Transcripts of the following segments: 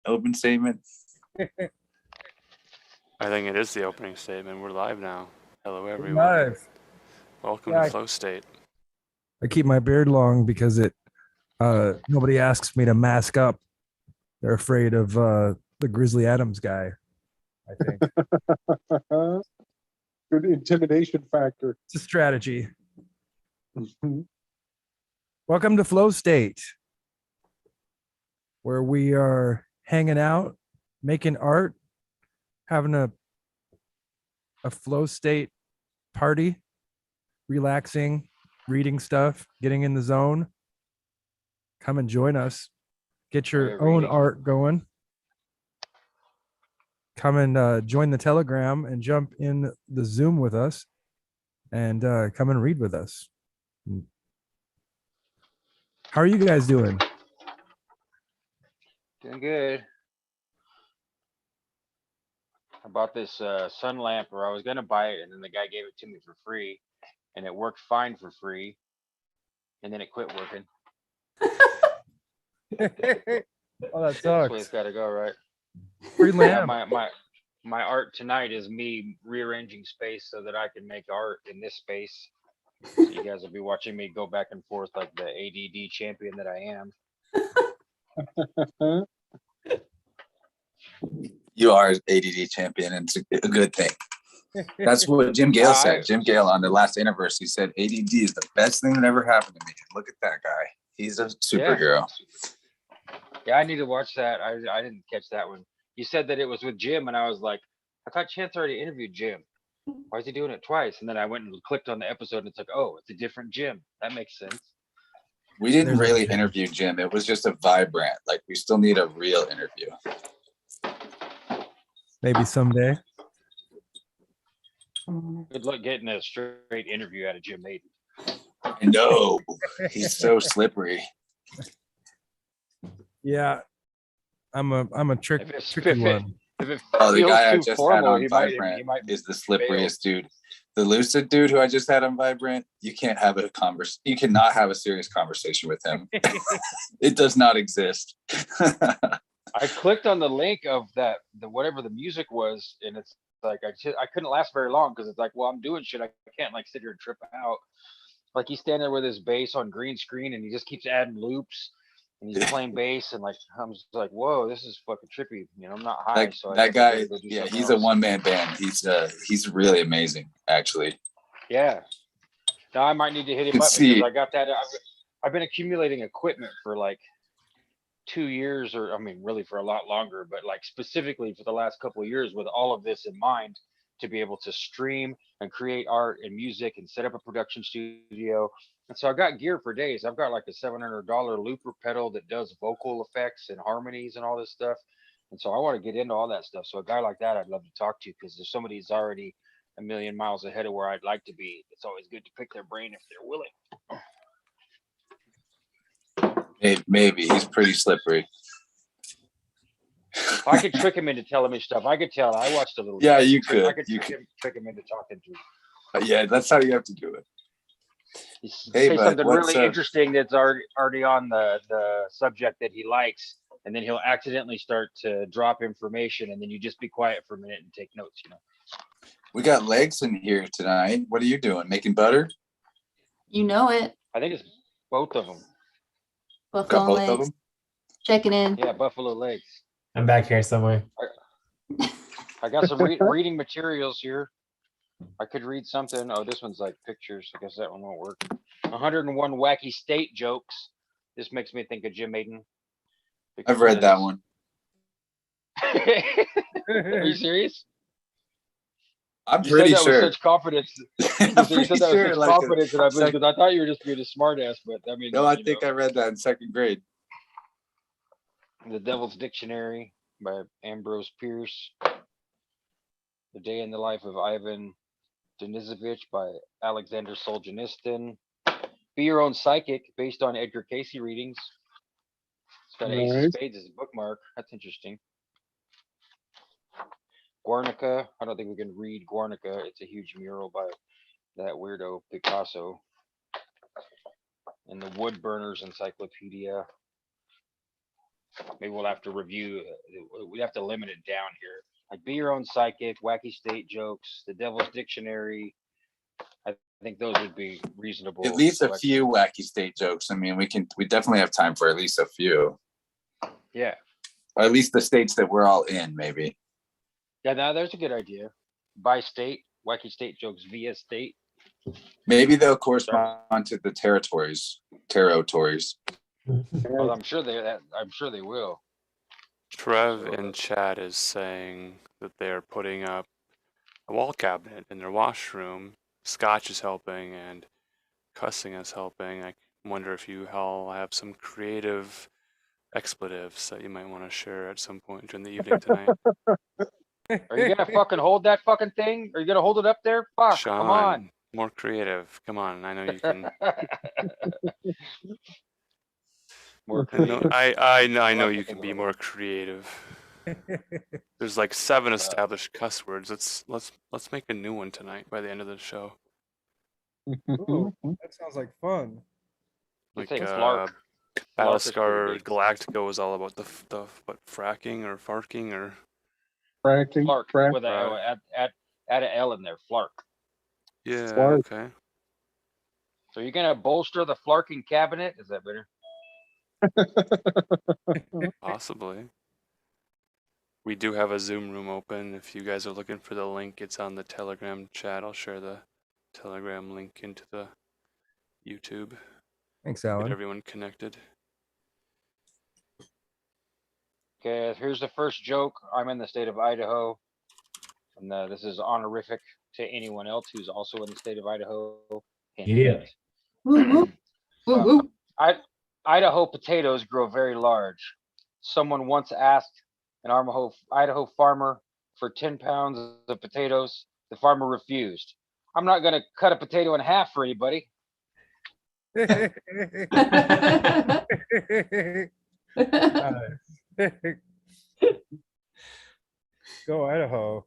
open statement? I think it is the opening statement. We're live now. Hello, everyone. Live. Welcome Yeah, to Flow State. I keep my beard long because nobody asks me to mask up. They're afraid of the Grizzly Adams guy, I think. Good intimidation factor. It's a strategy. Welcome to Flow State, where we are hanging out, making art, having a flow state party, relaxing, reading stuff, getting in the zone. Come and join us. Get your own art going. Come and join the Telegram and jump in the Zoom with us and come and read with us. How are you guys doing? Doing good. I bought this sun lamp, or I was gonna buy it, and then the guy gave it to me for free, and it worked fine for free, and then it quit working. Oh, that That's the way it's sucks. got to go, right? Free Yeah, lamp. my art tonight is me rearranging space so that I can make art in this space. So you guys will be watching me go back and forth like the ADD champion that I am. You are ADD champion, and it's a good thing. That's what Jim Gale said. Jim Gale on the last anniversary said ADD is the best thing that ever happened to me. Look at that guy. He's a superhero. Yeah, I need to watch that. I didn't catch that one. You said that it was with Jim, and I was like, I thought Chance already interviewed Jim. Why is he doing it twice? And then I went and clicked on the episode, and it's like, oh, it's a different Jim. That makes sense. We didn't really interview Jim. It was just a vibrant. Like, we still need a real interview. Maybe someday. Good luck getting a straight interview out of Jim Maiden. I know. He's so slippery. Yeah. I'm a tricky one. The guy I just had on Vibrant is the slipperiest dude. The lucid dude who I just had on Vibrant, you can't have a you cannot have a serious conversation with him. It does not exist. I clicked on the link of the whatever the music was, and it's like I couldn't last very long because it's like, well, I'm doing shit. I can't like sit here and trip out. Like he's standing there with his bass on green screen, and he just keeps adding loops, and he's playing bass, and like I'm just like, whoa, this is fucking trippy. You know, I'm not high, so that guy, yeah, he's a one-man band. He's really amazing, actually. Yeah. Now I might need to hit him up because I got that. I've been accumulating equipment for like 2 years, or I mean, really for a lot longer, but like specifically for the last couple of years, with all of this in mind, to be able to stream and create art and music and set up a production studio. And so I got gear for days. I've got like a $700 looper pedal that does vocal effects and harmonies and all this stuff. And so I want to get into all that stuff. So a guy like that, I'd love to talk to, because if somebody's already a million miles ahead of where I'd like to be, it's always good to pick their brain if they're willing. Maybe he's pretty slippery. I could trick him into telling me stuff. I could tell. I watched a little. Yeah, you could. I could trick him into talking to. Yeah, that's how you have to do it. Say something really interesting that's already on the subject that he likes, and then he'll accidentally start to drop information, and then you just be quiet for a minute and take notes. You know. We got Legs in here tonight. What are you doing? Making butter? You know it. I think it's both of them. Buffalo both legs. of them? Checking in. Yeah, buffalo legs. I'm back here somewhere. I got some reading materials here. I could read something. Oh, this one's like pictures. I guess that one won't work. 101 wacky state jokes. This makes me think of Jim Maiden. I've read that one. Are you serious? I'm pretty sure. With such confidence. You said that with such confidence that I believe, because I thought you were just being a smart ass, but I mean. No, I think I read that in second grade. The Devil's Dictionary by Ambrose Pierce. The Day in the Life of Ivan Denisovich by Alexander Solzhenitsyn. Be Your Own Psychic, based on Edgar Cayce readings. It's got Ace of Spades as a bookmark. That's interesting. Guernica. I don't think we can read Guernica. It's a huge mural by that weirdo Picasso. And the Wood Burners Encyclopedia. maybe we'll have to review. We have to limit it down here. Like, be your own psychic, wacky state jokes, the Devil's Dictionary. I think those would be reasonable. At least a few wacky state jokes. I mean, we definitely have time for at least a few. Yeah. Or at least the states that we're all in, maybe. Yeah, now there's a good idea. By state, wacky state jokes via state. Maybe they'll correspond to the territories. Well, I'm sure they will. Trev in chat is saying that they're putting up a wall cabinet in their washroom. Scotch is helping and cussing is helping. I wonder if you all have some creative expletives that you might want to share at some point during the evening tonight. Are you gonna fucking hold that fucking thing? Are you gonna hold it up there? Fuck, Sean, come on. More creative. Come on, I know you can. More creative. I know you can be more creative. There's like 7 established cuss words. Let's make a new one tonight by the end of the show. Ooh, that sounds like fun. Like Flark. Battlestar Galactica was all about the what, fracking or farking or Fracking. Flark Frack. with add an L in there. Flark. yeah. Flark. Okay. So you're gonna bolster the flarking cabinet? Is that better? Possibly. We do have a Zoom room open. If you guys are looking for the link, it's on the Telegram chat. I'll share the Telegram link into the YouTube. Thanks, Get Alan. everyone connected. Okay, here's the first joke. I'm in the state of Idaho. And this is honorific to anyone else who's also in the state of Idaho. Yeah. Woo, woo. Woo, woo. Idaho potatoes grow very large. Someone once asked an Idaho farmer for 10 pounds of potatoes. The farmer refused. I'm not going to cut a potato in half for anybody. Go Idaho.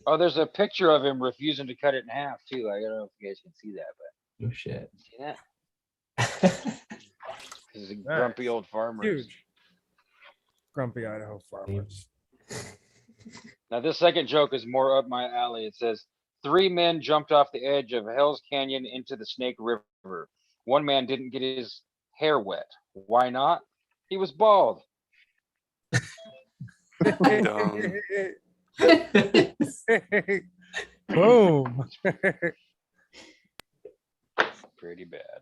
Oh, there's a picture of him refusing to cut it in half too. I don't know if you guys can see that, but Oh shit. see that? This is a grumpy old farmer. Huge. Grumpy Idaho farmers. Now this second joke is more up my alley. It says 3 men jumped off the edge of Hell's Canyon into the Snake River. One man didn't get his hair wet. Why not? He was bald. Dumb. Boom. Pretty bad.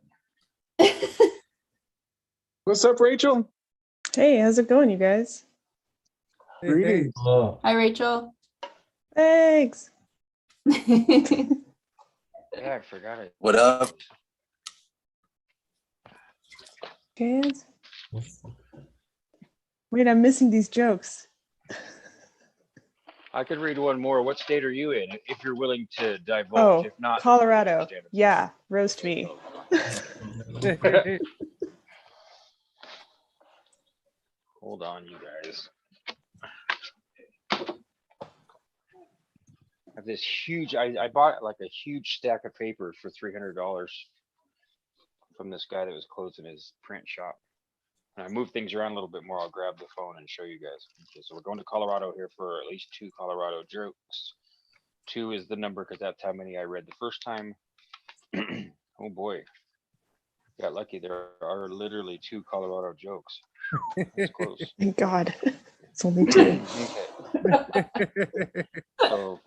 What's up, Rachel? Hey, how's it going, you guys? Greetings. Oh, Hi, Rachel. Thanks. Yeah, I forgot it. What up? Guys? Wait, I'm missing these jokes. I could read one more. What state are you in? If you're willing to divulge. Oh, If not, Colorado. understand it. Yeah, roast me. Hold on, you guys. I have this huge, I bought like a huge stack of papers for $300 from this guy that was closing his print shop. And I moved things around a little bit more. I'll grab the phone and show you guys. Okay, so we're going to Colorado here for at least 2 Colorado jokes. 2 is the number because that's how many I read the first time. Oh boy. Got lucky. There are literally 2 Colorado jokes. That's close. Thank God. It's only 2. Okay. So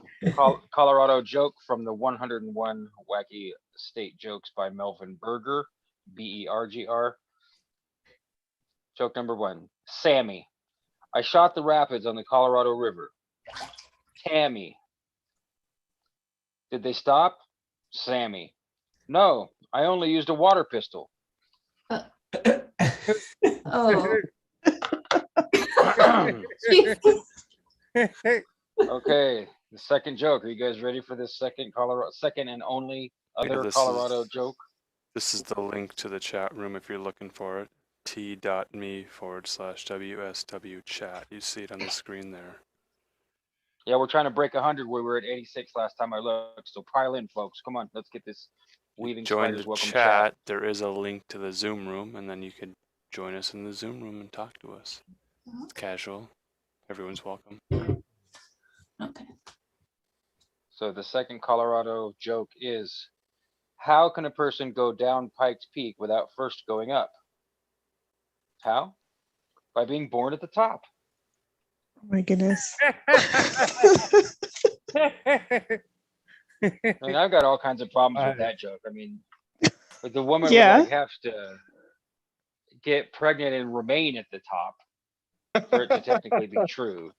Colorado joke from the 101 Wacky State Jokes by Melvin Berger, Bergr. Joke number 1. Sammy. I shot the rapids on the Colorado River. Tammy. Did they stop? Sammy. No, I only used a water pistol. Oh. Okay, the second joke. Are you guys ready for this second and only other Colorado joke? This is the link to the chat room if you're looking for it. t.me/WSW chat. You see it on the screen there. Yeah, we're trying to break 100 where we were at 86 last time I looked. So pile in, folks. Come on, let's get this Weaving Join Spiders, the welcome chat. There is a link to the Zoom room, and then you could join us in the Zoom room and talk to us. It's casual. Everyone's welcome. Okay. So the second Colorado joke is, how can a person go down Pikes Peak without first going up? How? By being born at the top. Oh my goodness. I mean, I've got all kinds of problems with that joke. I mean, but the woman Yeah. would like have to get pregnant and remain at the top for it to technically be true.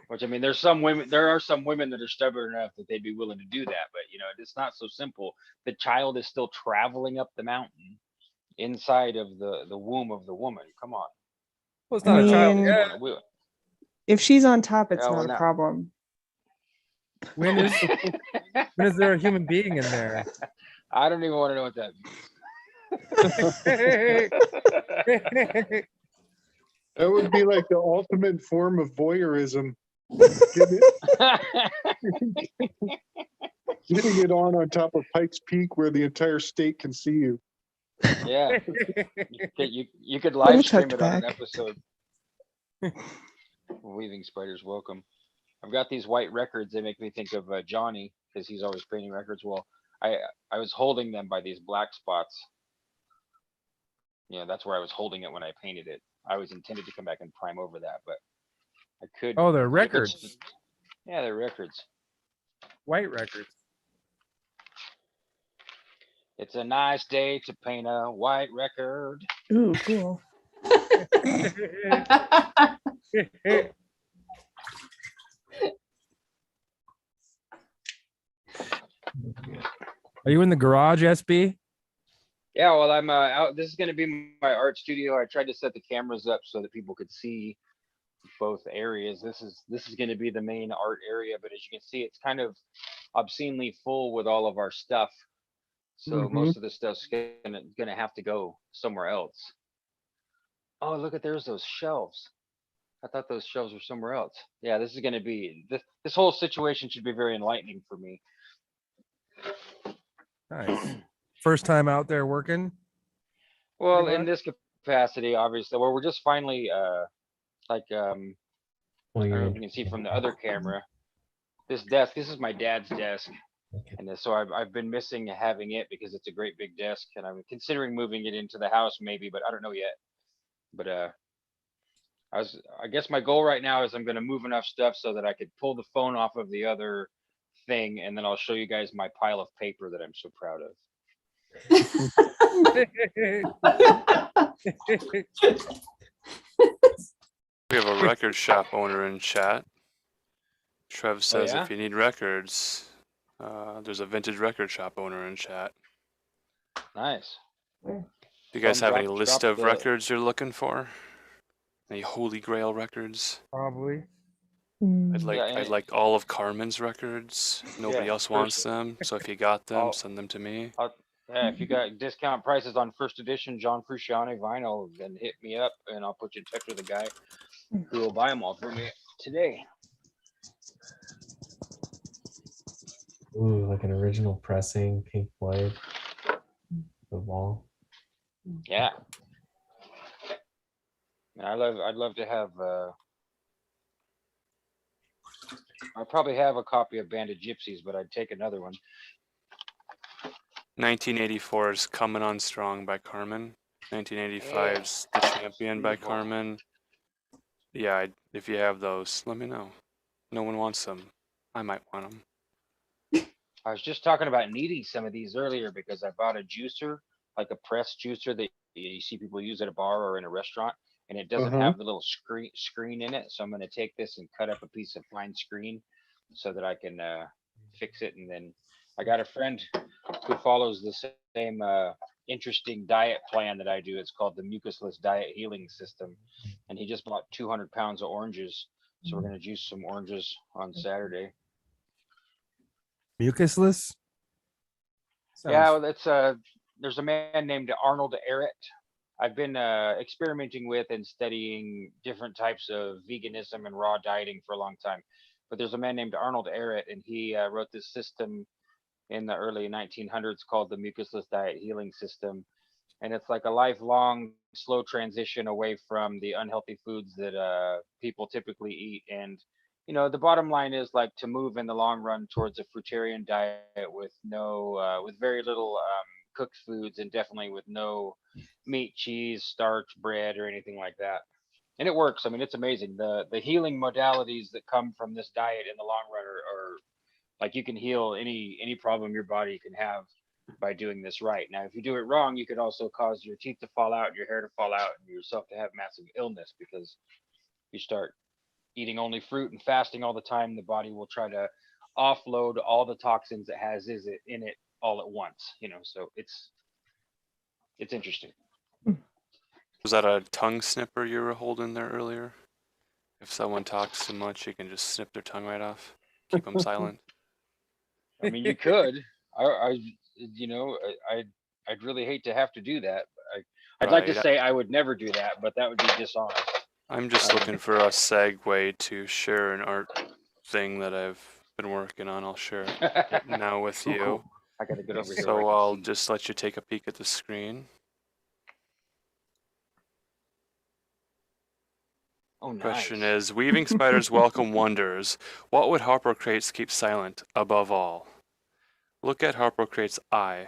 Which, I mean, there are some women that are stubborn enough that they'd be willing to do that, but you know, it's not so simple. The child is still traveling up the mountain inside of the womb of the woman. Come on. Well, it's not a child. mean, Yeah. If she's on top, it's Yeah, well, not a now- problem. When is there a human being in there? I don't even want to know what that means. That would be like the ultimate form of voyeurism. Getting it on top of Pikes Peak where the entire state can see you. Yeah, you could live stream tucked it on an back. episode. Weaving Spiders, welcome. I've got these white records. They make me think of Johnny because he's always painting records. Well, I was holding them by these black spots. Yeah, that's where I was holding it when I painted it. I was intended to come back and prime over that, but I could. Oh, they're I could- records. Yeah, they're records. White records. It's a nice day to paint a white record. Ooh, cool. Are you in the garage, SB? Yeah, well, I'm out. This is going to be my art studio. I tried to set the cameras up so that people could see both areas. This is going to be the main art area, but as you can see, it's kind of obscenely full with all of our stuff. So most of the stuff's gonna have to go somewhere else. Oh, look at there's those shelves. I thought those shelves were somewhere else. Yeah, this is gonna be this whole situation should be very enlightening for me. Nice. First time out there working. Well, Pretty in this capacity, obviously, well, we're just finally like I don't know if you can see from the other camera. This desk, this is my dad's desk. And so I've been missing having it because it's a great big desk, and I'm considering moving it into the house maybe, but I don't know yet. But I guess my goal right now is I'm going to move enough stuff so that I could pull the phone off of the other thing, and then I'll show you guys my pile of paper that I'm so proud of. We have a record shop owner in chat. Trev says yeah? if you need records, there's a vintage record shop owner in chat. Nice. Do you guys have any list of the- records you're looking for? Any Holy Grail records? Probably. I'd like all of Carmen's records. Nobody Yeah, else wants them, so if you got them, send them to me. Yeah, if you got discount prices on first edition John Frusciante vinyl, then hit me up and I'll put you in touch with a guy who will buy them all for me today. Ooh, like an original pressing, Pink Floyd, the wall. Yeah. I'd love to have I probably have a copy of Band of Gypsies, but I'd take another one. 1984 is Coming On Strong by Carmen. 1985's The Champion by Beautiful. Carmen. Yeah, if you have those, let me know. No one wants them. I might want them. I was just talking about needing some of these earlier because I bought a juicer, like a press juicer that you see people use at a bar or in a restaurant, and it doesn't have the little screen in it. So I'm going to take this and cut up a piece of fine screen so that I can fix it. And then I got a friend who follows the same interesting diet plan that I do. It's called the Mucusless Diet Healing System. And he just bought 200 pounds of oranges. So we're going to juice some oranges on Saturday. Mucusless? Yeah, well, that's there's a man named Arnold Ehret. I've been experimenting with and studying different types of veganism and raw dieting for a long time. But there's a man named Arnold Ehret, and he wrote this system in the early 1900s called the mucusless diet healing system. And it's like a lifelong slow transition away from the unhealthy foods that people typically eat. And, you know, the bottom line is like to move in the long run towards a fruitarian diet with with very little cooked foods, and definitely with no meat, cheese, starch, bread, or anything like that. And it works. I mean, it's amazing. The healing modalities that come from this diet in the long run are like, you can heal any problem your body can have by doing this right. Now, if you do it wrong, you could also cause your teeth to fall out, your hair to fall out, and yourself to have massive illness, because you start eating only fruit and fasting all the time, the body will try to offload all the toxins it has in it all at once, you know. So it's interesting. Was that a tongue snipper you were holding there earlier? If someone talks too much, you can just snip their tongue right off. Keep them silent. I mean, you could. I'd really hate to have to do that. I'd like to say I would never do that, but that would be dishonest. I'm just looking for a segue to share an art thing that I've been working on. I'll share it now with you. Cool. I gotta get over here. So I'll just let you take a peek at the screen. Oh, nice. Question is, weaving spiders welcome wonders. What would Harpocrates keep silent above all? Look at Harpocrates' eye.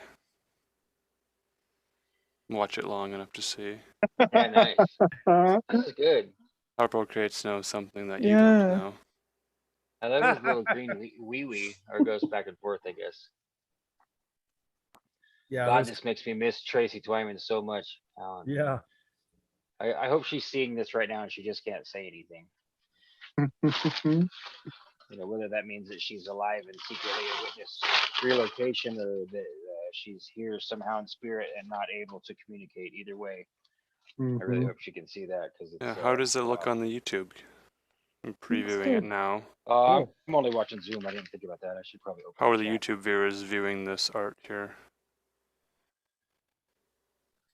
Watch it long enough to see. Yeah, nice. That's good. Harpocrates knows something that you don't know. I love his little green wee, or goes back and forth, I guess. Yeah. God, this makes me miss Tracy Twyman so much, Alan. Yeah. I hope she's seeing this right now and she just can't say anything. You know, whether that means that she's alive and secretly a witness relocation, or that she's here somehow in spirit and not able to communicate. Either way, I really hope she can see that, because yeah. How does it look on the YouTube? I'm previewing it now. I'm only watching Zoom. I didn't think about that. I should probably open. How are the YouTube viewers viewing this art here?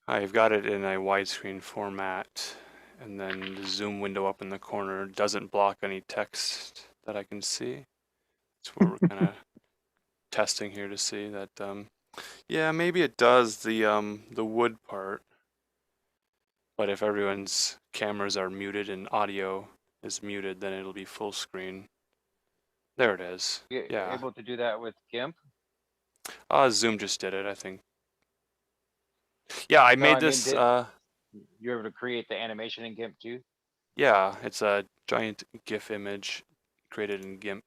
I've got it in a widescreen format, and then the zoom window up in the corner doesn't block any text that I can see. That's what we're kind of testing here to see that. Yeah, maybe it does the wood part, but if everyone's cameras are muted and audio is muted, then it'll be full screen. There it is. Yeah. Able to do that with GIMP? Zoom just did it, I think. Yeah, I made this. You're able to create the animation in GIMP too? Yeah, it's a giant GIF image created in GIMP.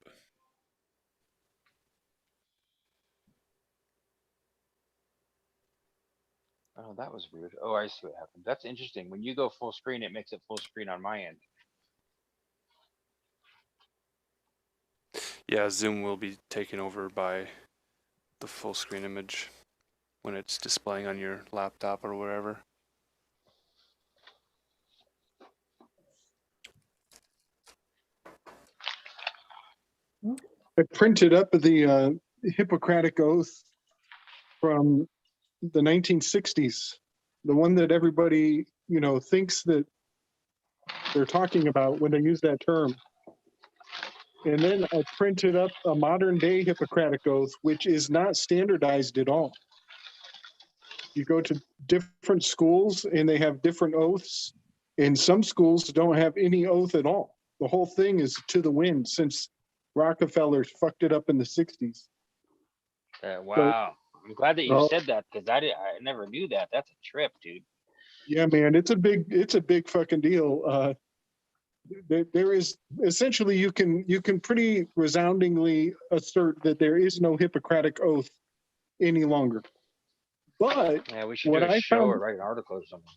Oh, that was weird. Oh, I see what happened. That's interesting. When you go full screen, it makes it full screen on my end. Yeah, Zoom will be taken over by the full screen image when it's displaying on your laptop or wherever. I printed up the Hippocratic Oath from the 1960s, the one that everybody, you know, thinks that they're talking about when they use that term. And then I printed up a modern day Hippocratic Oath, which is not standardized at all. You go to different schools and they have different oaths, and some schools don't have any oath at all. The whole thing is to the wind since Rockefeller fucked it up in the 60s. Wow. I'm glad that you said that, because I never knew that. That's a trip, dude. Yeah, man, it's a big fucking deal. There is essentially you can pretty resoundingly assert that there is no Hippocratic Oath any longer. But yeah, we should do a show or write an article or something.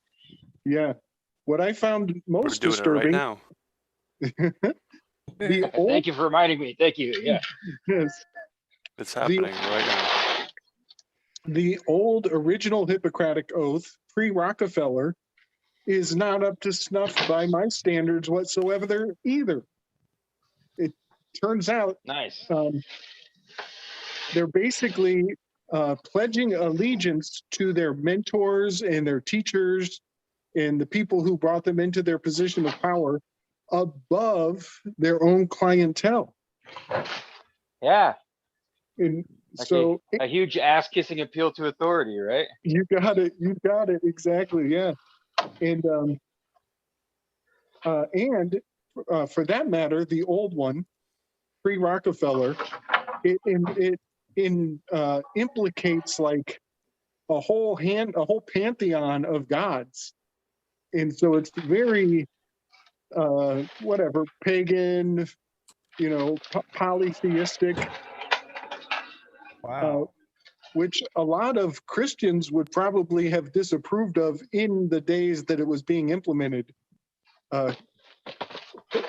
Yeah, what I found most disturbing. We're doing it right now. Thank you for reminding me. Thank you. Yeah. Yes. It's happening right now. The old original Hippocratic Oath, pre-Rockefeller, is not up to snuff by my standards whatsoever either. It turns out nice. They're basically pledging allegiance to their mentors and their teachers and the people who brought them into their position of power above their own clientele. Yeah. And So a huge ass kissing appeal to authority, right? you got it. You got it exactly. Yeah, and for that matter, the old one, pre-Rockefeller, it implicates like a whole pantheon of gods, and so it's very whatever pagan, polytheistic. Wow. Which a lot of Christians would probably have disapproved of in the days that it was being implemented.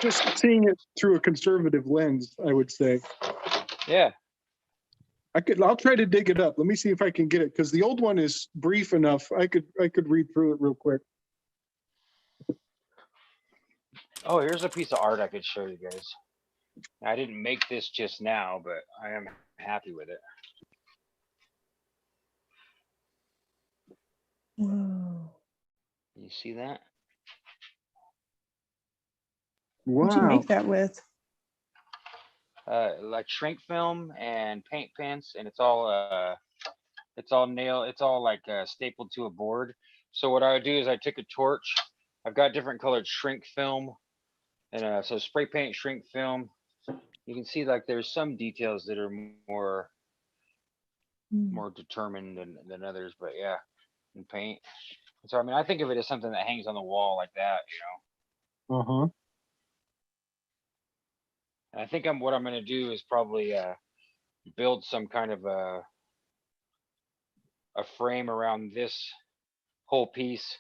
Just seeing it through a conservative lens, I would say. Yeah. I'll try to dig it up. Let me see if I can get it, because the old one is brief enough. I could read through it real quick. Oh, here's a piece of art I could show you guys. I didn't make this just now, but I am happy with it. Whoa. You see that? What'd you make that with? Like shrink film and paint pens, and it's all like stapled to a board. So what I would do is I took a torch. I've got different colored shrink film, and so spray paint, shrink film. You can see like there's some details that are more determined than others, but yeah, and paint. So I mean, I think of it as something that hangs on the wall like that, Uh-huh. And I think what I'm gonna do is probably build some kind of a frame around this whole piece.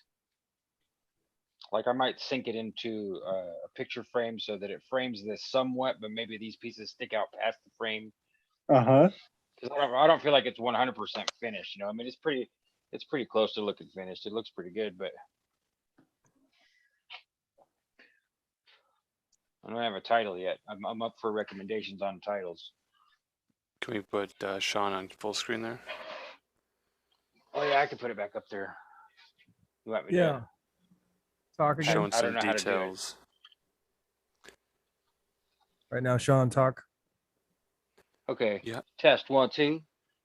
Like I might sink it into a picture frame so that it frames this somewhat, but maybe these pieces stick out past the frame. Uh-huh. Because I don't feel like it's 100% finished. I mean, it's pretty close to looking finished. It looks pretty good, but I don't have a title yet. I'm up for recommendations on titles. Can we put Sean on full screen there? Oh yeah, I can put it back up there. You want me to? Yeah. Talk again. Showing I don't some know how to do it. details. Right now, Sean, talk. Okay. Yeah. Test 1, 2.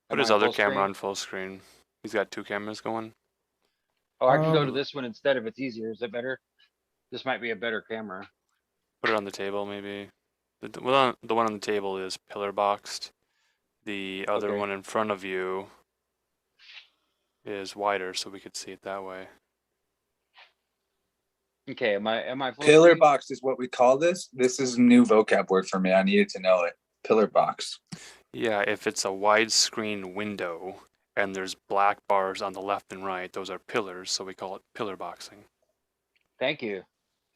Put Am his I other full camera screen? on full screen. He's got 2 cameras going. Oh, I can go to this one instead if it's easier. Is that better? This might be a better camera. Put it on the table, maybe. The one on the table is pillar boxed. The other Okay. one in front of you is wider, so we could see it that way. Okay, am I full Pillar screen? box is what we call this. This is a new vocab word for me. I needed to know it. Pillar box. Yeah, if it's a widescreen window and there's black bars on the left and right, those are pillars, so we call it pillar boxing. Thank you.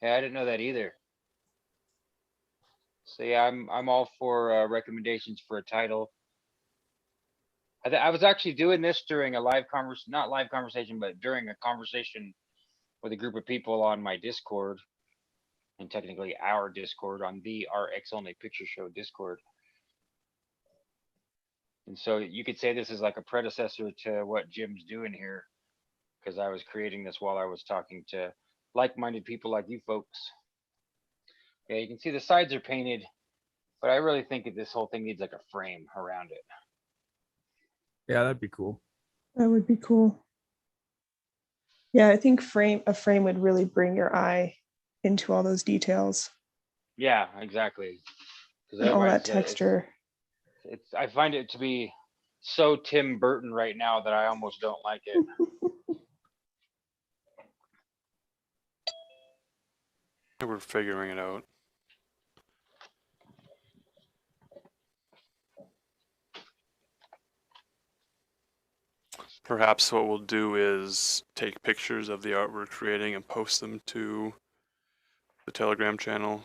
Yeah, I didn't know that either. So yeah, I'm all for recommendations for a title. I was actually doing this during a not live conversation, but during a conversation with a group of people on my Discord, and technically our Discord on the RX Only Picture Show Discord. And so you could say this is like a predecessor to what Jim's doing here, because I was creating this while I was talking to like-minded people like you folks. Yeah, you can see the sides are painted, but I really think that this whole thing needs like a frame around it. Yeah, that'd be cool. That would be cool. Yeah, I think a frame would really bring your eye into all those details. Yeah, exactly. And all that texture. I find it to be so Tim Burton right now that I almost don't like it. We're figuring it out. Perhaps what we'll do is take pictures of the art we're creating and post them to the Telegram channel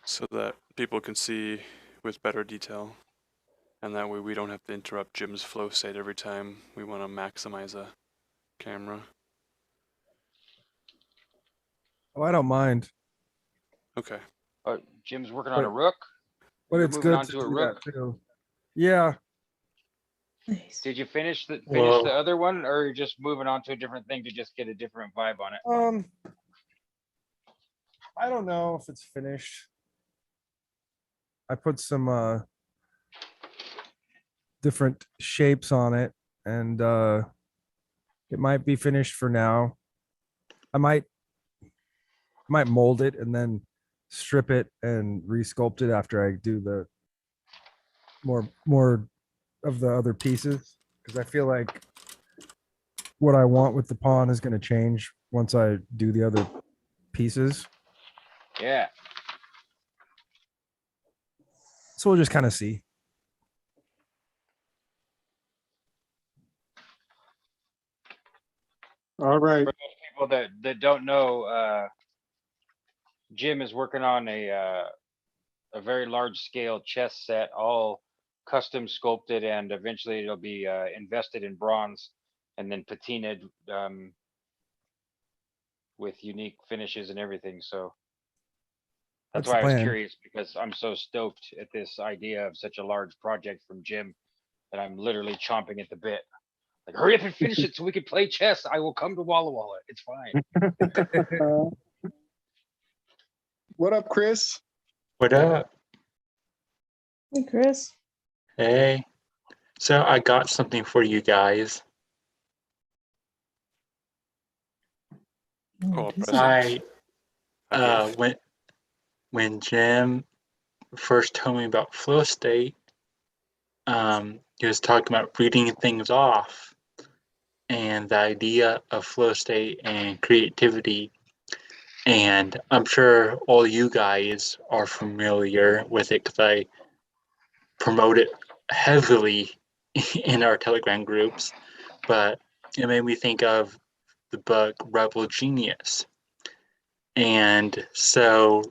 so that people can see with better detail. And that way we don't have to interrupt Jim's flow state every time we want to maximize a camera. Oh, I don't mind. Okay. Jim's working on a rook. But You're it's moving good on to to a do rook. that too. Yeah. Nice. Did you finish the Whoa. other one, or are you just moving on to a different thing to just get a different vibe on it? I don't know if it's finished. I put some different shapes on it, and it might be finished for now. I might mold it and then strip it and resculpt it after I do the more of the other pieces, because I feel like what I want with the pawn is going to change once I do the other pieces. Yeah. So we'll just kind of see. All right. For those people that don't know, Jim is working on a very large scale chess set, all custom sculpted, and eventually it'll be invested in bronze and then patinaed with unique finishes and everything. So that's That's the why I was plan. curious, because I'm so stoked at this idea of such a large project from Jim that I'm literally chomping at the bit. Like, hurry up and finish it so we can play chess. I will come to Walla Walla. It's fine. What up, Chris? What up? Hey, Chris. Hey. So I got something for you guys. Oh, Okay. When Jim first told me about FlowState, he was talking about reading things off and the idea of FlowState and creativity. And I'm sure all you guys are familiar with it because I promote it heavily in our Telegram groups. But it made me think of the book Rebel Genius. And so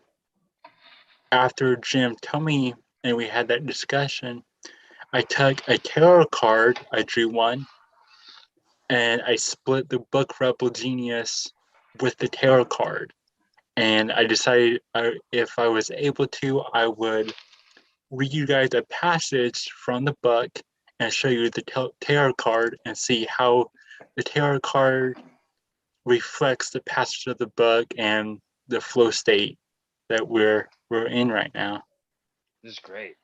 after Jim told me and we had that discussion, I took a tarot card, I drew one, and I split the book Rebel Genius with the tarot card. And I decided if I was able to, I would read you guys a passage from the book and show you the tarot card and see how the tarot card reflects the passage of the book and the flow state that we're in right now. This is great.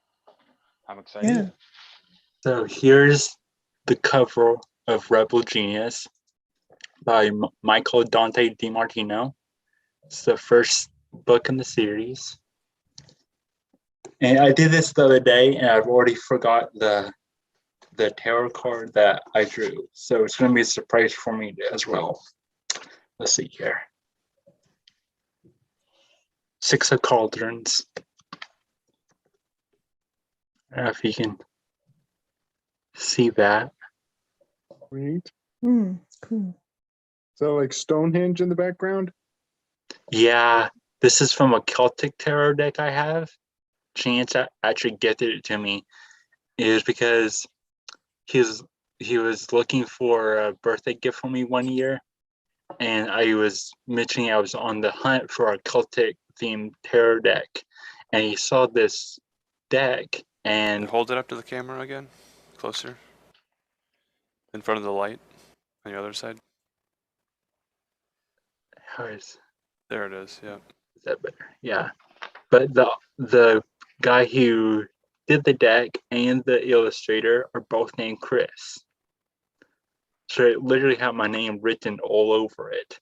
I'm excited. Yeah. So here's the cover of Rebel Genius by Michael Dante DiMartino. It's the first book in the series. And I did this the other day and I've already forgot the tarot card that I drew. So it's going to be a surprise for me as well. Let's see here. Six of Cauldrons. I don't know if you can see that. Sweet. Cool. So like Stonehenge in the background? Yeah, this is from a Celtic tarot deck I have. Chance actually gifted it to me. It was because he was looking for a birthday gift for me one year, and I was mentioning I was on the hunt for a Celtic themed tarot deck, and he saw this deck and hold it up to the camera again, closer, in front of the light on the other side. There it is. Yeah. Is that better? Yeah. But the guy who did the deck and the illustrator are both named Chris. So it literally had my name written all over it.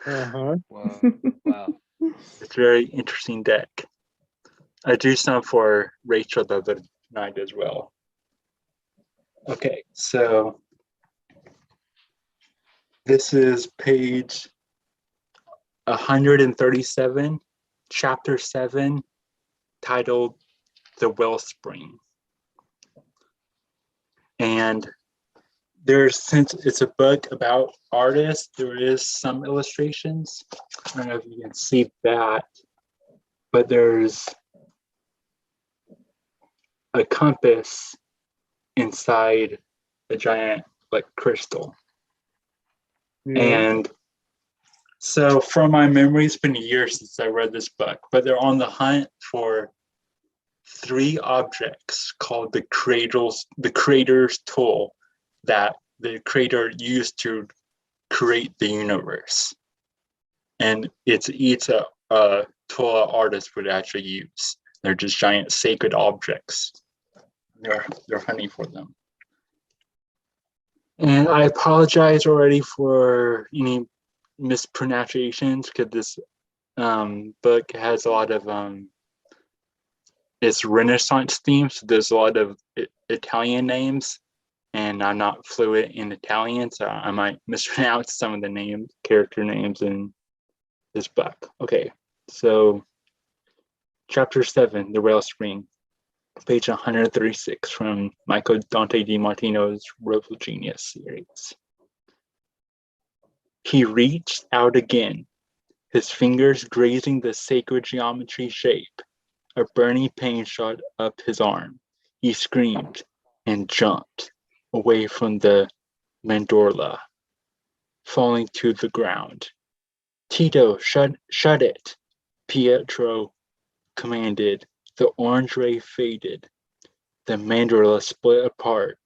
Uh-huh. Wow. Wow. It's a very interesting deck. I drew some for Rachel the other night as well. Okay, so this is page 137, chapter 7, titled The Wellspring. And since it's a book about artists, there is some illustrations. I don't know if you can see that, but there's a compass inside a giant crystal. Yeah. And so from my memory, it's been years since I read this book, but they're on the hunt for 3 objects called the creator's tool that the creator used to create the universe. And it's a tool an artist would actually use. They're just giant sacred objects. they're hunting for them. And I apologize already for any mispronunciations because this book has a lot of it's Renaissance themed, so there's a lot of Italian names, and I'm not fluent in Italian, so I might mispronounce some of the character names in this book. Okay, so chapter 7, The Wellspring, page 136 from Michael Dante DiMartino's Rebel Genius series. He reached out again, his fingers grazing the sacred geometry shape. A burning pain shot up his arm. He screamed and jumped away from the mandorla, falling to the ground. Tito, shut it, Pietro commanded. The orange ray faded. The mandorla split apart,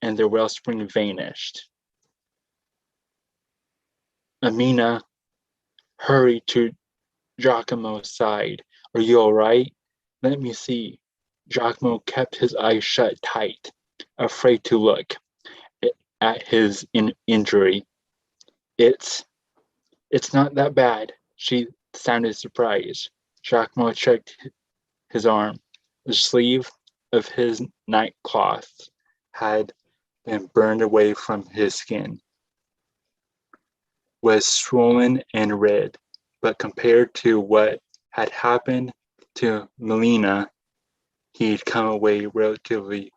and the wellspring vanished. Amina hurried to Giacomo's side. Are you all right? Let me see. Giacomo kept his eyes shut tight, afraid to look at his injury. It's not that bad. She sounded surprised. Giacomo checked his arm. The sleeve of his nightcloth had been burned away from his skin, was swollen and red, but compared to what had happened to Melina, he'd come away relatively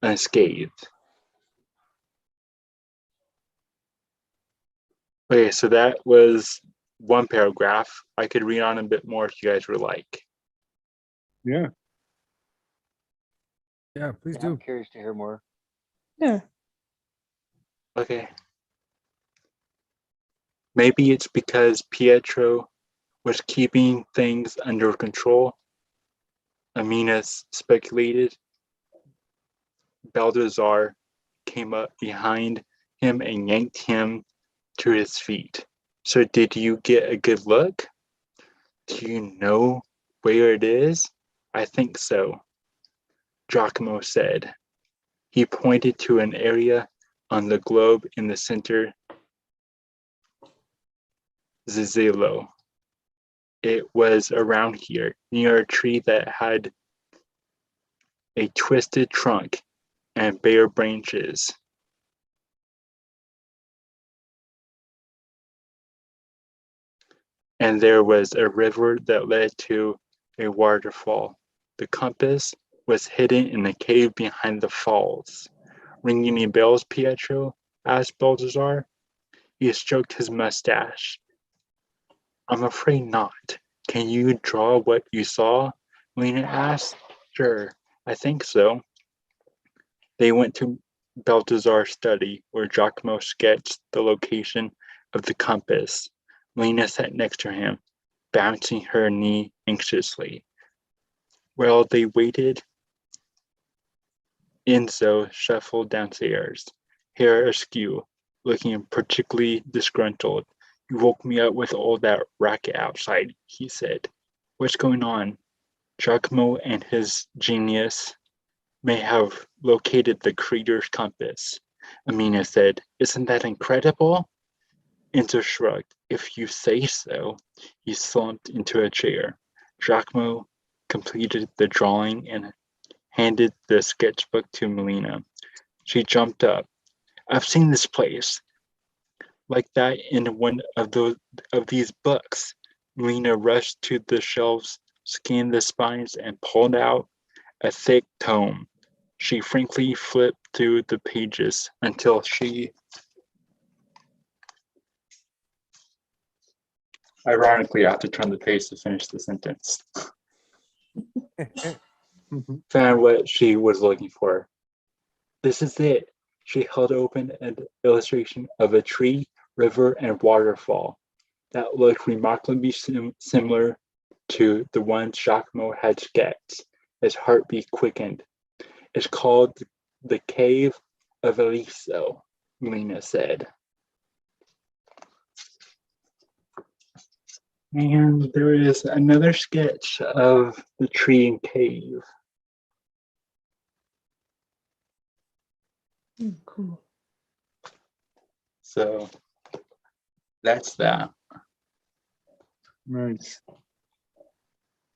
unscathed. Okay, so that was one paragraph. I could read on a bit more if you guys would like. Yeah. Yeah, please do. I'm curious to hear more. Yeah. Okay. Maybe it's because Pietro was keeping things under control. Amina speculated. Baldassar came up behind him and yanked him to his feet. So did you get a good look? Do you know where it is? I think so, Giacomo said. He pointed to an area on the globe in the center. Zizilo. It was around here, near a tree that had a twisted trunk and bare branches. And there was a river that led to a waterfall. The compass was hidden in a cave behind the falls. Ring any bells, Pietro? Asked Baldassar. He stroked his mustache. I'm afraid not. Can you draw what you saw? Lena asked. Sure, I think so. They went to Baldassar's study, where Giacomo sketched the location of the compass. Lena sat next to him, bouncing her knee anxiously. While they waited, Enzo shuffled downstairs, hair askew, looking particularly disgruntled. You woke me up with all that racket outside, he said. What's going on? Giacomo and his genius may have located the creator's compass, Amina said. Isn't that incredible? Enzo shrugged. If you say so. He slumped into a chair. Giacomo completed the drawing and handed the sketchbook to Melina. She jumped up. I've seen this place, like that in one of these books. Melina rushed to the shelves, scanned the spines, and pulled out a thick tome. She frankly flipped through the pages until she ironically, I have to turn the page to finish the sentence. Found what she was looking for. This is it. She held open an illustration of a tree, river, and waterfall that looked remarkably similar to the ones Giacomo had sketched. His heartbeat quickened. It's called the Cave of Eliso, Melina said. And there is another sketch of the tree and cave. Cool. So that's that. Nice.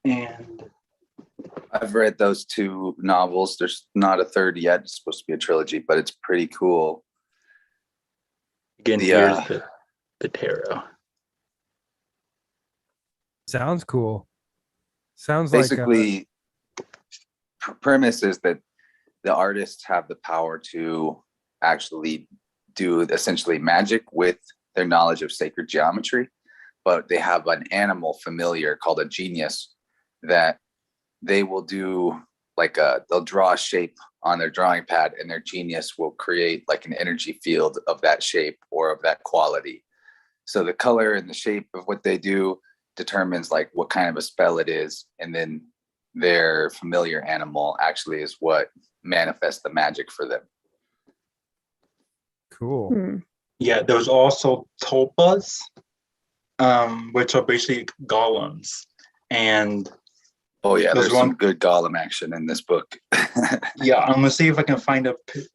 And I've read those 2 novels. There's not a third yet. It's supposed to be a trilogy, but it's pretty cool. again, here's the tarot. Sounds cool. Sounds Basically, premise is that the artists have the power to actually do essentially magic with their knowledge of sacred geometry, but they have an animal familiar called a genius that they will do like they'll draw a shape on their drawing pad, and their genius will create like an energy field of that shape or of that quality. So the color and the shape of what they do determines like what kind of a spell it is, and then their familiar animal actually is what manifests the magic for them. cool. Yeah, there's also tulpas, which are basically golems. And oh yeah, there's some good golem action in this book. Yeah, I'm gonna see if I can find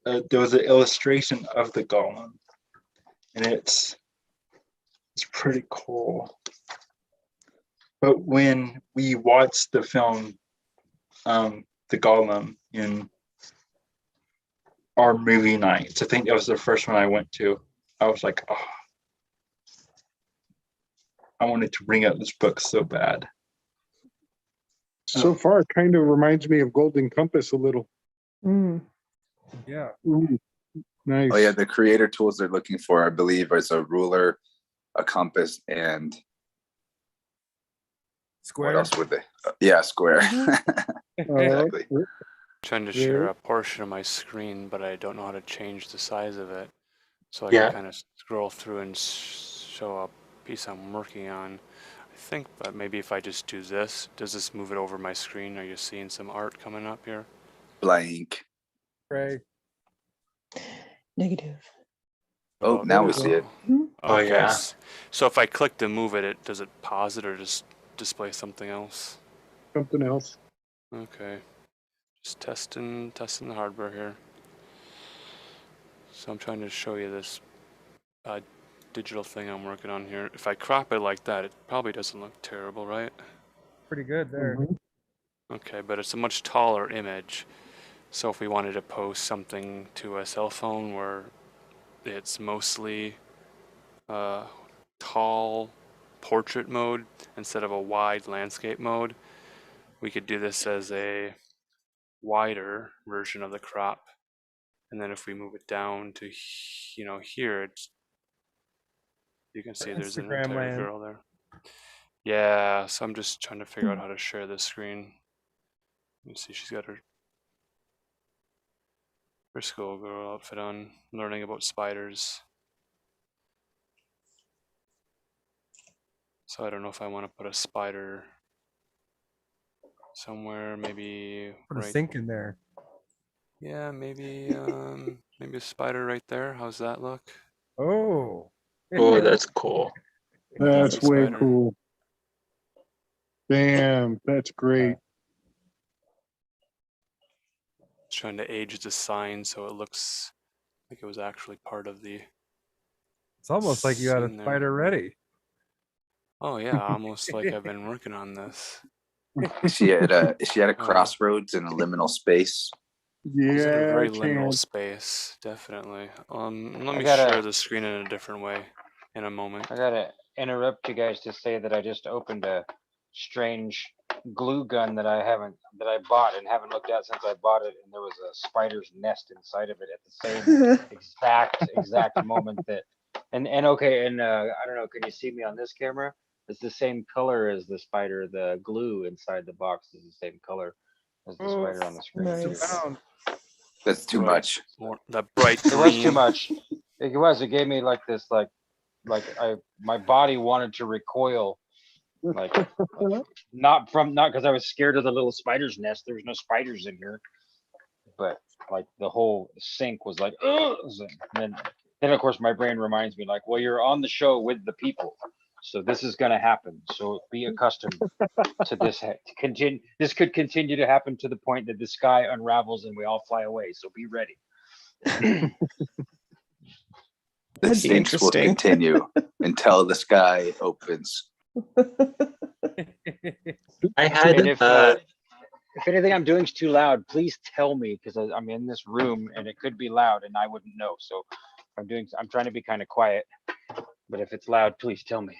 there was an illustration of the golem, and it's pretty cool. But when we watched the film, the golem in our movie nights, I think that was the first one I went to. I was like, oh, I wanted to bring up this book so bad. So far, it kind of reminds me of Golden Compass a little. Yeah. Ooh, nice. Oh yeah, the creator tools they're looking for, I believe, is a ruler, a compass, and square. What else would they? Yeah, square. Exactly. Trying to share a portion of my screen, but I don't know how to change the size of it. So I Yeah. can kind of scroll through and show a piece I'm working on. I think, but maybe if I just do this, does this move it over my screen? Are you seeing some art coming up here? Blank. Right. Negative. Oh, now we see it. Oh, Okay. yeah. So if I click to move it, does it pause it or just display something else? Something else. Okay. Just testing the hardware here. So I'm trying to show you this digital thing I'm working on here. If I crop it like that, it probably doesn't look terrible, right? Pretty good there. Okay, but it's a much taller image. So if we wanted to post something to a cell phone where it's mostly tall portrait mode instead of a wide landscape mode, we could do this as a wider version of the crop. And then if we move it down to, here, you can see there's an Instagram entire land. girl there. Yeah, so I'm just trying to figure out how to share this screen. You see she's got her schoolgirl outfit on, learning about spiders. So I don't know if I want to put a spider somewhere, maybe Put a sink in there. Yeah, maybe maybe a spider right there. How's that look? Oh. Oh, that's cool. That's way Spider. cool. Damn, that's great. Trying to age the sign so it looks like it was actually part of the. It's almost like you had a scene there. spider ready. Oh yeah, almost like I've been working on this. She had a crossroads in a liminal space. It's a Yeah, very liminal chance. space, definitely. Let me gotta- share the screen in a different way in a moment. I gotta interrupt you guys to say that I just opened a strange glue gun that I bought and haven't looked at since I bought it, and there was a spider's nest inside of it at the same exact moment that and okay, and I don't know, can you see me on this camera? It's the same color as the spider. The glue inside the box is the same color as the spider on the screen. Nice. That's too much. The bright It was too green. much. It was. It gave me like this, my body wanted to recoil, not because I was scared of the little spider's nest. There's no spiders in here, but like the whole sink was like, ugh. And then of course my brain reminds me like, well, you're on the show with the people, so this is gonna happen. So be accustomed to this. This could continue to happen to the point that the sky unravels and we all fly away. So be ready. The That'd be stinks will interesting. continue until the sky opens. I had And if anything I'm doing is too loud, please tell me, because I'm in this room and it could be loud and I wouldn't know. So I'm trying to be kind of quiet, but if it's loud, please tell me.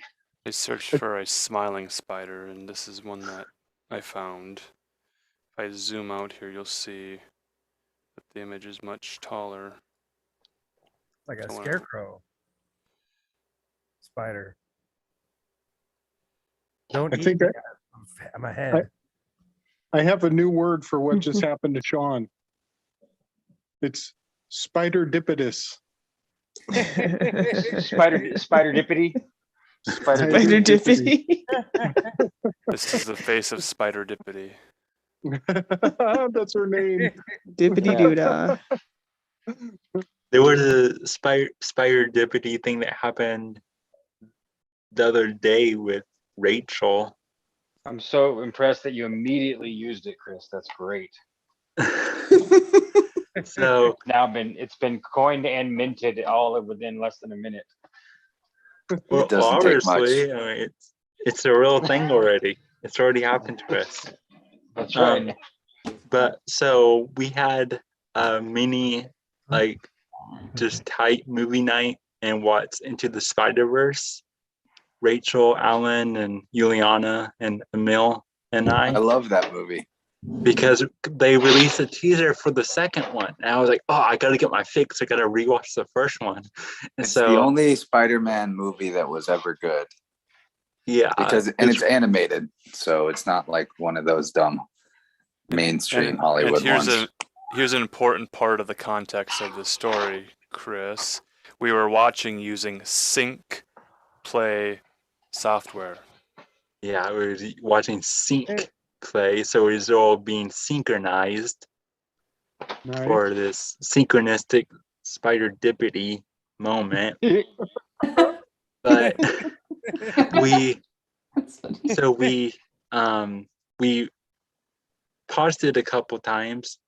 I searched for a smiling spider, and this is one that I found. If I zoom out here, you'll see that the image is much taller. Like a Someone- scarecrow spider. Don't I eat think me. I'm ahead. I have a new word for what just happened to Sean. It's spider-dipitous. Spider dippity. Spider dippity. This is the face of Spider Dippity. That's her name. Dippity doodah. there was a spider deputy thing that happened the other day with Rachel. I'm so impressed that you immediately used it, Chris. That's great. So Now it's been coined and minted all within less than a minute. well, doesn't take much. obviously, I mean, it's a real thing already. It's already happened to us. That's right. But so we had a mini, like, just tight movie night and watched Into the Spider-Verse. Rachel, Alan, and Juliana, and Emil, and I I, love that movie. because they released a teaser for the second one. And I was like, oh, I got to get my fix. I got to rewatch the first one. And It's so, the only Spider-Man movie that was ever good. yeah. Because it's animated, so it's not like one of those dumb mainstream Hollywood ones. Here's an important part of the context of the story, Chris. We were watching using Sync Play software. Yeah, we were watching Sync Play, so it was all being synchronized Nice. for this synchronistic spider dippity moment. But we paused it a couple times,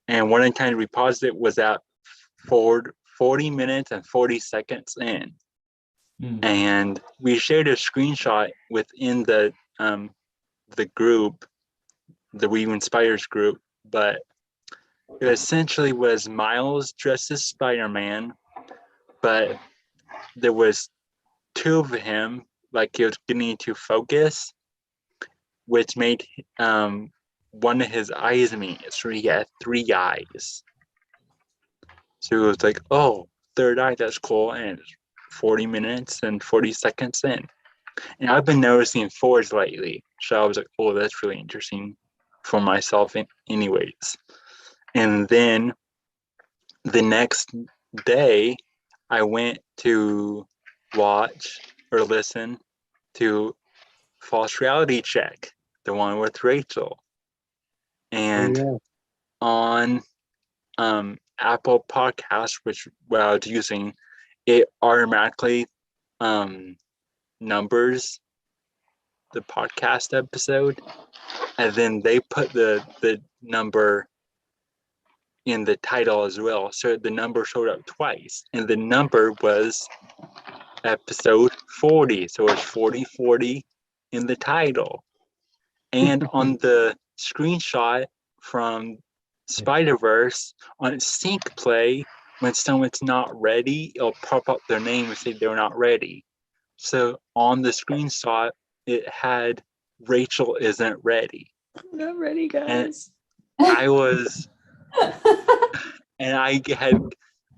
and one of the times we paused it was at 40 minutes and 40 seconds in. And we shared a screenshot within the group, the Weaving Spiders group, but it essentially was Miles dressed as Spider-Man, but there was two of him, like he was getting into focus, which made one of his eyes meet. So he had 3 eyes. So it was like, oh, third eye, that's cool. And 40 minutes and 40 seconds in. And I've been noticing 4s lately. So I was like, oh, that's really interesting for myself anyways. And then the next day, I went to watch or listen to False Reality Check, the one with Rachel. And on Apple Podcasts, which I was using, it automatically numbers the podcast episode, and then they put the number in the title as well. So the number showed up twice, and the number was episode 40. So it's 4040 in the title. And on the screenshot from Spider-Verse, on Sync Play, when someone's not ready, it'll pop up their name and say they're not ready. So on the screenshot, it had Rachel isn't ready. I'm not ready, guys. And I was, and I had,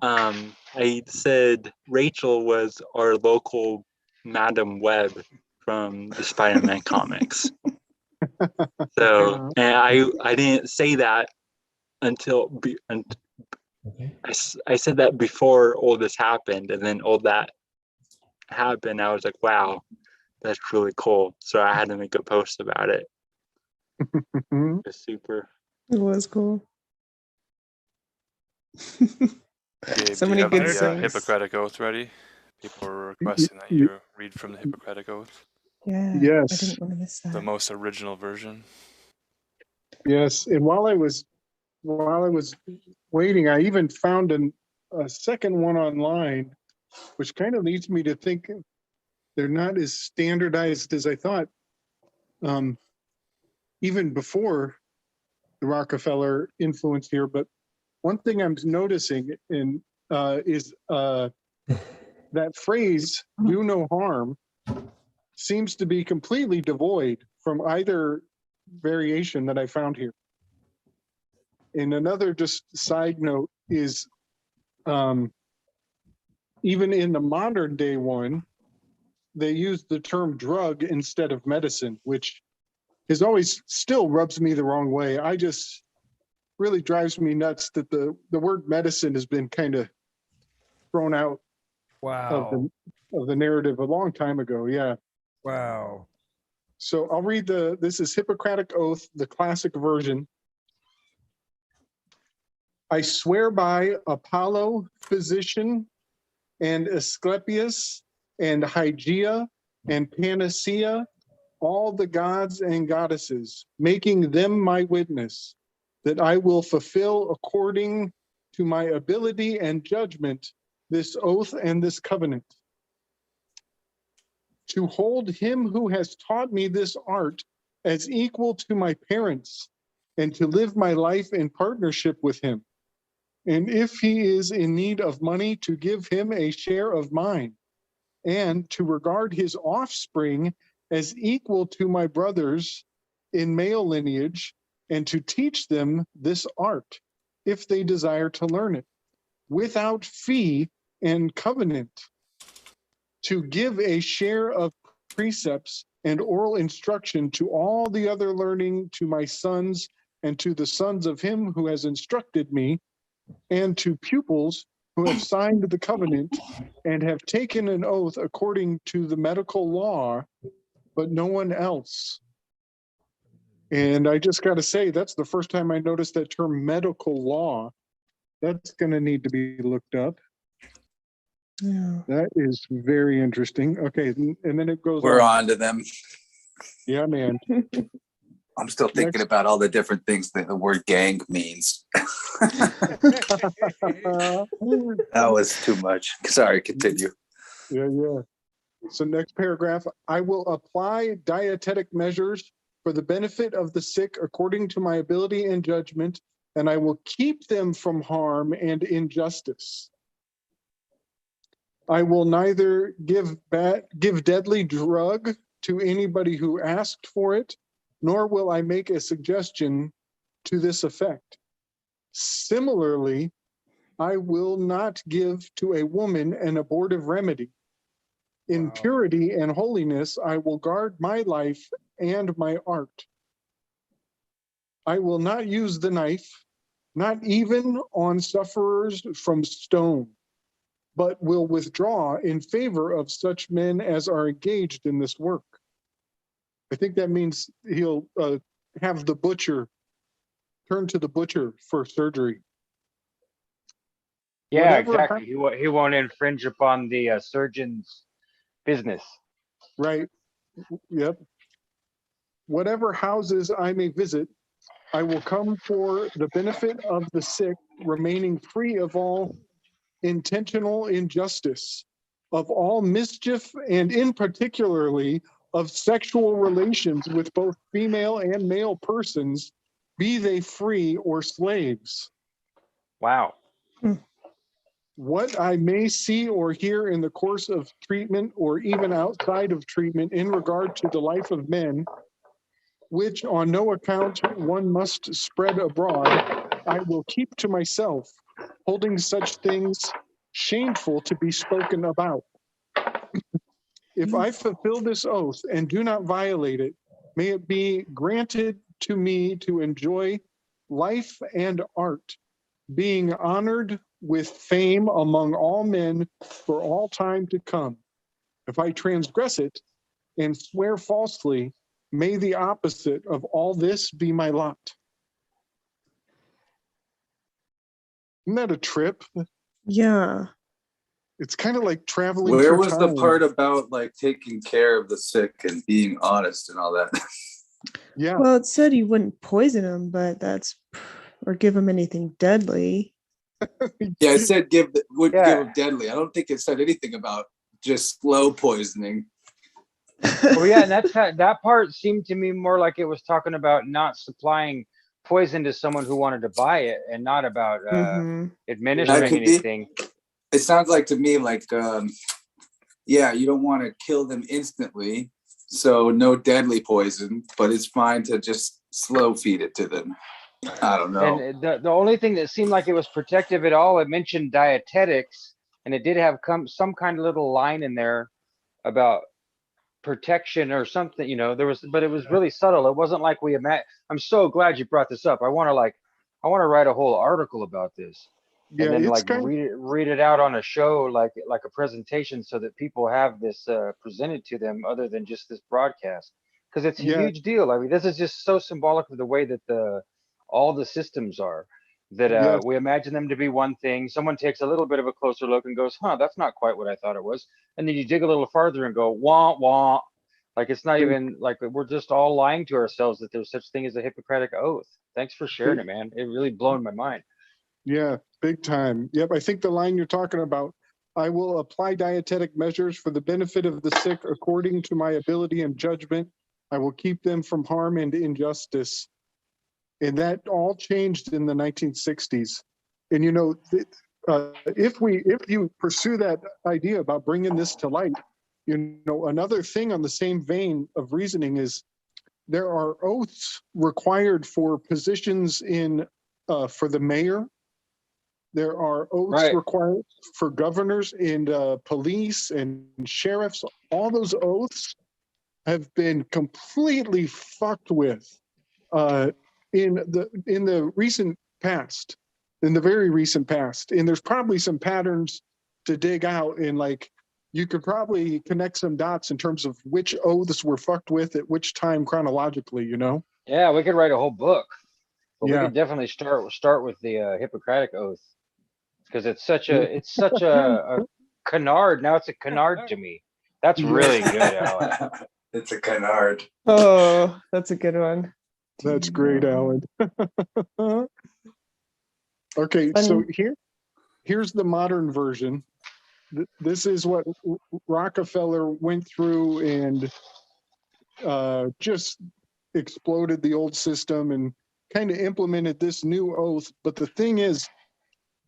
I said Rachel was our local Madam Web from the Spider-Man comics. So, and I didn't say that until I said that before all this happened, and then all that happened. I was like, wow, that's really cool. So I had to make a post about it. It's super. It was cool. Gabe, So do many you have good the things. Hippocratic Oath ready? People were requesting that you read from the Hippocratic Oath. Yeah. Yes. I didn't want to miss that. The most original version. Yes. And while I was while I was waiting, I even found a second one online, which kind of leads me to think they're not as standardized as I thought. Even before the Rockefeller influence here, but one thing I'm noticing is that phrase "do no harm" seems to be completely devoid from either variation that I found here. And another just side note is even in the modern day one, they use the term drug instead of medicine, which is always still rubs me the wrong way. I just really drives me nuts that the word medicine has been kind of thrown out Wow. of the narrative a long time ago. Yeah. Wow. So I'll read this is Hippocratic Oath, the classic version. I swear by Apollo, physician, and Asclepius, and Hygeia, and Panacea, all the gods and goddesses, making them my witness, that I will fulfill according to my ability and judgment this oath and this covenant. To hold him who has taught me this art as equal to my parents, and to live my life in partnership with him. And if he is in need of money, to give him a share of mine, and to regard his offspring as equal to my brothers in male lineage, and to teach them this art, if they desire to learn it, without fee and covenant, to give a share of precepts and oral instruction to all the other learning to my sons and to the sons of him who has instructed me, and to pupils who have signed the covenant and have taken an oath according to the medical law, but no one else. And I just got to say, that's the first time I noticed that term medical law. That's going to need to be looked up. Yeah. That is very interesting. Okay, and then it goes We're on to them. Yeah, man. I'm still thinking about all the different things that the word gang means. That was too much. Sorry, continue. Yeah. So next paragraph, I will apply dietetic measures for the benefit of the sick according to my ability and judgment, and I will keep them from harm and injustice. I will neither give deadly drug to anybody who asked for it, nor will I make a suggestion to this effect. Similarly, I will not give to a woman an abortive remedy. In purity and holiness, I will guard my life and my art. I will not use the knife, not even on sufferers from stone, but will withdraw in favor of such men as are engaged in this work. I think that means he'll have the butcher turn to the butcher for surgery. Yeah, exactly. He won't infringe upon the surgeon's business. Right. Yep. Whatever houses I may visit, I will come for the benefit of the sick, remaining free of all intentional injustice, of all mischief, and in particularly of sexual relations with both female and male persons, be they free or slaves. Wow. What I may see or hear in the course of treatment or even outside of treatment in regard to the life of men, which on no account one must spread abroad, I will keep to myself, holding such things shameful to be spoken about. If I fulfill this oath and do not violate it, may it be granted to me to enjoy life and art, being honored with fame among all men for all time to come. If I transgress it and swear falsely, may the opposite of all this be my lot. Isn't that a trip? Yeah. It's kind of like traveling. Where was the part about like taking care of the sick and being honest and all that? Yeah. Well, it said you wouldn't poison them, but that's or give them anything deadly. Yeah, it said give them deadly. I don't think it said anything about just slow poisoning. Well, yeah, and that part seemed to me more like it was talking about not supplying poison to someone who wanted to buy it, and not about administering anything. It sounds like to me like you don't want to kill them instantly, so no deadly poison, but it's fine to just slow feed it to them. I don't know. And the only thing that seemed like it was protective at all, it mentioned dietetics, and it did have some kind of little line in there about protection or something, but it was really subtle. It wasn't like I'm so glad you brought this up. I want to write a whole article about this. Yeah, and then read it out on a show, like a presentation, so that people have this presented to them other than just this broadcast, because it's a huge deal. I mean, this is just so symbolic of the way that all the systems are, that we imagine them to be one thing. Someone takes a little bit of a closer look and goes, that's not quite what I thought it was. And then you dig a little farther and go, wah, wah. Like, it's not even like we're just all lying to ourselves that there's such thing as a Hippocratic oath. Thanks for sharing it, man. It really blown my mind. Yeah, big time. Yep, I think the line you're talking about, I will apply dietetic measures for the benefit of the sick according to my ability and judgment. I will keep them from harm and injustice. And that all changed in the 1960s. And if you pursue that idea about bringing this to light, another thing on the same vein of reasoning is there are oaths required for positions in for the mayor. There are oaths required for governors and police and sheriffs. All those oaths have been completely fucked with in the recent past, in the very recent past. And there's probably some patterns to dig out, and you could probably connect some dots in terms of which oaths were fucked with at which time chronologically, Yeah, we could write a whole book, but we could definitely start with the Hippocratic Oath, because it's such a canard. Now it's a canard to me. That's really good, Alan. It's a canard. Oh, that's a good one. That's great, Alan. Okay, so here's the modern version. This is what Rockefeller went through and just exploded the old system and kind of implemented this new oath. But the thing is,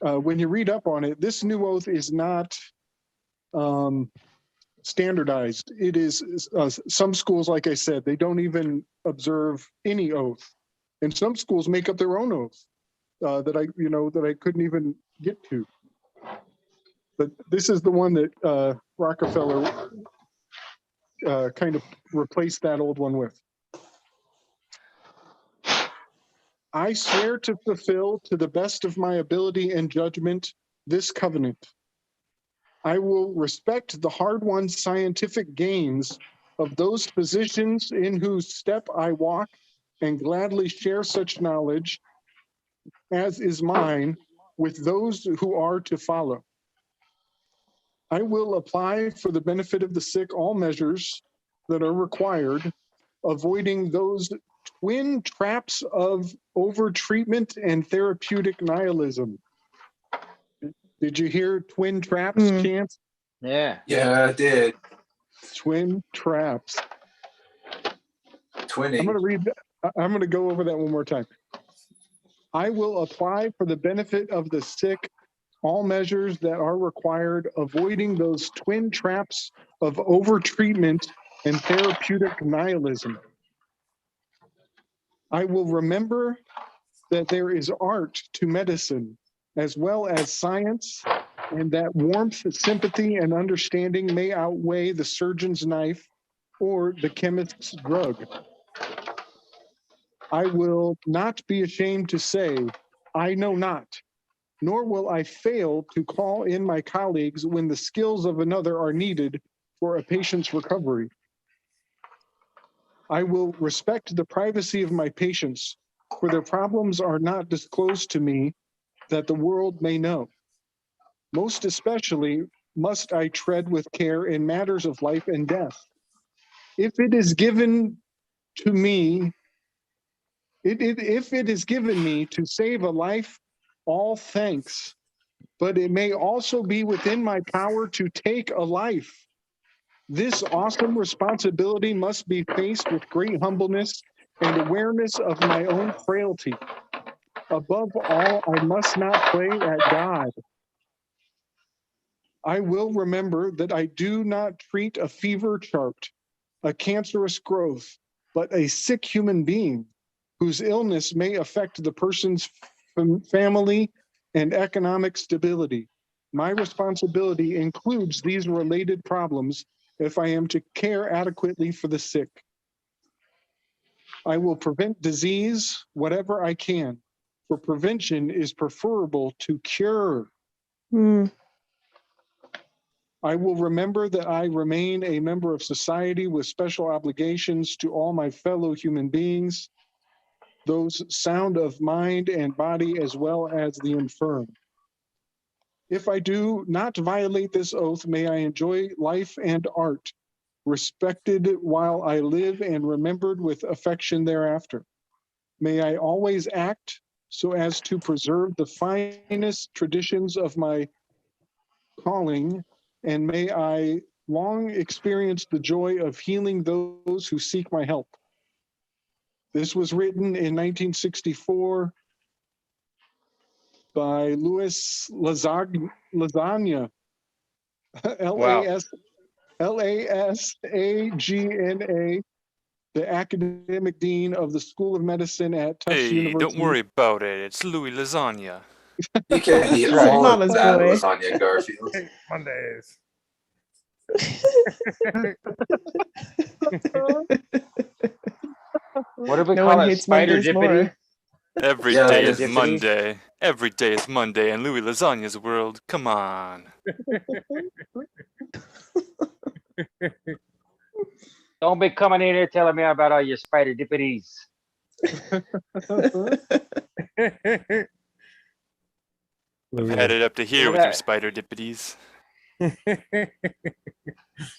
when you read up on it, this new oath is not standardized. It is some schools, like I said, they don't even observe any oath, and some schools make up their own oath that I couldn't even get to. But this is the one that Rockefeller kind of replaced that old one with. I swear to fulfill to the best of my ability and judgment this covenant. I will respect the hard-won scientific gains of those physicians in whose step I walk, and gladly share such knowledge as is mine with those who are to follow. I will apply for the benefit of the sick all measures that are required, avoiding those twin traps of overtreatment and therapeutic nihilism. Did you hear twin traps, Chance? Yeah. Yeah, I did. Twin traps. Twinning. I'm going to go over that one more time. I will apply for the benefit of the sick all measures that are required, avoiding those twin traps of overtreatment and therapeutic nihilism. I will remember that there is art to medicine as well as science, and that warmth, sympathy, and understanding may outweigh the surgeon's knife or the chemist's drug. I will not be ashamed to say, I know not, nor will I fail to call in my colleagues when the skills of another are needed for a patient's recovery. I will respect the privacy of my patients, for their problems are not disclosed to me that the world may know. Most especially must I tread with care in matters of life and death. If it is given to me If it is given me to save a life, all thanks. But it may also be within my power to take a life. This awesome responsibility must be faced with great humbleness and awareness of my own frailty. Above all, I must not play at God. I will remember that I do not treat a fever chart, a cancerous growth, but a sick human being whose illness may affect the person's family and economic stability. My responsibility includes these related problems if I am to care adequately for the sick. I will prevent disease whatever I can, for prevention is preferable to cure. I will remember that I remain a member of society with special obligations to all my fellow human beings, those sound of mind and body as well as the infirm. If I do not violate this oath, may I enjoy life and art, respected while I live and remembered with affection thereafter. May I always act so as to preserve the finest traditions of my calling, and may I long experience the joy of healing those who seek my help. This was written in 1964 by Louis Lasagna, Lasagna, the academic dean of the School of Medicine at Tufts University. Don't worry about it. It's Louis Lasagna. You can't eat right. all of Mama's that boy. lasagna, Garfield. Mondays. What do we No call one it? hates Spider Mondays dippity? more. Every Yeah, day it is is. Monday. Every day is Monday in Louis Lasagna's world. Come on. Don't be coming in here telling me about all your spider dippities. I've had it up to here Look with at your that. spider dippities.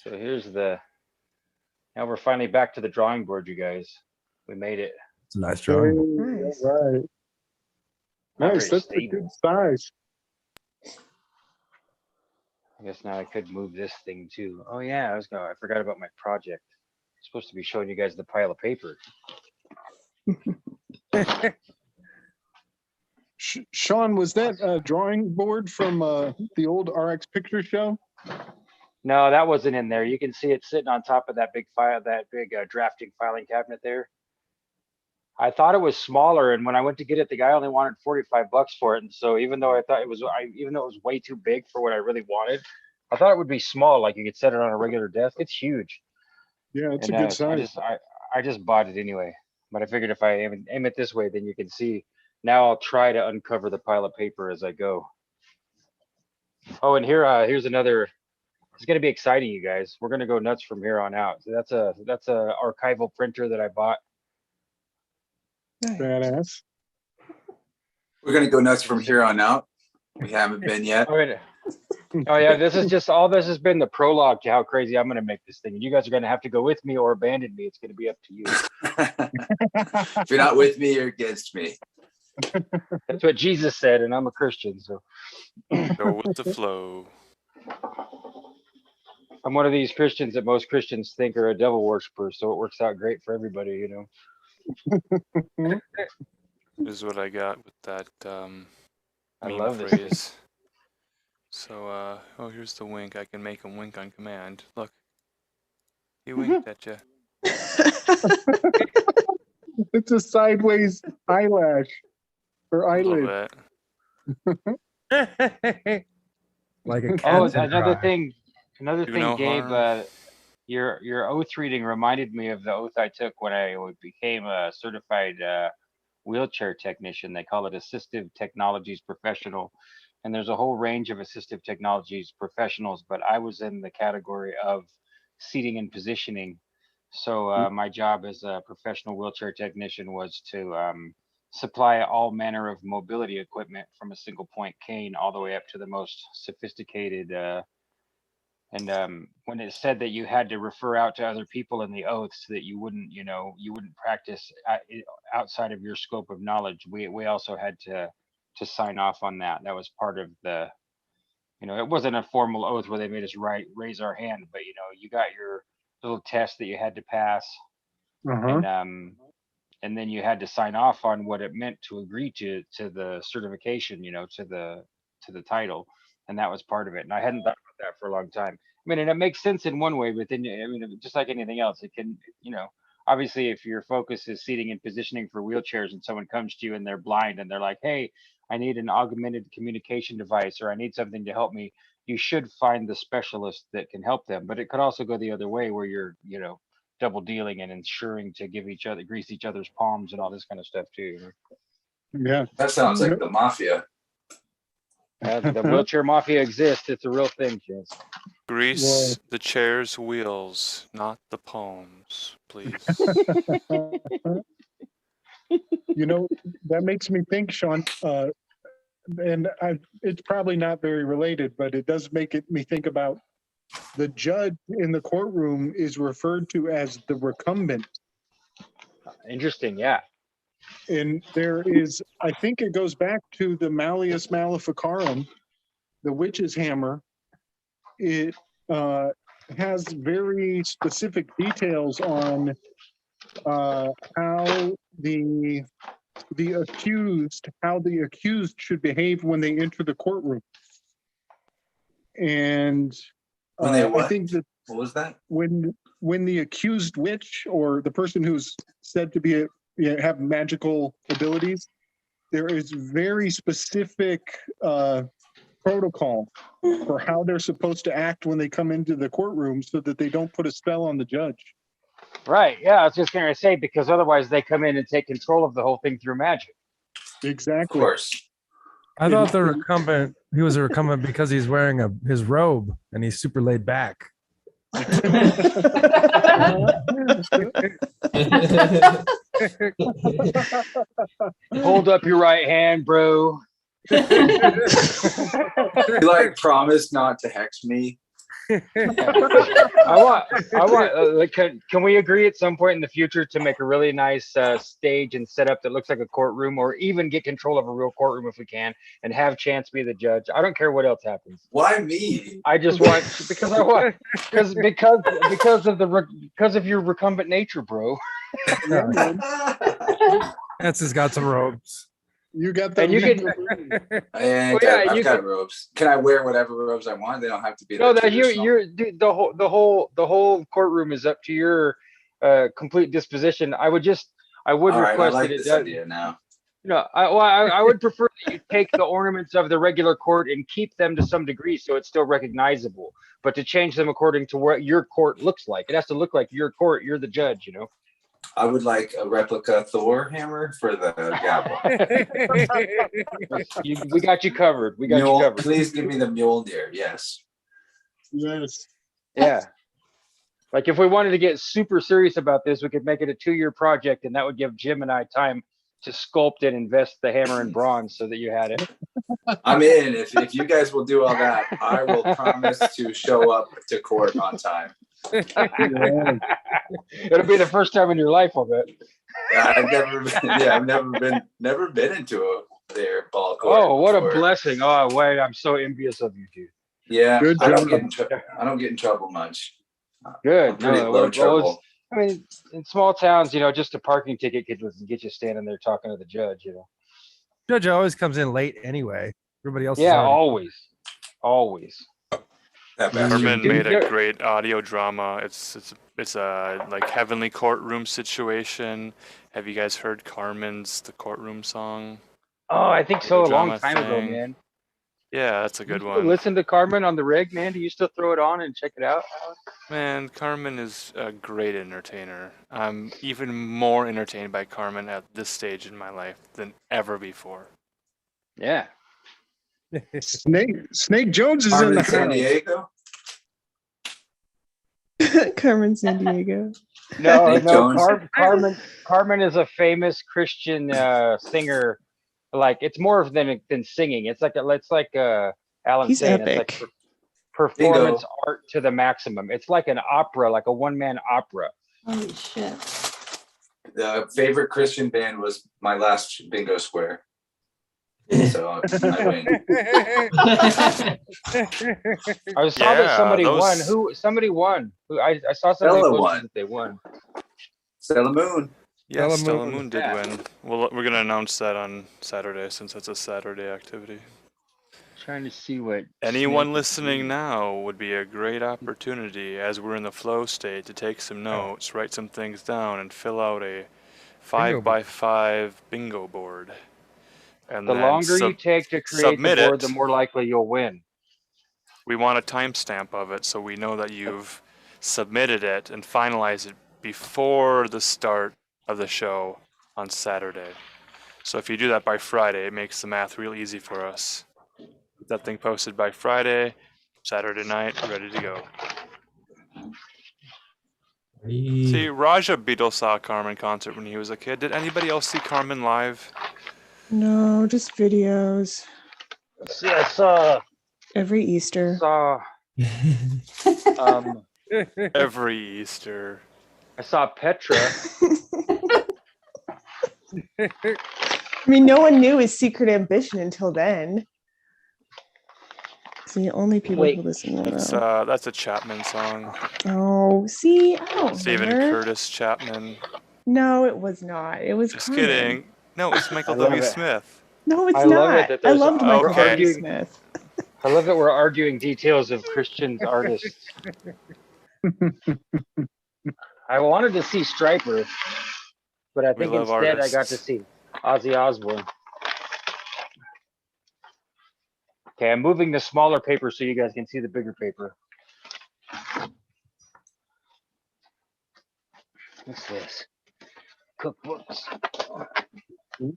So here's the. Now we're finally back to the drawing board, you guys. We made it. It's a nice drawing. Nice. Right. Not Nice. very That's a good stable. size. I guess now I could move this thing too. Oh yeah, I forgot about my project. I'm supposed to be showing you guys the pile of paper. Sean, was that a drawing board from the old RX Picture Show? No, that wasn't in there. You can see it sitting on top of that big file, that big drafting filing cabinet there. I thought it was smaller, and when I went to get it, the guy only wanted $45 for it. And so even though even though it was way too big for what I really wanted, I thought it would be small, like you could set it on a regular desk. It's huge. Yeah, it's And a good size. I just bought it anyway. But I figured if I aim it this way, then you can see. Now I'll try to uncover the pile of paper as I go. Oh, and here's another. It's gonna be exciting, you guys. We're gonna go nuts from here on out. So that's a archival printer that I bought. Badass. We're gonna go nuts from here on out. We haven't been yet. All right. Oh yeah, this is just all. This has been the prologue to how crazy I'm gonna make this thing. You guys are gonna have to go with me or abandon me. It's gonna be up to you. If you're not with me, you're against me. That's what Jesus said, and I'm a Christian, so Go with the flow. I'm one of these Christians that most Christians think are a devil worshiper. So it works out great for everybody, you know. This is what I got with that I meme love this phrase. So, oh, here's the wink. I can make him wink on command. Look, he winked at you. It's a sideways eyelash or A eyelid. little bit. Like a Oh, cat. another thing, Do no Gabe. harm. Your oath reading reminded me of the oath I took when I became a certified wheelchair technician. They call it assistive technologies professional, and there's a whole range of assistive technologies professionals, but I was in the category of seating and positioning. So my job as a professional wheelchair technician was to supply all manner of mobility equipment from a single point cane all the way up to the most sophisticated And when it said that you had to refer out to other people in the oath so that you wouldn't, you wouldn't practice outside of your scope of knowledge, we also had to sign off on that. That was part of the, it wasn't a formal oath where they made us raise our hand, but you got your little test that you had to pass, and then you had to sign off on what it meant to agree to the certification, to the title, and that was part of it. And I hadn't thought about that for a long time. I mean, and it makes sense in one way, but then just like anything else, it can, obviously if your focus is seating and positioning for wheelchairs and someone comes to you and they're blind and they're like, hey, I need an augmented communication device, or I need something to help me, you should find the specialist that can help them. But it could also go the other way where you're, double dealing and ensuring to grease each other's palms and all this kind of stuff too. Yeah. That sounds like the mafia. The wheelchair mafia exists. It's a real thing, kids. Grease the chair's wheels, not the palms, please. That makes me think, Sean, and it's probably not very related, but it does make me think about the judge in the courtroom is referred to as the recumbent. Interesting, yeah. And there is, I think it goes back to the Malleus Maleficarum, the witch's hammer. It has very specific details on how the accused should behave when they enter the courtroom. And when they what? I think that what was that? When the accused witch, or the person who's said to be have magical abilities, there is very specific protocol for how they're supposed to act when they come into the courtroom so that they don't put a spell on the judge. Right. Yeah, I was just going to say, because otherwise they come in and take control of the whole thing through magic. Exactly. Of course. I thought he was a recumbent because he's wearing his robe and he's super laid back. Hold up your right hand, bro. You promise not to hex me. I want can we agree at some point in the future to make a really nice stage and setup that looks like a courtroom, or even get control of a real courtroom if we can, and have Chance be the judge? I don't care what else happens. Why me? I just want because of your recumbent nature, bro. Chance has got some robes. You got the and you can. I've got robes. Can I wear whatever robes I want? They don't have to be. No, that dude, the whole courtroom is up to your complete disposition. I would request I like that this idea now. I would prefer that you take the ornaments of the regular court and keep them to some degree so it's still recognizable, but to change them according to what your court looks like. It has to look like your court. You're the judge, I would like a replica Thor hammer for the gavel. We got you covered. We got you covered. Please give me the Mjolnir. Yes. Yes. Yeah. Like if we wanted to get super serious about this, we could make it a 2-year project, and that would give Jim and I time to sculpt and invest the hammer in bronze so that you had it. I'm in. If you guys will do all that, I will promise to show up to court on time. It'll be the first time in your life, I'll bet. I've never been into their ball court. Oh, what a blessing! Oh, wait, I'm so envious of you, dude. Yeah, I don't get in trouble much. Good. Low trouble. I mean, in small towns, just a parking ticket could get you standing there talking to the judge. Judge always comes in late anyway. Everybody else. Yeah, always. Herman made a great audio drama. It's a like heavenly courtroom situation. Have you guys heard Carmen's The Courtroom Song? Oh, I think so. A long time ago, man. Yeah, that's a good one. Listen to Carmen on the rig, man. Do you still throw it on and check it out? Man, Carmen is a great entertainer. I'm even more entertained by Carmen at this stage in my life than ever before. Yeah. Snake Jones is Carmen in the San Diego. Carmen San Diego. No, Carmen is a famous Christian singer. Like it's more than singing. It's like Alan He's saying. epic. It's like performance art to the maximum. It's like an opera, like a one-man opera. Holy shit. The favorite Christian band was my last bingo square. So I win. I saw that somebody won. Somebody won. I saw somebody posted that they won. Stella Moon. Yeah, Stella Moon did win. Well, we're gonna announce that on Saturday since it's a Saturday activity. Trying to see what anyone listening now would be a great opportunity as we're in the flow state to take some notes, write some things down, and fill out a 5x5 bingo board. And the longer you take to create the board, the more likely you'll win. We want a timestamp of it so we know that you've submitted it and finalized it before the start of the show on Saturday. So if you do that by Friday, it makes the math real easy for us. Get that thing posted by Friday, Saturday night, ready to go. See, Raja Beadle saw a Carmen concert when he was a kid. Did anybody else see Carmen live? No, just videos. See, I saw every Easter. Every Easter. I saw Petra. I mean, no one knew his secret ambition until then. It's the only people who listen to that. That's a Chapman song. Oh, see, I don't Stephen Curtis Chapman. No, it was not. It was just Carmen. kidding. No, it's Michael W. Smith. No, it's not. I loved Michael W. Smith. I love that we're arguing details of Christian's artists. I wanted to see Stryper, but I think instead I got to see Ozzy Osbourne. Okay, I'm moving the smaller paper so you guys can see the bigger paper. What's this? Cookbooks.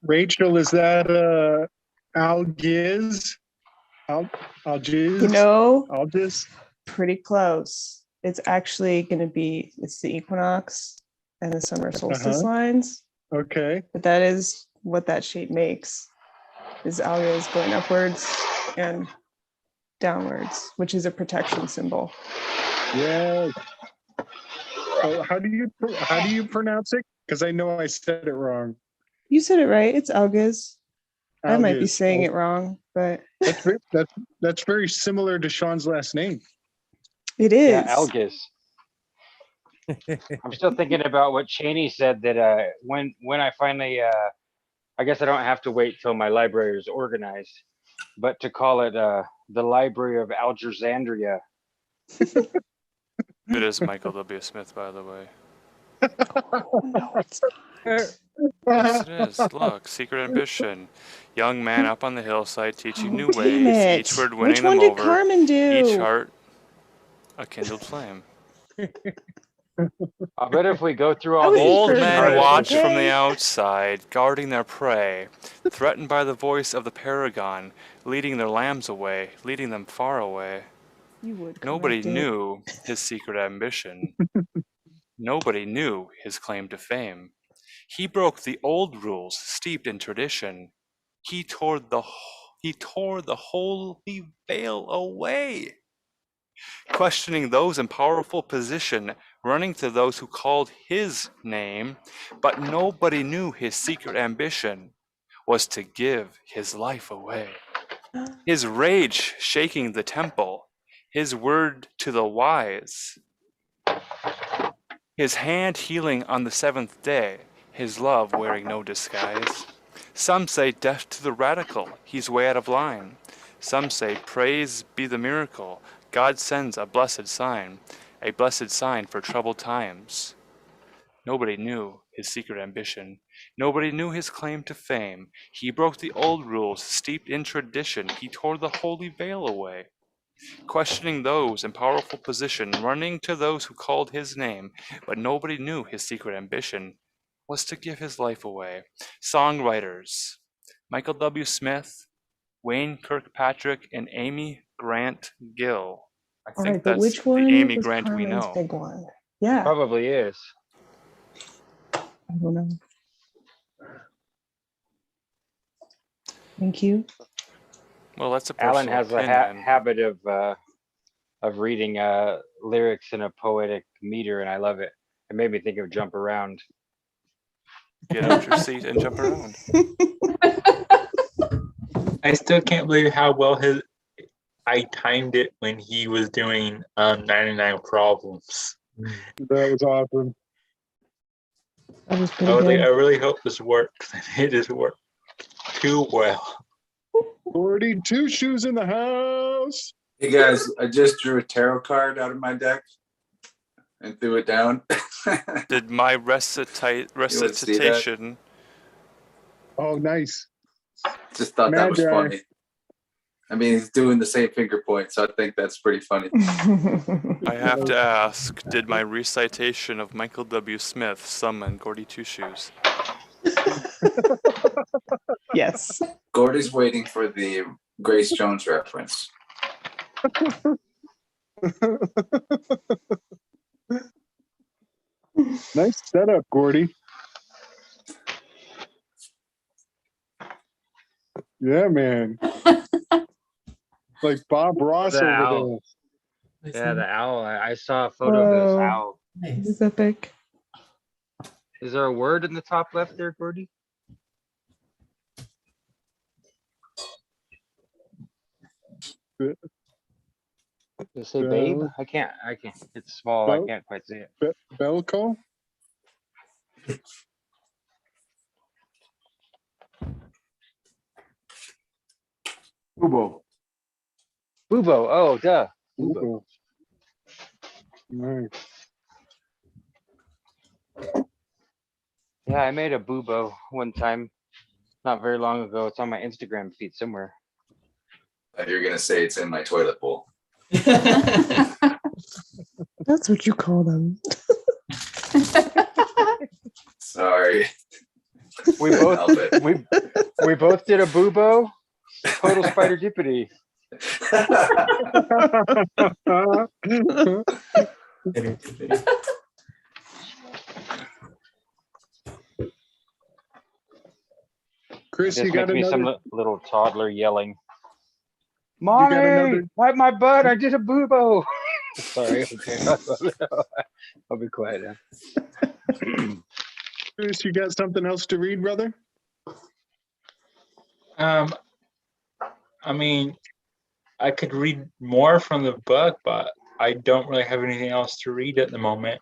Rachel, is that Algiz? Algiz? You know, Algiz? Pretty close. It's actually going to be, it's the equinox and the summer solstice lines. Okay. But that is what that shape makes, is always going upwards and downwards, which is a protection symbol. Yeah. So how do you pronounce it? Because I know I said it wrong. You said it right. It's Algiz. I might be saying it wrong, but that's very similar to Sean's last name. It is. Yeah, Algiz. I'm still thinking about what Cheney said that when I finally I guess I don't have to wait till my library is organized, but to call it the Library of Alexandria. It is Michael W. Smith, by the way. No, it's not. Yes, it is. Look, secret ambition. Young man up on the hillside teaching new ways, each word winning Which one them did over. Carmen do? Each heart a kindled flame. I bet if we go through all these old men watch from the outside, guarding their prey, threatened by the voice of the paragon, leading their lambs away, leading them far away. Nobody knew his secret ambition. Nobody knew his claim to fame. He broke the old rules steeped in tradition. He tore the holy veil away. Questioning those in powerful position, running to those who called his name, but nobody knew his secret ambition was to give his life away. His rage shaking the temple, his word to the wise, his hand healing on the seventh day, his love wearing no disguise. Some say death to the radical, he's way out of line. Some say praise be the miracle, God sends a blessed sign for troubled times. Nobody knew his secret ambition. Nobody knew his claim to fame. He broke the old rules steeped in tradition. He tore the holy veil away. Questioning those in powerful position, running to those who called his name, but nobody knew his secret ambition was to give his life away. Songwriters, Michael W. Smith, Wayne Kirkpatrick, and Amy Grant Gill. I think that's which one the Amy was Grant Carmen's we know. big one? Yeah. Probably is. I don't know. Thank you. Well, that's a personal Alan has a opinion. habit of of reading lyrics in a poetic meter, and I love it. It made me think of Jump Around. Get out your seat and jump around. I still can't believe how well I timed it when he was doing 99 Problems. That was awesome. That was pretty I was like, good. I really hope this works. It just worked too well. 42 shoes in the house. Hey guys, I just drew a tarot card out of my deck and threw it down. Did my recitation? Oh, nice. Just thought that was Magi. funny. I mean, he's doing the same finger point, so I think that's pretty funny. I have to ask, did my recitation of Michael W. Smith summon Gordy Two Shoes? Yes. Gordy's waiting for the Grace Jones reference. Nice setup, Gordy. Yeah, man. Like Bob Ross The over owl. there. Yeah, the owl. I saw a photo of this Whoa. owl. This is epic. Is there a word in the top left there, Gordy? Does it say babe? I can't. It's small. I can't quite see it. Belco? Bubo. Bubo. Oh, duh. Bubo. Nice. Yeah, I made a bubo one time, not very long ago. It's on my Instagram feed somewhere. You're gonna say it's in my toilet bowl. That's what you call them. Sorry. We both we both did a bubo. Total spider dippity. Chris, This you got makes me another. some little toddler yelling. Mommy, wipe my butt! I did a bubo. Sorry. Okay. I'll be quiet now. Chris, you got something else to read, brother? I mean, I could read more from the book, but I don't really have anything else to read at the moment.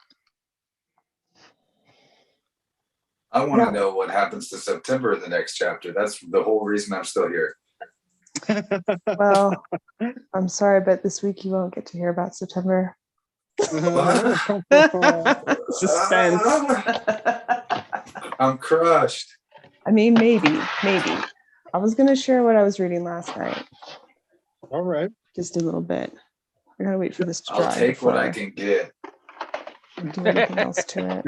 I want to know what happens to September in the next chapter. That's the whole reason I'm still here. Well, I'm sorry, but this week you won't get to hear about September. Suspense. I'm crushed. I mean, maybe. I was going to share what I was reading last night. All right. Just a little bit. I gotta wait for this to dry. I'll take what I can get. Do anything else to it.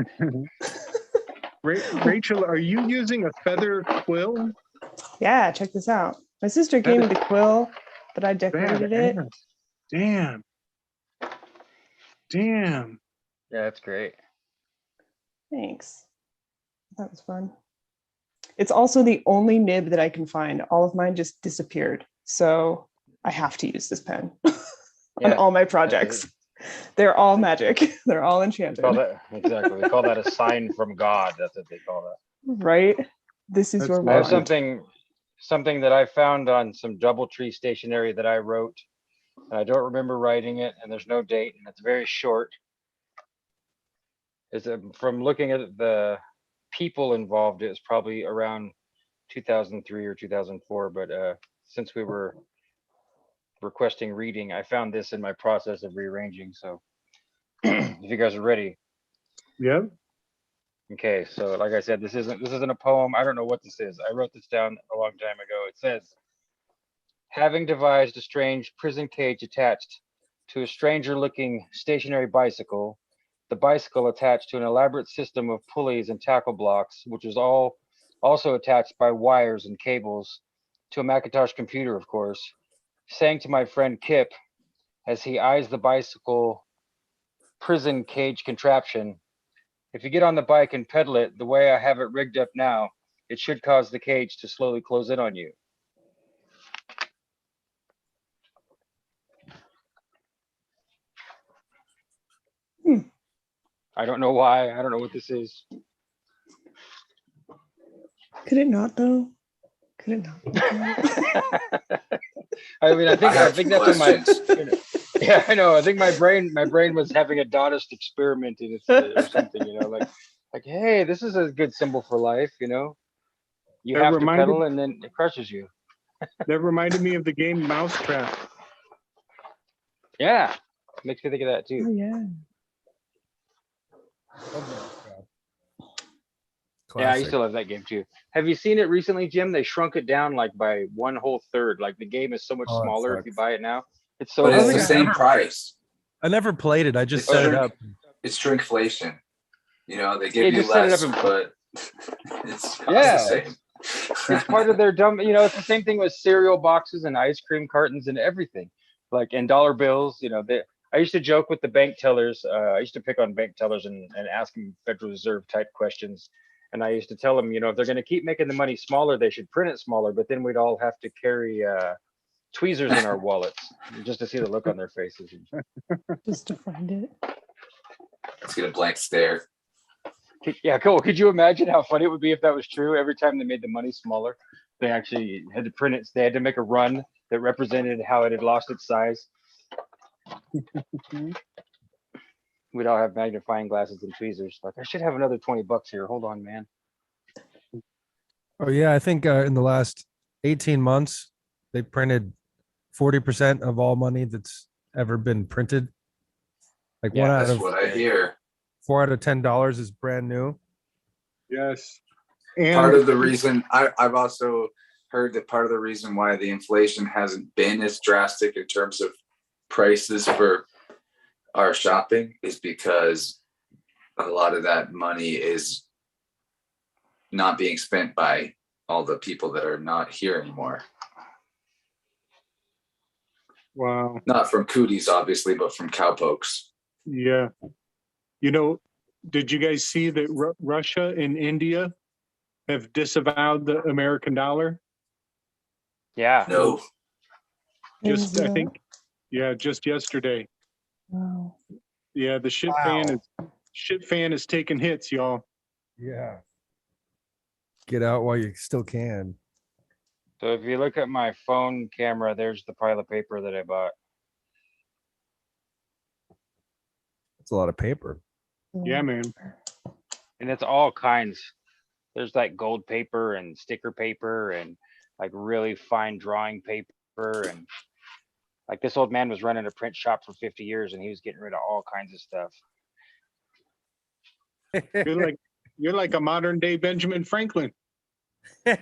Rachel, are you using a feather quill? Yeah, check this out. My sister gave me the quill, but I decorated it. Damn. Yeah, that's great. Thanks. That was fun. It's also the only nib that I can find. All of mine just disappeared. So I have to use this pen on all my projects. They're all magic. They're all enchanted. Exactly. We call that a sign from God. That's what they call that. Right? This is where we I have something that I found on some DoubleTree stationery that I wrote. And I don't remember writing it, and there's no date, and it's very short. From looking at the people involved, it was probably around 2003 or 2004. But since we were requesting reading, I found this in my process of rearranging. So if you guys are ready. Yeah. Okay, so like I said, this isn't a poem. I don't know what this is. I wrote this down a long time ago. It says, having devised a strange prison cage attached to a stranger-looking stationary bicycle, the bicycle attached to an elaborate system of pulleys and tackle blocks, which is also attached by wires and cables to a Macintosh computer, of course, saying to my friend Kip, as he eyes the bicycle prison cage contraption, if you get on the bike and pedal it the way I have it rigged up now, it should cause the cage to slowly close in on you. I don't know why. I don't know what this is. Could it not though? Could it not? I mean, I think that's what my. questions. Yeah, I know. I think my brain was having a Daoist experiment in it or something. Like, hey, this is a good symbol for life. You That have to reminded- pedal, and then it crushes you. That reminded me of the game Mousetrap. Yeah, makes me think of that Oh too. yeah. Yeah, I used to love that game too. Have you seen it recently, Jim? They shrunk it down like by 1/3. Like the game is so much Oh, it smaller if you sucks. buy it now. It's so. But it's think the I same ever- price. I never played it. I just It's set it shrink- up. It's shrinkflation. They give Yeah, you just set it less, up and- but it's cost Yeah. the same. It's part of their dumb. It's the same thing with cereal boxes and ice cream cartons and everything. Like and dollar bills. I used to joke with the bank tellers. I used to pick on bank tellers and ask them Federal Reserve type questions. And I used to tell them, if they're going to keep making the money smaller, they should print it smaller. But then we'd all have to carry tweezers in our wallets just to see the look on their faces. Just to find it. Let's get a blank stare. Yeah, cool. Could you imagine how funny it would be if that was true? Every time they made the money smaller, they actually had to print it. They had to make a run that represented how it had lost its size. We'd all have magnifying glasses and tweezers. Like, I should have another $20 here. Hold on, man. Oh yeah, I think in the last 18 months they printed 40% of all money that's ever been printed. Like Yeah, That's what I hear. 4 out of $10 is brand new. Yes. Part And of the reason I've also heard that part of the reason why the inflation hasn't been as drastic in terms of prices for our shopping is because a lot of that money is not being spent by all the people that are not here anymore. wow. Not from cooties, obviously, but from cowpokes. Yeah. Did you guys see that Russia and India have disavowed the American dollar? Yeah. No. Just, I Is, think, just yesterday. Wow. Yeah, the shit fan is taking hits, y'all. Yeah. Get out while you still can. So if you look at my phone camera, there's the pile of paper that I bought. It's a lot of paper. Yeah, man. And it's all kinds. There's like gold paper and sticker paper and like really fine drawing paper. And like this old man was running a print shop for 50 years and he was getting rid of all kinds of stuff. You're like a modern day Benjamin Franklin. I'd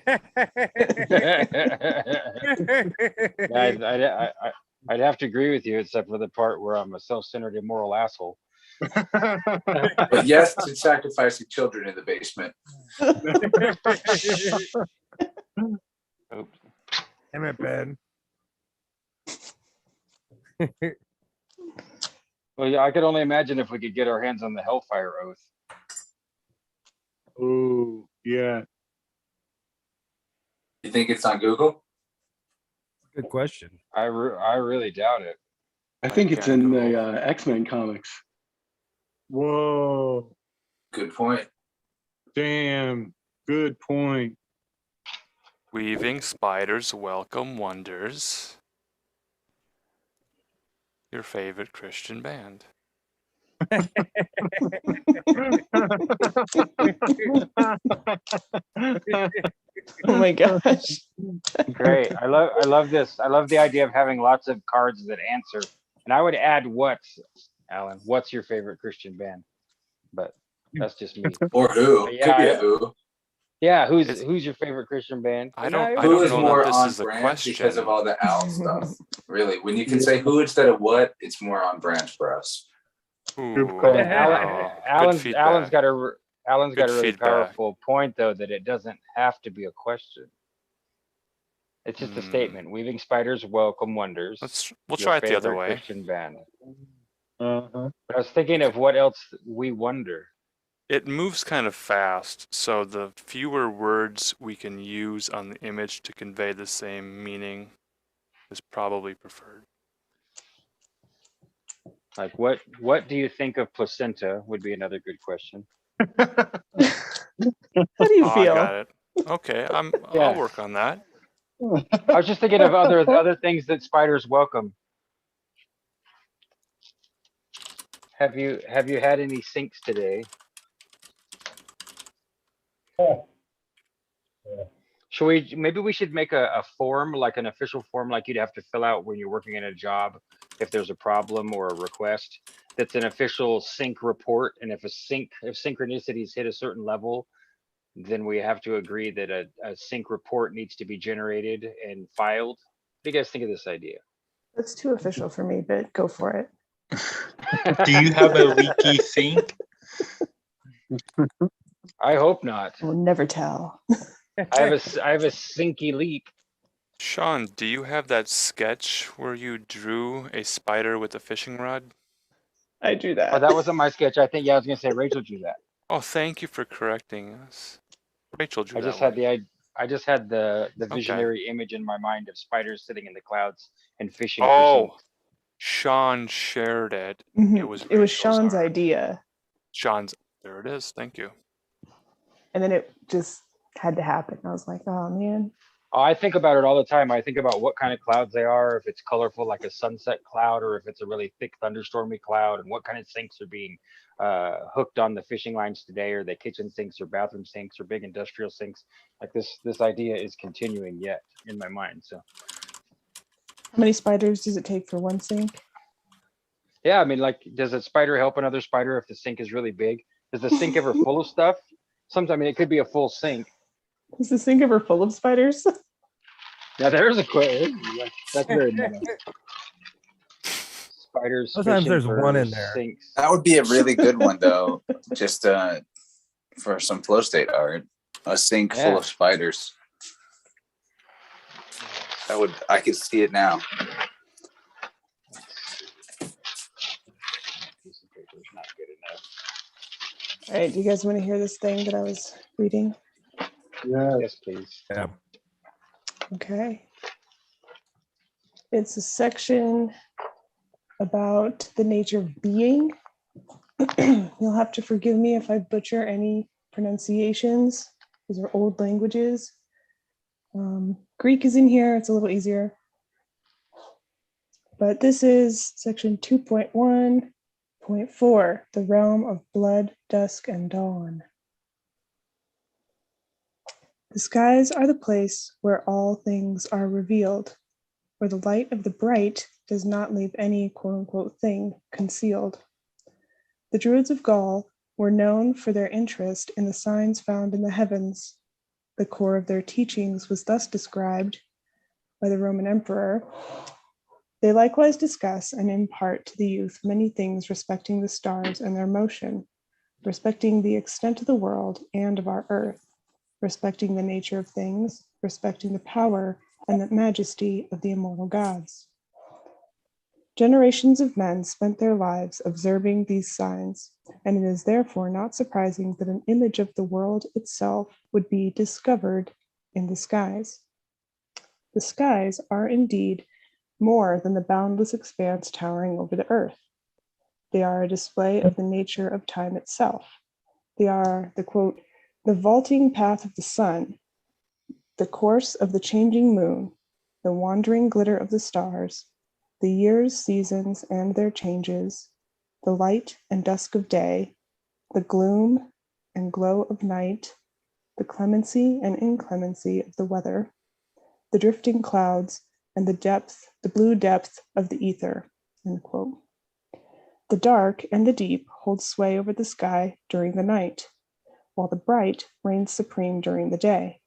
have to agree with you, except for the part where I'm a self-centered, immoral asshole. But yes to sacrificing children in the basement. Oops. Damn it, Ben. Well, yeah, I could only imagine if we could get our hands on the Hellfire Oath. Oh, yeah. You think it's on Google? Good question. I really doubt it. I think it's in the X-Men comics. Whoa. Good point. Damn. Good point. Weaving spiders welcome wonders. Your favorite Christian band. Oh my gosh. Great. I love this. I love the idea of having lots of cards that answer. And I would add Alan, what's your favorite Christian band? But that's just me. Or who? Yeah, Could be a who. Yeah, who's your favorite Christian band? I don't Who is know more that this on is a brand question. because of all the Al stuff. Really, when you can say who instead of what, it's more on brand for us. Ooh, But wow. Alan's Good got feedback. a really feedback. powerful point though, that it doesn't have to be a question. It's just a Hmm. statement. Weaving spiders welcome wonders. We'll Your try it the other favorite way. Christian band. Uh-huh. But I was thinking of what else we wonder. It moves kind of fast, so the fewer words we can use on the image to convey the same meaning is probably preferred. Like what do you think of placenta would be another good question. How do you I feel? got it. Okay, I'll Yeah. work on that. I was just thinking of other things that spiders welcome. Have you had any sinks today? Maybe we should make a form, like an official form, like you'd have to fill out when you're working in a job if there's a problem or a request. That's an official sync report, and if synchronicities hit a certain level, then we have to agree that a sync report needs to be generated and filed. What do you guys think of this idea? That's too official for me, but go for it. Do you have a leaky sink? I hope not. We'll never tell. I have a sinky leak. Sean, do you have that sketch where you drew a spider with a fishing rod? I drew that. Oh, that wasn't my sketch. I think I was gonna say Rachel drew that. Oh, thank you for correcting us. Rachel drew I that just one. had the visionary image in my mind of spiders sitting in the clouds and fishing. Oh, Sean shared it. Mhm. It was Sean's art. idea. Sean's. There it is. Thank you. And then it just had to happen. I was like, oh man. Oh, I think about it all the time. I think about what kind of clouds they are, if it's colorful like a sunset cloud, or if it's a really thick thunderstormy cloud, and what kind of sinks are being hooked on the fishing lines today. Are they kitchen sinks or bathroom sinks or big industrial sinks? Like this idea is continuing yet in my mind. So How many spiders does it take for one sink? yeah, I mean, like, does a spider help another spider if the sink is really big? Is the sink ever full of stuff? Sometimes, I mean, it could be a full sink. Is the sink ever full of spiders? Yeah, there's a question. That's very meta. Spiders. Sometimes there's one in there. Sinks. That would be a really good one, though. Just for some FlowState art, a sink full of spiders. I could see it now. All right, do you guys want to hear this thing that I was reading? Yeah. Yes, please. Yeah. Okay. It's a section about the nature of being. You'll have to forgive me if I butcher any pronunciations. These are old languages. Greek is in here, it's a little easier. But this is section 2.1.4, the realm of blood, dusk, and dawn. The skies are the place where all things are revealed, where the light of the bright does not leave any quote-unquote thing concealed. The Druids of Gaul were known for their interest in the signs found in the heavens. The core of their teachings was thus described by the Roman emperor. They likewise discuss and impart to the youth many things respecting the stars and their motion, respecting the extent of the world and of our earth, respecting the nature of things, respecting the power and the majesty of the immortal gods. Generations of men spent their lives observing these signs, and it is therefore not surprising that an image of the world itself would be discovered in the skies. The skies are indeed more than the boundless expanse towering over the earth. They are a display of the nature of time itself. They are the quote, the vaulting path of the sun, the course of the changing moon, the wandering glitter of the stars, the years, seasons, and their changes, the light and dusk of day, the gloom and glow of night, the clemency and inclemency of the weather, the drifting clouds, and the blue depth of the ether, end quote. The dark and the deep hold sway over the sky during the night, while the bright reigns supreme during the day.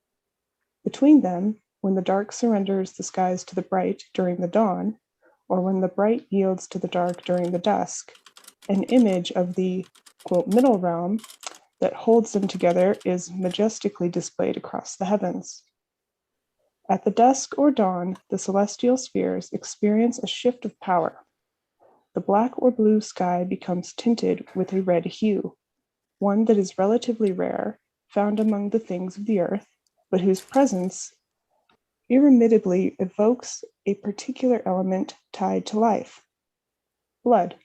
Between them, when the dark surrenders the skies to the bright during the dawn, or when the bright yields to the dark during the dusk, an image of the, quote, middle realm that holds them together is majestically displayed across the heavens. At the dusk or dawn, the celestial spheres experience a shift of power. The black or blue sky becomes tinted with a red hue, one that is relatively rare, found among the things of the earth, but whose presence irremediably evokes a particular element tied to life, blood.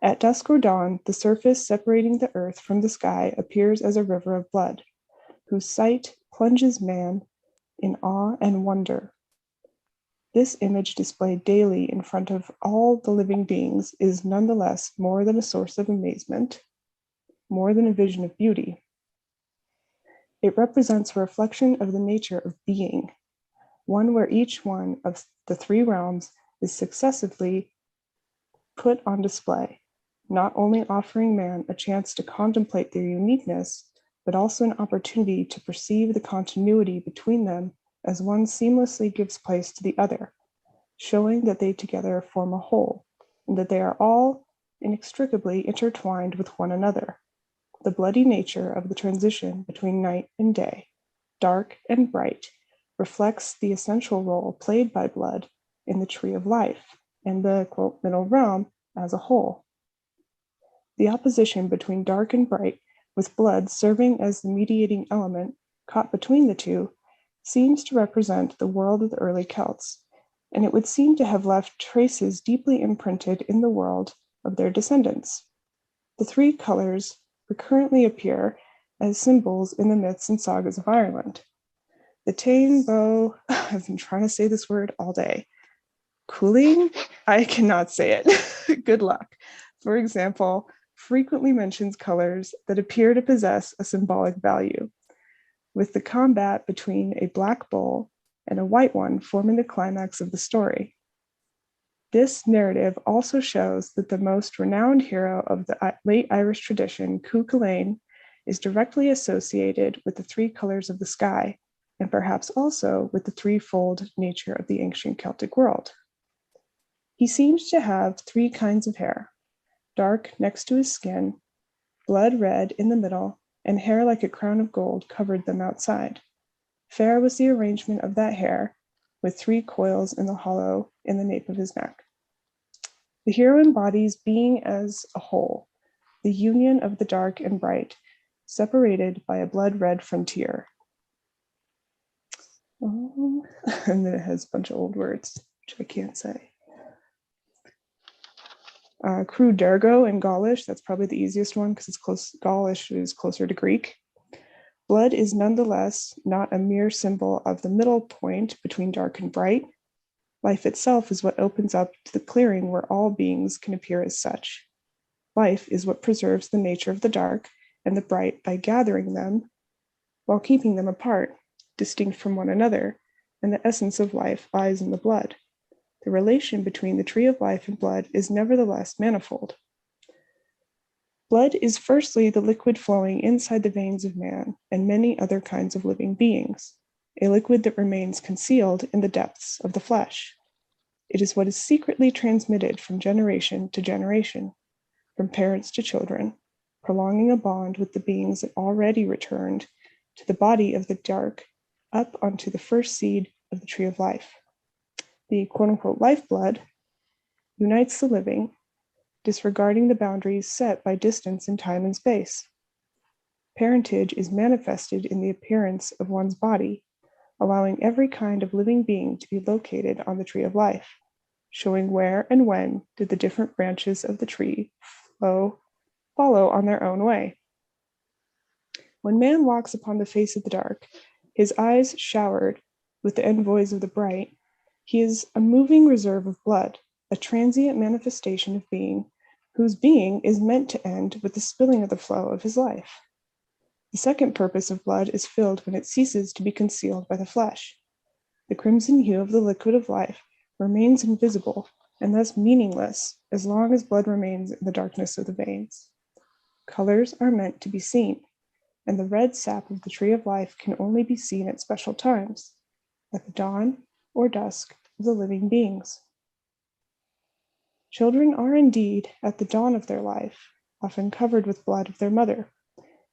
At dusk or dawn, the surface separating the earth from the sky appears as a river of blood, whose sight plunges man in awe and wonder. This image displayed daily in front of all the living beings is nonetheless more than a source of amazement, more than a vision of beauty. It represents a reflection of the nature of being, one where each one of the three realms is successively put on display, not only offering man a chance to contemplate their uniqueness, but also an opportunity to perceive the continuity between them as one seamlessly gives place to the other, showing that they together form a whole, and that they are all inextricably intertwined with one another. The bloody nature of the transition between night and day, dark and bright, reflects the essential role played by blood in the tree of life and the, quote, middle realm as a whole. The opposition between dark and bright, with blood serving as the mediating element caught between the two, seems to represent the world of the early Celts, and it would seem to have left traces deeply imprinted in the world of their descendants. The three colors recurrently appear as symbols in the myths and sagas of Ireland. The Táin Bó, I've been trying to say this word all day. Cooling? I cannot say it. Good luck. For example, frequently mentions colors that appear to possess a symbolic value, with the combat between a black bull and a white one forming the climax of the story. This narrative also shows that the most renowned hero of the late Irish tradition, Cú Chulainn, is directly associated with the three colors of the sky, and perhaps also with the threefold nature of the ancient Celtic world. He seems to have three kinds of hair: dark next to his skin, blood red in the middle, and hair like a crown of gold covered them outside. Fair was the arrangement of that hair, with three coils in the hollow in the nape of his neck. The hero embodies being as a whole, the union of the dark and bright, separated by a blood-red frontier. And then it has a bunch of old words, which I can't say. Cru Dergo in Gaulish, that's probably the easiest one because it's close. Gaulish is closer to Greek. Blood is nonetheless not a mere symbol of the middle point between dark and bright. Life itself is what opens up to the clearing where all beings can appear as such. Life is what preserves the nature of the dark and the bright by gathering them while keeping them apart, distinct from one another, and the essence of life lies in the blood. The relation between the tree of life and blood is nevertheless manifold. Blood is firstly the liquid flowing inside the veins of man and many other kinds of living beings, a liquid that remains concealed in the depths of the flesh. It is what is secretly transmitted from generation to generation, from parents to children, prolonging a bond with the beings that already returned to the body of the dark up onto the first seed of the tree of life. The quote-unquote lifeblood unites the living, disregarding the boundaries set by distance in time and space. Parentage is manifested in the appearance of one's body, allowing every kind of living being to be located on the tree of life, showing where and when did the different branches of the tree follow on their own way. When man walks upon the face of the dark, his eyes showered with the envoys of the bright, he is a moving reserve of blood, a transient manifestation of being, whose being is meant to end with the spilling of the flow of his life. The second purpose of blood is filled when it ceases to be concealed by the flesh. The crimson hue of the liquid of life remains invisible and thus meaningless as long as blood remains in the darkness of the veins. Colors are meant to be seen, and the red sap of the tree of life can only be seen at special times, at the dawn or dusk of the living beings. Children are indeed at the dawn of their life, often covered with blood of their mother,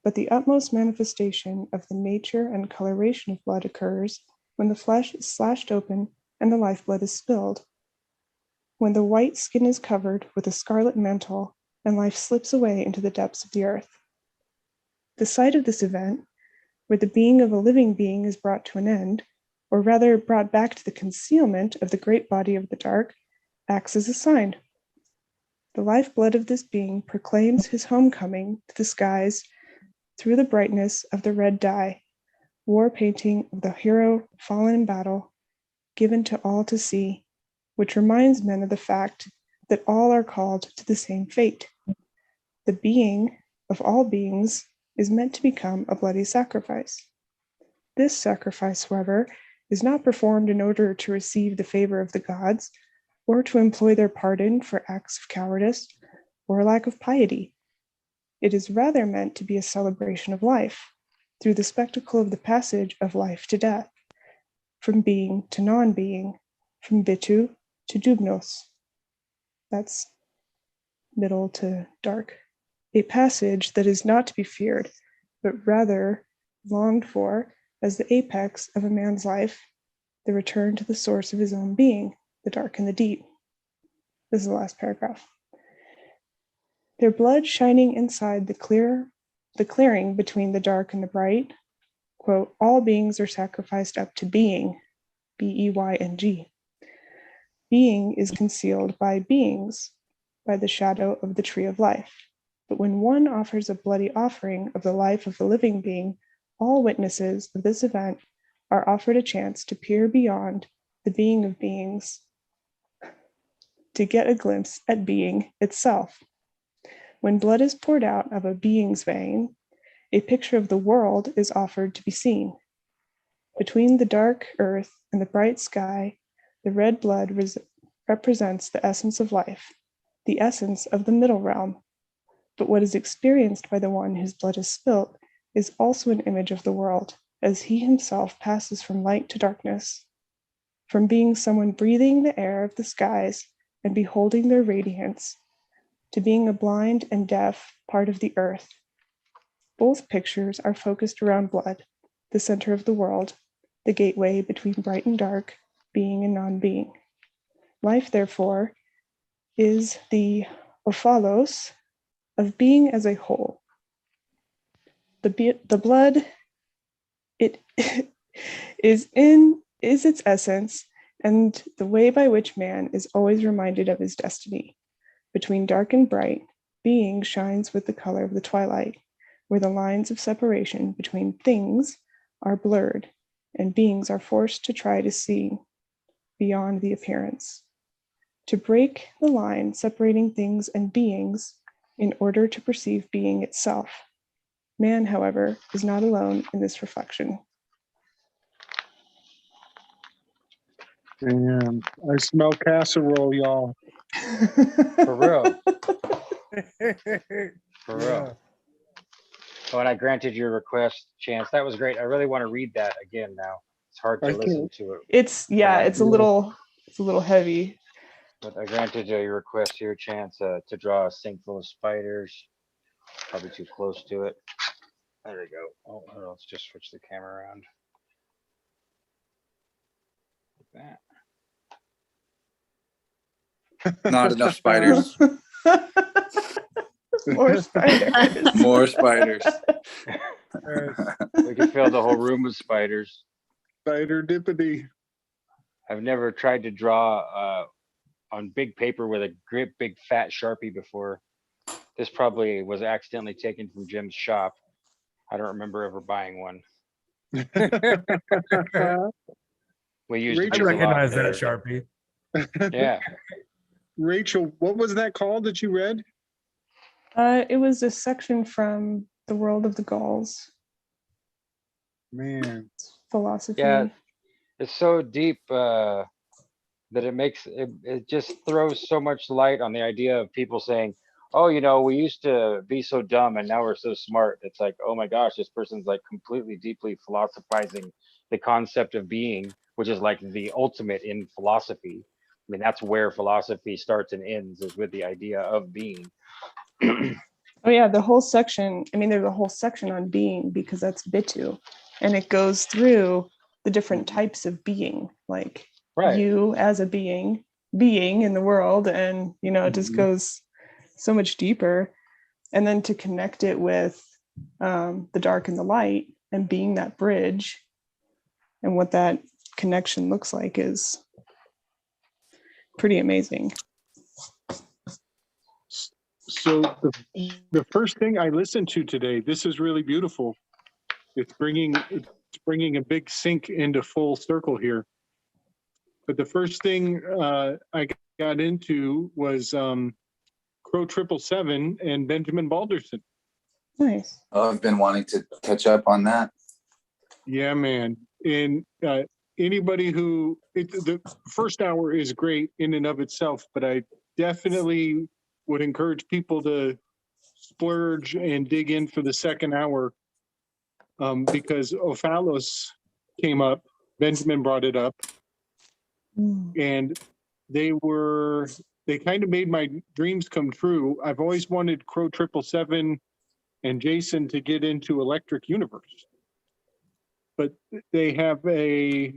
but the utmost manifestation of the nature and coloration of blood occurs when the flesh is slashed open and the lifeblood is spilled, when the white skin is covered with a scarlet mantle and life slips away into the depths of the earth. The sight of this event, where the being of a living being is brought to an end, or rather brought back to the concealment of the great body of the dark, acts as a sign. The lifeblood of this being proclaims his homecoming to the skies through the brightness of the red dye, war painting of the hero fallen in battle, given to all to see, which reminds men of the fact that all are called to the same fate. The being of all beings is meant to become a bloody sacrifice. This sacrifice, however, is not performed in order to receive the favor of the gods, or to employ their pardon for acts of cowardice or lack of piety. It is rather meant to be a celebration of life, through the spectacle of the passage of life to death, from being to non-being, from bitu to dubnos. That's middle to dark. A passage that is not to be feared, but rather longed for as the apex of a man's life, the return to the source of his own being, the dark and the deep. This is the last paragraph. Their blood shining inside the clearing between the dark and the bright, quote, all beings are sacrificed up to being, B-E-Y-N-G. Being is concealed by beings, by the shadow of the tree of life. But when one offers a bloody offering of the life of the living being, all witnesses of this event are offered a chance to peer beyond the being of beings, to get a glimpse at being itself. When blood is poured out of a being's vein, a picture of the world is offered to be seen. Between the dark earth and the bright sky, the red blood represents the essence of life, the essence of the middle realm. But what is experienced by the one whose blood is spilt is also an image of the world, as he himself passes from light to darkness, from being someone breathing the air of the skies and beholding their radiance, to being a blind and deaf part of the earth. Both pictures are focused around blood, the center of the world, the gateway between bright and dark, being and non-being. Life, therefore, is the ophalos of being as a whole. The blood, it is its essence and the way by which man is always reminded of his destiny. Between dark and bright, being shines with the color of the twilight, where the lines of separation between things are blurred and beings are forced to try to see beyond the appearance, to break the line separating things and beings in order to perceive being itself. Man, however, is not alone in this reflection. Damn, I smell casserole, y'all. For real. For real. Yeah. Oh, and I granted your request, Chance. That was great. I really want to read that again now. It's hard to listen to it. It's a little heavy. But I granted your request here, Chance, to draw a sink full of spiders. Probably too close to it. There we go. Oh, let's just switch the camera around. Like that. Not enough spiders. More spiders. More spiders. We can fill the whole room with spiders. Spider dippity. I've never tried to draw on big paper with a big fat Sharpie before. This probably was accidentally taken from Jim's shop. I don't remember ever buying one. We used I recognize that Sharpie. Yeah. Rachel, what was that called that you read? It was a section from The World of the Gauls. Man. Philosophy. Yeah, it's so deep that it just throws so much light on the idea of people saying, oh, we used to be so dumb and now we're so smart. It's like, oh my gosh, this person's like completely deeply philosophizing the concept of being, which is like the ultimate in philosophy. I mean, that's where philosophy starts and ends, is with the idea of being. Oh yeah, the whole section. I mean, there's a whole section on being because that's Bitu, and it goes through the different types of being, like you as a being in the world, and it just goes so much deeper. And then to connect it with the dark and the light, and being that bridge, and what that connection looks like is pretty amazing. So the first thing I listened to today, this is really beautiful. It's bringing a big sync into full circle here. But the first thing I got into was Crow 777 and Benjamin Balderson. Nice. Oh, I've been wanting to catch up on that. Yeah, man. And anybody the first hour is great in and of itself, but I definitely would encourage people to splurge and dig in for the second hour because Ophalos came up. Benjamin brought it up. And they kind of made my dreams come true. I've always wanted Crow 777 and Jason to get into Electric Universe, but they have a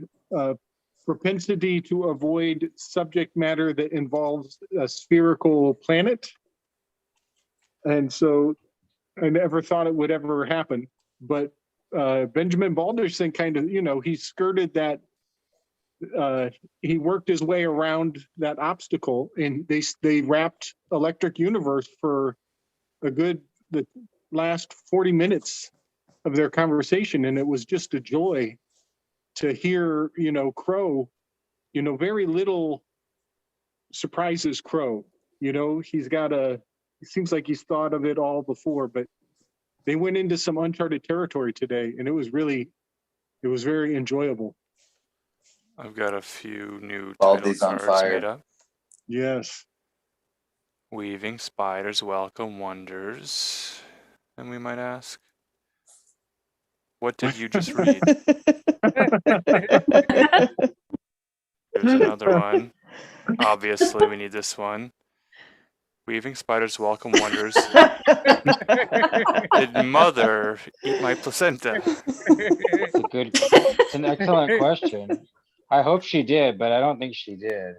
propensity to avoid subject matter that involves a spherical planet. And so I never thought it would ever happen. But Benjamin Balderson kind of, he skirted that. He worked his way around that obstacle, and they wrapped Electric Universe for the last 40 minutes of their conversation, and it was just a joy to hear, Crow, very little surprises Crow. It seems like he's thought of it all before, but they went into some uncharted territory today, and it was very enjoyable. I've got a few new Baldy's title on cards fire. made up. Yes. Weaving spiders welcome wonders. And we might ask, what did you just read? There's another one. Obviously, we need this one. Weaving spiders welcome wonders. Did mother eat my placenta? It's an excellent question. I hope she did, but I don't think she did.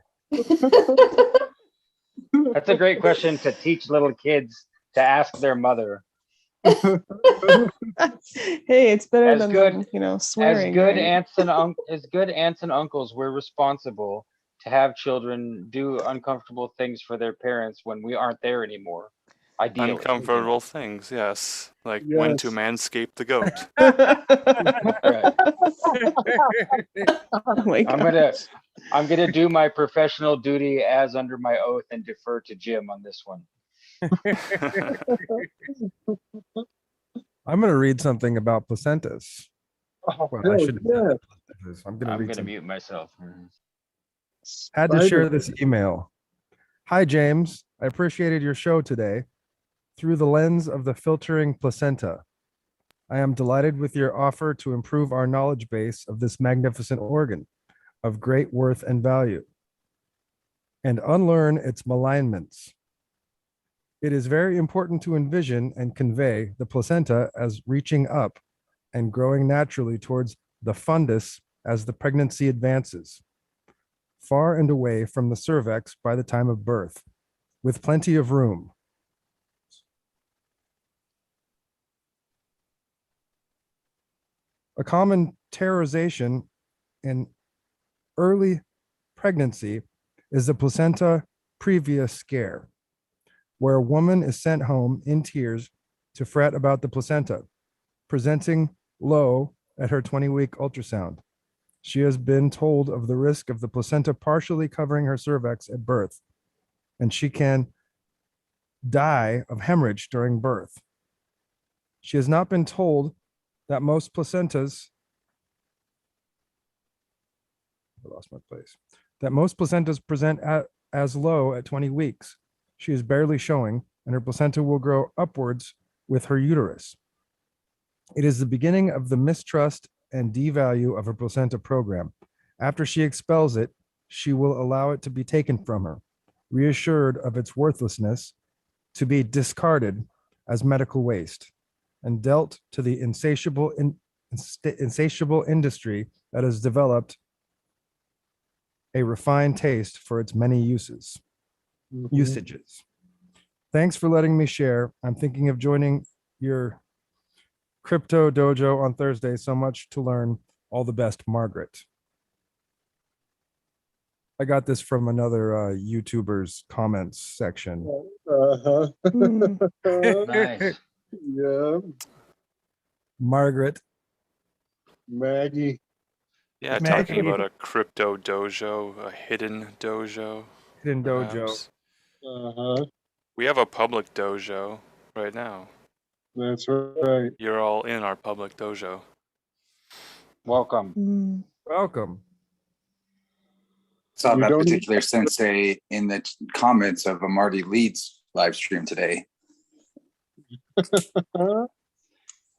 That's a great question to teach little kids to ask their mother. Hey, it's better than swearing. As good right? aunts and uncles, we're responsible to have children do uncomfortable things for their parents when we aren't there anymore. Ideally. Uncomfortable things, yes. Like when to manscape the goat. Oh my gosh. I'm gonna do my professional duty as under my oath and defer to Jim on this one. I'm going to read something about placentas. Well, I should. Yeah. I'm going to mute myself. Had to share this email. Hi, James. I appreciated your show today through the lens of the filtering placenta. I am delighted with your offer to improve our knowledge base of this magnificent organ of great worth and value and unlearn its malignments. It is very important to envision and convey the placenta as reaching up and growing naturally towards the fundus as the pregnancy advances, far and away from the cervix by the time of birth, with plenty of room. A common terrorization in early pregnancy is the placenta previa scare, where a woman is sent home in tears to fret about the placenta, presenting low at her 20-week ultrasound. She has been told of the risk of the placenta partially covering her cervix at birth, and she can die of hemorrhage during birth. She has not been told that most placentas, present as low at 20 weeks. She is barely showing, and her placenta will grow upwards with her uterus. It is the beginning of the mistrust and devalue of her placenta program. After she expels it, she will allow it to be taken from her, reassured of its worthlessness, to be discarded as medical waste, and dealt to the insatiable industry that has developed a refined taste for its many usages. Thanks for letting me share. I'm thinking of joining your crypto dojo on Thursday. So much to learn. All the best, Margaret. I got this from another YouTuber's comments section. Nice. Yeah. Margaret. Maggie. Yeah, talking about a crypto dojo, a hidden dojo. Hidden perhaps. dojo. We have a public dojo right now. That's right. You're all in our public dojo. Welcome. Welcome. Saw that particular sensei in the comments of a Marty Leeds live stream today.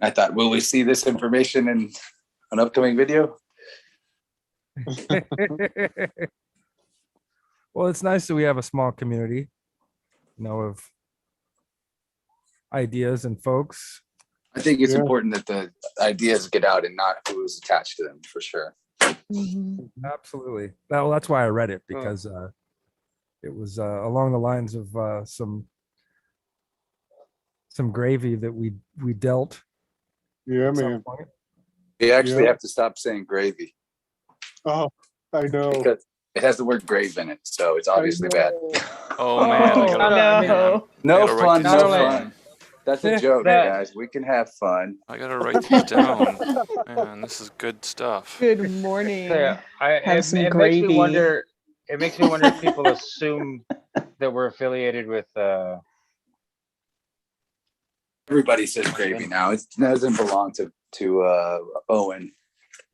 I thought, will we see this information in an upcoming video? Well, it's nice that we have a small community, of ideas and folks. I think it's important that the ideas get out and not who's attached to them, for sure. Absolutely. Well, that's why I read it, because it was along the lines of some gravy that we dealt. Yeah, man. You actually have to stop saying gravy. Oh, I know. Because it has the word grave in it, so it's obviously bad. Oh man, No fun, no fun. That's a joke, guys. We can have fun. I gotta write these down. Man, this is good stuff. Good morning. It makes me wonder if people assume that we're affiliated with Everybody says gravy now. It doesn't belong to Bowen.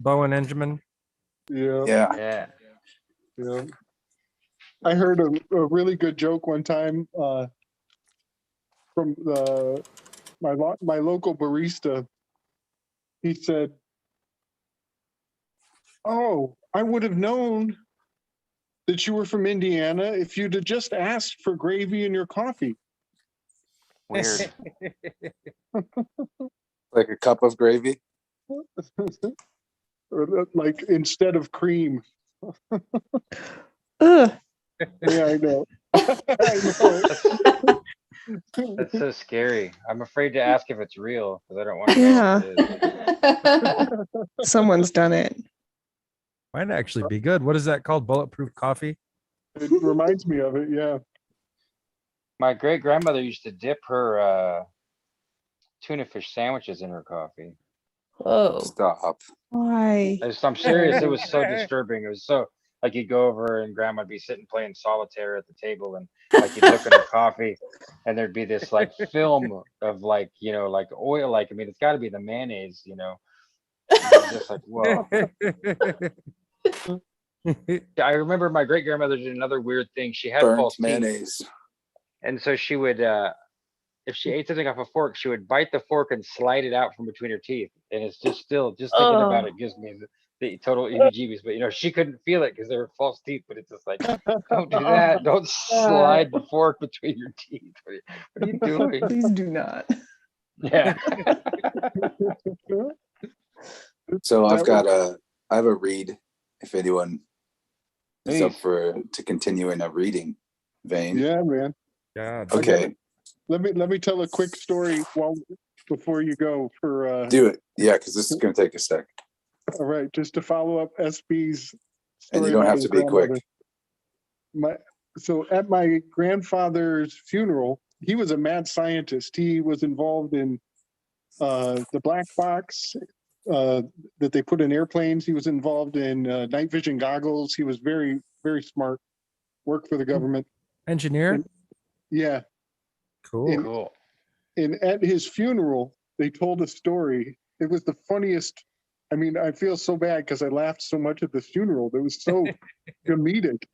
Bowen Engelman. Yeah. I heard a really good joke one time from my local barista. He said, "Oh, I would have known that you were from Indiana if you'd have just asked for gravy in your coffee." Weird. Like a cup of gravy? Or like instead of cream. Ugh. Yeah, I know. That's so scary. I'm afraid to ask if it's real because I don't want to know if it is. Someone's done it. Might actually be good. What is that called? Bulletproof coffee? It reminds me of it, yeah. My great grandmother used to dip her tuna fish sandwiches in her coffee. Whoa. Stop. Why? I'm serious. It was so disturbing. It was so like you'd go over and grandma'd be sitting playing solitaire at the table and like you'd look at her coffee and there'd be this like film of like, like oil, like, I mean, it's gotta be the mayonnaise, just like, whoa. I remember my great grandmother did another weird thing. She had Burnt false mayonnaise. teeth. And so she would, if she ate something off a fork, she would bite the fork and slide it out from between her teeth. And it's just thinking about it gives me the total EBGBs. But she couldn't feel it because they were false teeth. But it's just like, don't do that. Don't slide the fork between your teeth. What are you doing? Please do not. Yeah. So I have a read if anyone is up to continue in a reading vein. Yeah, man. God. Okay. Let me tell a quick story before you go for do it. Yeah, because this is gonna take a sec. All right, just to follow up SB's story. And you don't have to be quick. So at my grandfather's funeral, he was a mad scientist. He was involved in the black box that they put in airplanes. He was involved in night vision goggles. He was very, very smart. Worked for the government. Engineer? Yeah. Cool. And at his funeral, they told a story. It was the funniest. I mean, I feel so bad because I laughed so much at the funeral. It was so comedic.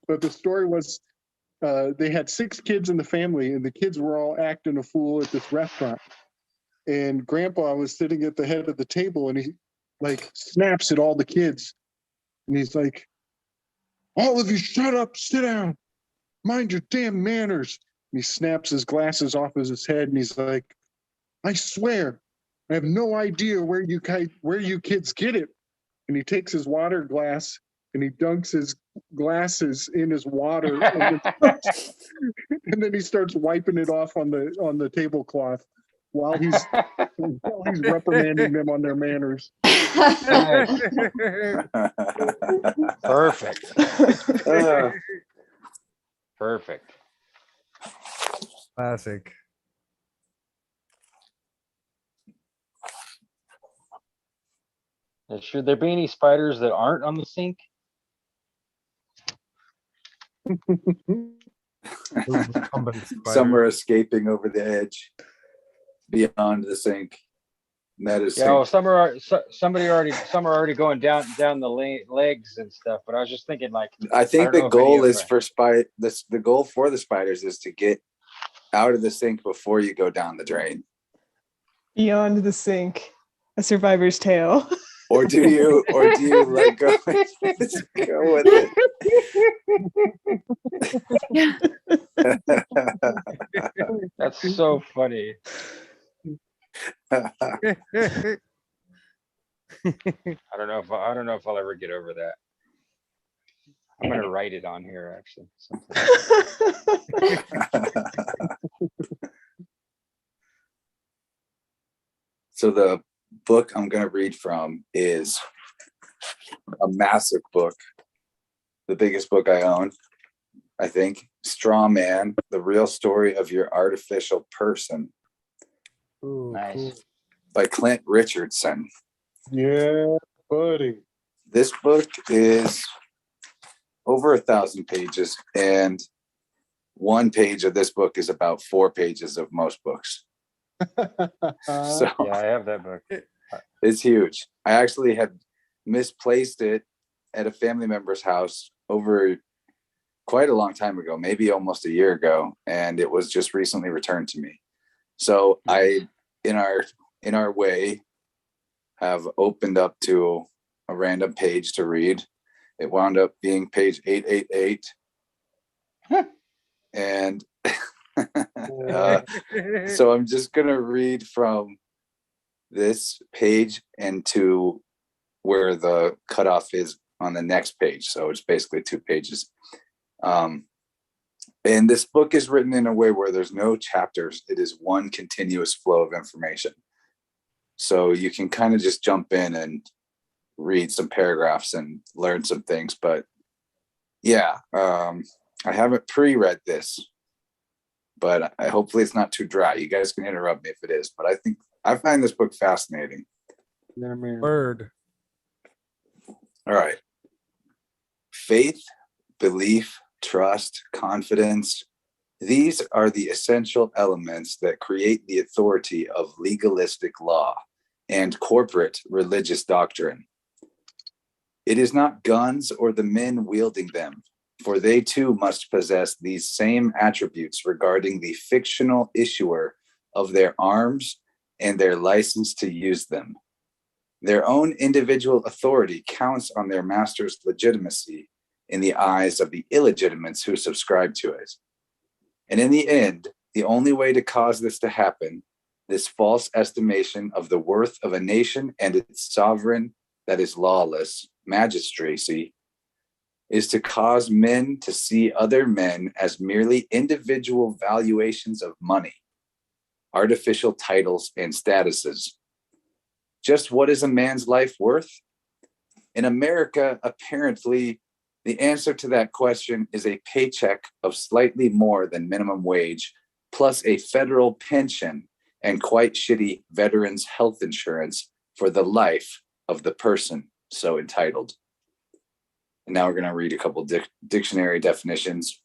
But the story was they had 6 kids in the family, and the kids were all acting a fool at this restaurant. And Grandpa was sitting at the head of the table, and he like snaps at all the kids. And he's like, "All of you shut up, sit down, mind your damn manners." And he snaps his glasses off of his head, and he's like, "I swear, I have no idea where you kids get it." And he takes his water glass and he dunks his glasses in his water, and then he starts wiping it off on the tablecloth while he's reprimanding them on their manners. Perfect. Perfect. Classic. Now, should there be any spiders that aren't on the sink? Some are escaping over the edge beyond the sink. That is, yeah. Well, some are already going down the legs and stuff. But I was just thinking, like, I think the goal is for the goal for the spiders is to get out of the sink before you go down the drain. Beyond the sink, a survivor's tale. Or do you let go? Just go with it. That's so funny. I don't know if I'll ever get over that. I'm gonna write it on here actually. So the book I'm going to read from is a massive book, the biggest book I own, I think. Straw Man, The Real Story of Your Artificial Person. Ooh, nice. Cool. By Clint Richardson. Yeah, buddy. This book is over 1,000 pages, and one page of this book is about 4 pages of most books. So yeah, I have that book. It's huge. I actually had misplaced it at a family member's house over quite a long time ago, maybe almost a year ago, and it was just recently returned to me. So I, in our way, have opened up to a random page to read. It wound up being page 888. And so I'm just going to read from this page and to where the cutoff is on the next page. So it's basically 2 pages. And this book is written in a way where there's no chapters. It is one continuous flow of information. So you can kind of just jump in and read some paragraphs and learn some things. But yeah, I haven't pre-read this, but hopefully it's not too dry. You guys can interrupt me if it is, but I find this book fascinating. Word. All right. Faith, belief, trust, confidence. These are the essential elements that create the authority of legalistic law and corporate religious doctrine. It is not guns or the men wielding them, for they too must possess these same attributes regarding the fictional issuer of their arms and their license to use them. Their own individual authority counts on their master's legitimacy in the eyes of the illegitimates who subscribe to it. And in the end, the only way to cause this to happen, this false estimation of the worth of a nation and its sovereign that is lawless magistracy, is to cause men to see other men as merely individual valuations of money, artificial titles and statuses. Just what is a man's life worth? In America, apparently, the answer to that question is a paycheck of slightly more than minimum wage, plus a federal pension and quite shitty veterans' health insurance for the life of the person so entitled. And now we're going to read a couple dictionary definitions.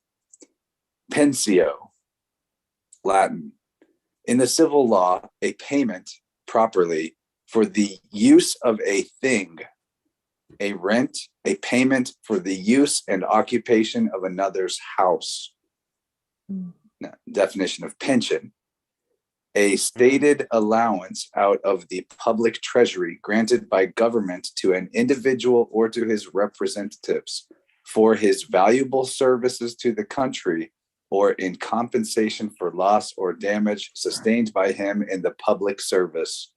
Pensio, Latin. In the civil law, a payment properly for the use of a thing, a rent, a payment for the use and occupation of another's house. Now, definition of pension. A stated allowance out of the public treasury granted by government to an individual or to his representatives for his valuable services to the country or in compensation for loss or damage sustained by him in the public service.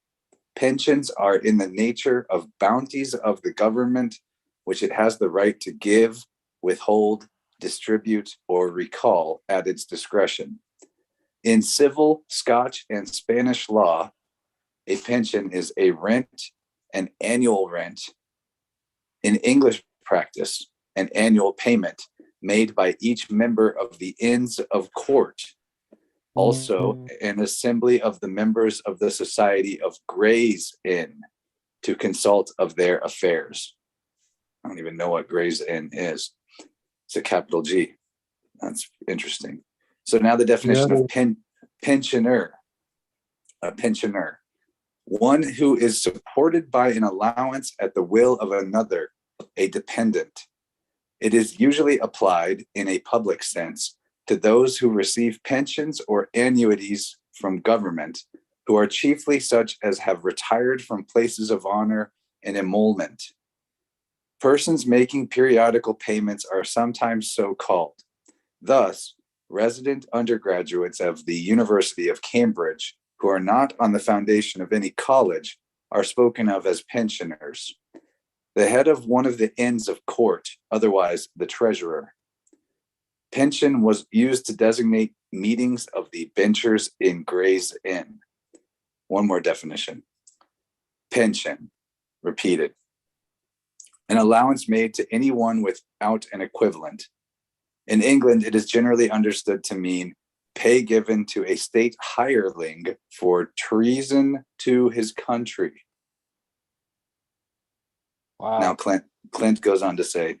Pensions are in the nature of bounties of the government, which it has the right to give, withhold, distribute, or recall at its discretion. In civil, Scotch, and Spanish law, a pension is a rent, an annual rent. In English practice, an annual payment made by each member of the Inns of Court. Also, an assembly of the members of the Society of Gray's Inn to consult of their affairs. I don't even know what Gray's Inn is. It's a capital G. That's interesting. So now the definition of pensioner. A pensioner. One who is supported by an allowance at the will of another, a dependent. It is usually applied in a public sense to those who receive pensions or annuities from government, who are chiefly such as have retired from places of honor and emolument. Persons making periodical payments are sometimes so called. Thus, resident undergraduates of the University of Cambridge, who are not on the foundation of any college, are spoken of as pensioners. The head of one of the Inns of Court, otherwise the treasurer. Pension was used to designate meetings of the benchers in Gray's Inn. One more definition. Pension, repeated. An allowance made to anyone without an equivalent. In England, it is generally understood to mean pay given to a state hireling for treason to his country. Wow. Now, Clint goes on to say,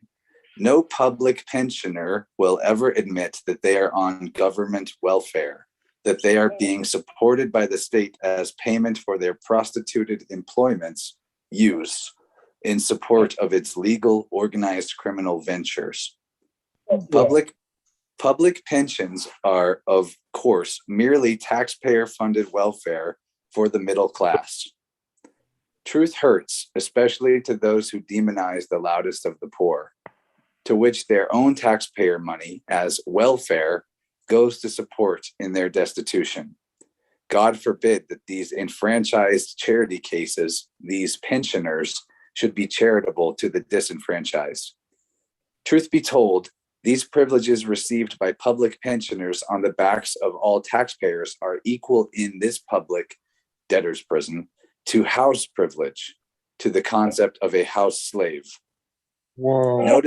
no public pensioner will ever admit that they are on government welfare, that they are being supported by the state as payment for their prostituted employment's use in support of its legal organized criminal ventures. Public pensions are, of course, merely taxpayer-funded welfare for the middle class. Truth hurts, especially to those who demonize the loudest of the poor, to which their own taxpayer money as welfare goes to support in their destitution. God forbid that these enfranchised charity cases, these pensioners, should be charitable to the disenfranchised. Truth be told, these privileges received by public pensioners on the backs of all taxpayers are equal in this public debtor's prison to house privilege, to the concept of a house slave. Whoa.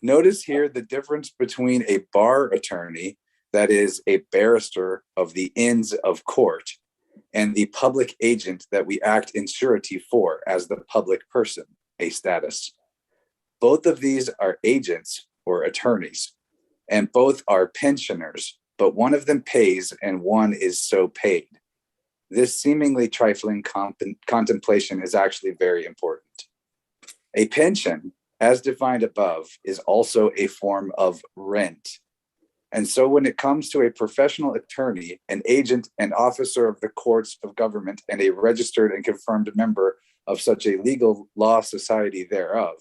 Notice here the difference between a bar attorney, that is a barrister of the Inns of Court, and the public agent that we act in surety for as the public person, a status. Both of these are agents or attorneys, and both are pensioners, but one of them pays and one is so paid. This seemingly trifling contemplation is actually very important. A pension, as defined above, is also a form of rent. And so when it comes to a professional attorney, an agent and officer of the courts of government, and a registered and confirmed member of such a legal law society thereof,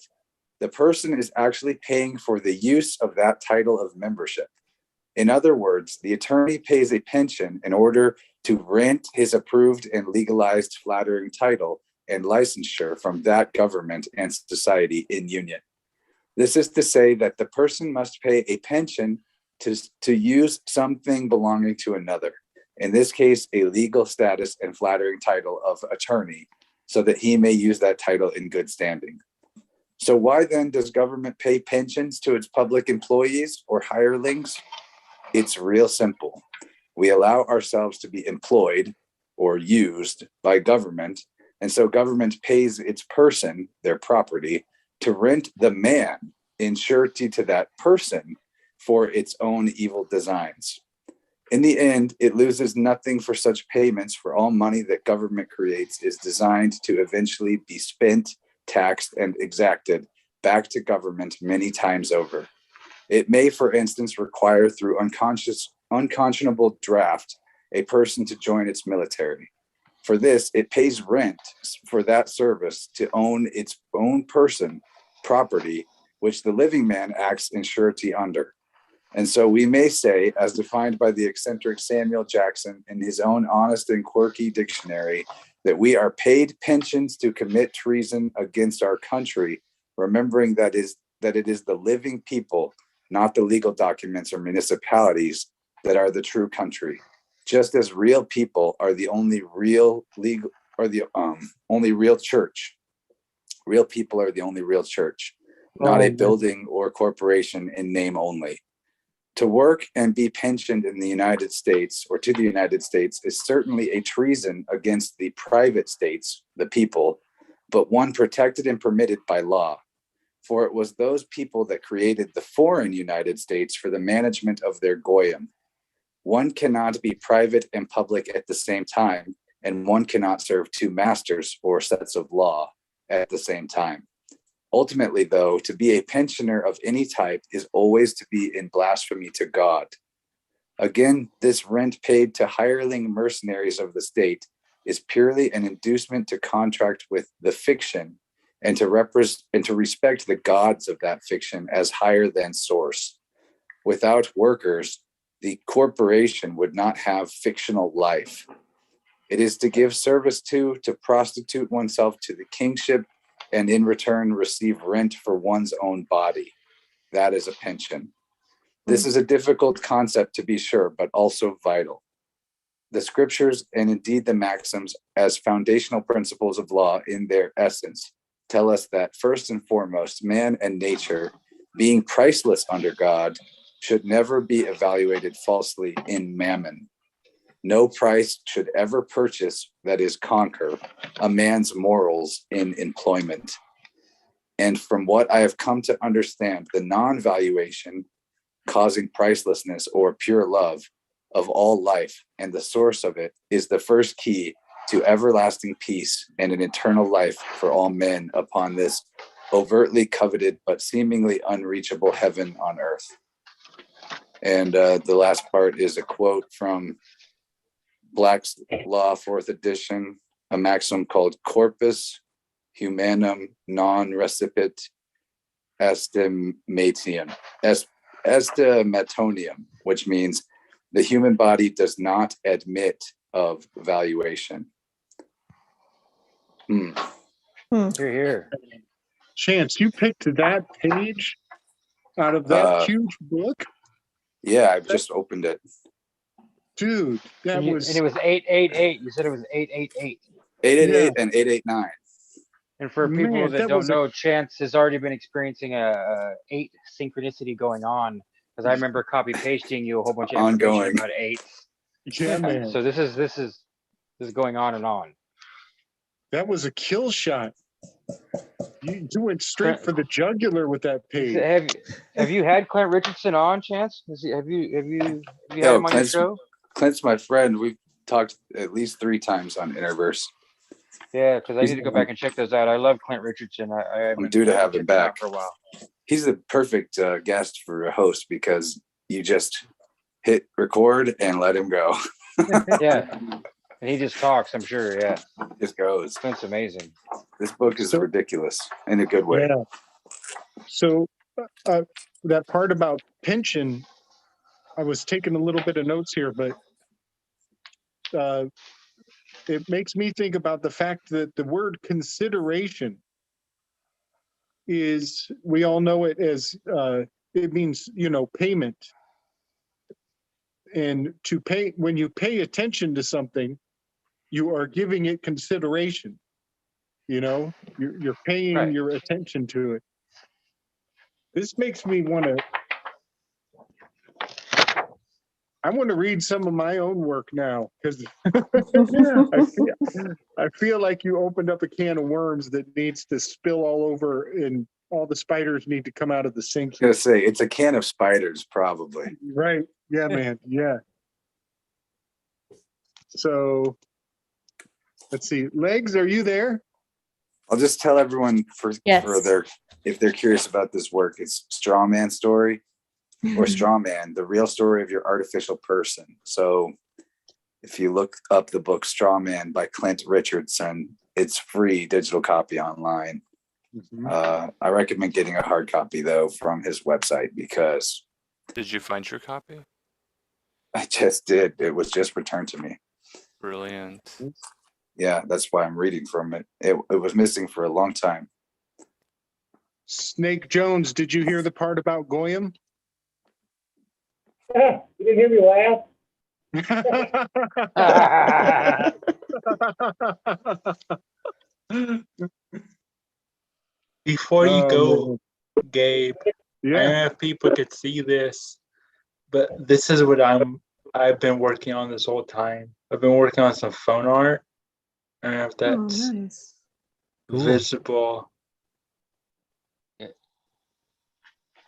the person is actually paying for the use of that title of membership. In other words, the attorney pays a pension in order to rent his approved and legalized flattering title and licensure from that government and society in union. This is to say that the person must pay a pension to use something belonging to another, in this case, a legal status and flattering title of attorney, so that he may use that title in good standing. So why then does government pay pensions to its public employees or hirelings? It's real simple. We allow ourselves to be employed or used by government, and so government pays its person, their property, to rent the man in surety to that person for its own evil designs. In the end, it loses nothing for such payments, for all money that government creates is designed to eventually be spent, taxed, and exacted back to government many times over. It may, for instance, require through unconscionable draft a person to join its military. For this, it pays rent for that service to own its own person, property, which the living man acts in surety under. And so we may say, as defined by the eccentric Samuel Jackson in his own honest and quirky dictionary, that we are paid pensions to commit treason against our country, remembering that it is the living people, not the legal documents or municipalities, that are the true country. Just as real people are the only real legal, are the only real church. Real people are the only real church, not a building or corporation in name only. To work and be pensioned in the United States or to the United States is certainly a treason against the private states, the people, but one protected and permitted by law. For it was those people that created the foreign United States for the management of their goyim. One cannot be private and public at the same time, and one cannot serve two masters or sets of law at the same time. Ultimately, though, to be a pensioner of any type is always to be in blasphemy to God. Again, this rent paid to hireling mercenaries of the state is purely an inducement to contract with the fiction and to respect the gods of that fiction as higher than source. Without workers, the corporation would not have fictional life. It is to give service to prostitute oneself to the kingship, and in return receive rent for one's own body. That is a pension. This is a difficult concept to be sure, but also vital. The scriptures, and indeed the maxims as foundational principles of law in their essence, tell us that first and foremost, man and nature, being priceless under God, should never be evaluated falsely in mammon. No price should ever purchase, that is, conquer, a man's morals in employment. And from what I have come to understand, the non-valuation causing pricelessness or pure love of all life and the source of it is the first key to everlasting peace and an eternal life for all men upon this overtly coveted but seemingly unreachable heaven on earth. And the last part is a quote from Black's Law, 4th edition, a maxim called corpus humanum non recipit estimatonium, which means the human body does not admit of valuation. Here. Chance, you picked that page out of that huge book? Yeah, I've just opened it. Dude, and it was 888. You said it was 888. 888 and 889. And for people that don't know, Chance has already been experiencing a 8 synchronicity going on, because I remember copy pasting you a whole bunch of information about 8. Yeah, man. So this is going on and on. That was a kill shot. You went straight for the jugular with that page. Have you had Clint Richardson on, Chance? Have you had him on your show? Clint's my friend. We've talked at least 3 times on Interverse. Yeah, because I need to go back and check those out. I love Clint Richardson. I'm due to have him back for a while. He's the perfect guest for a host because you just hit record and let him go. Yeah, and he just talks. I'm sure. Yeah, just goes. Clint's amazing. This book is ridiculous in a good way. Yeah. So that part about pension, I was taking a little bit of notes here, but it makes me think about the fact that the word consideration is, we all know it as, it means, payment. And to pay, when you pay attention to something, you are giving it consideration. You're paying your attention to it. This makes me want to, I want to read some of my own work now, because I feel like you opened up a can of worms that needs to spill all over, and all the spiders need to come out of the sink. I was gonna say, it's a can of spiders, probably. Right. Yeah, man. Yeah. So let's see. Legs, are you there? I'll just tell everyone if they're curious about this work, it's Straw Man Story. Or Straw Man, the real story of your artificial person. So if you look up the book Straw Man by Clint Richardson, it's free digital copy online. I recommend getting a hard copy though from his website, because Did you find your copy? I just did. It was just returned to me. Brilliant. Yeah, that's why I'm reading from it. It was missing for a long time. Snake Jones, did you hear the part about Goyim? You didn't hear me laugh? Before you Oh, go, man. Gabe, I don't Yeah. know if people could see this, but this is what I've been working on this whole time. I've been working on some phone art. I don't know if that's Nice. Cool. visible,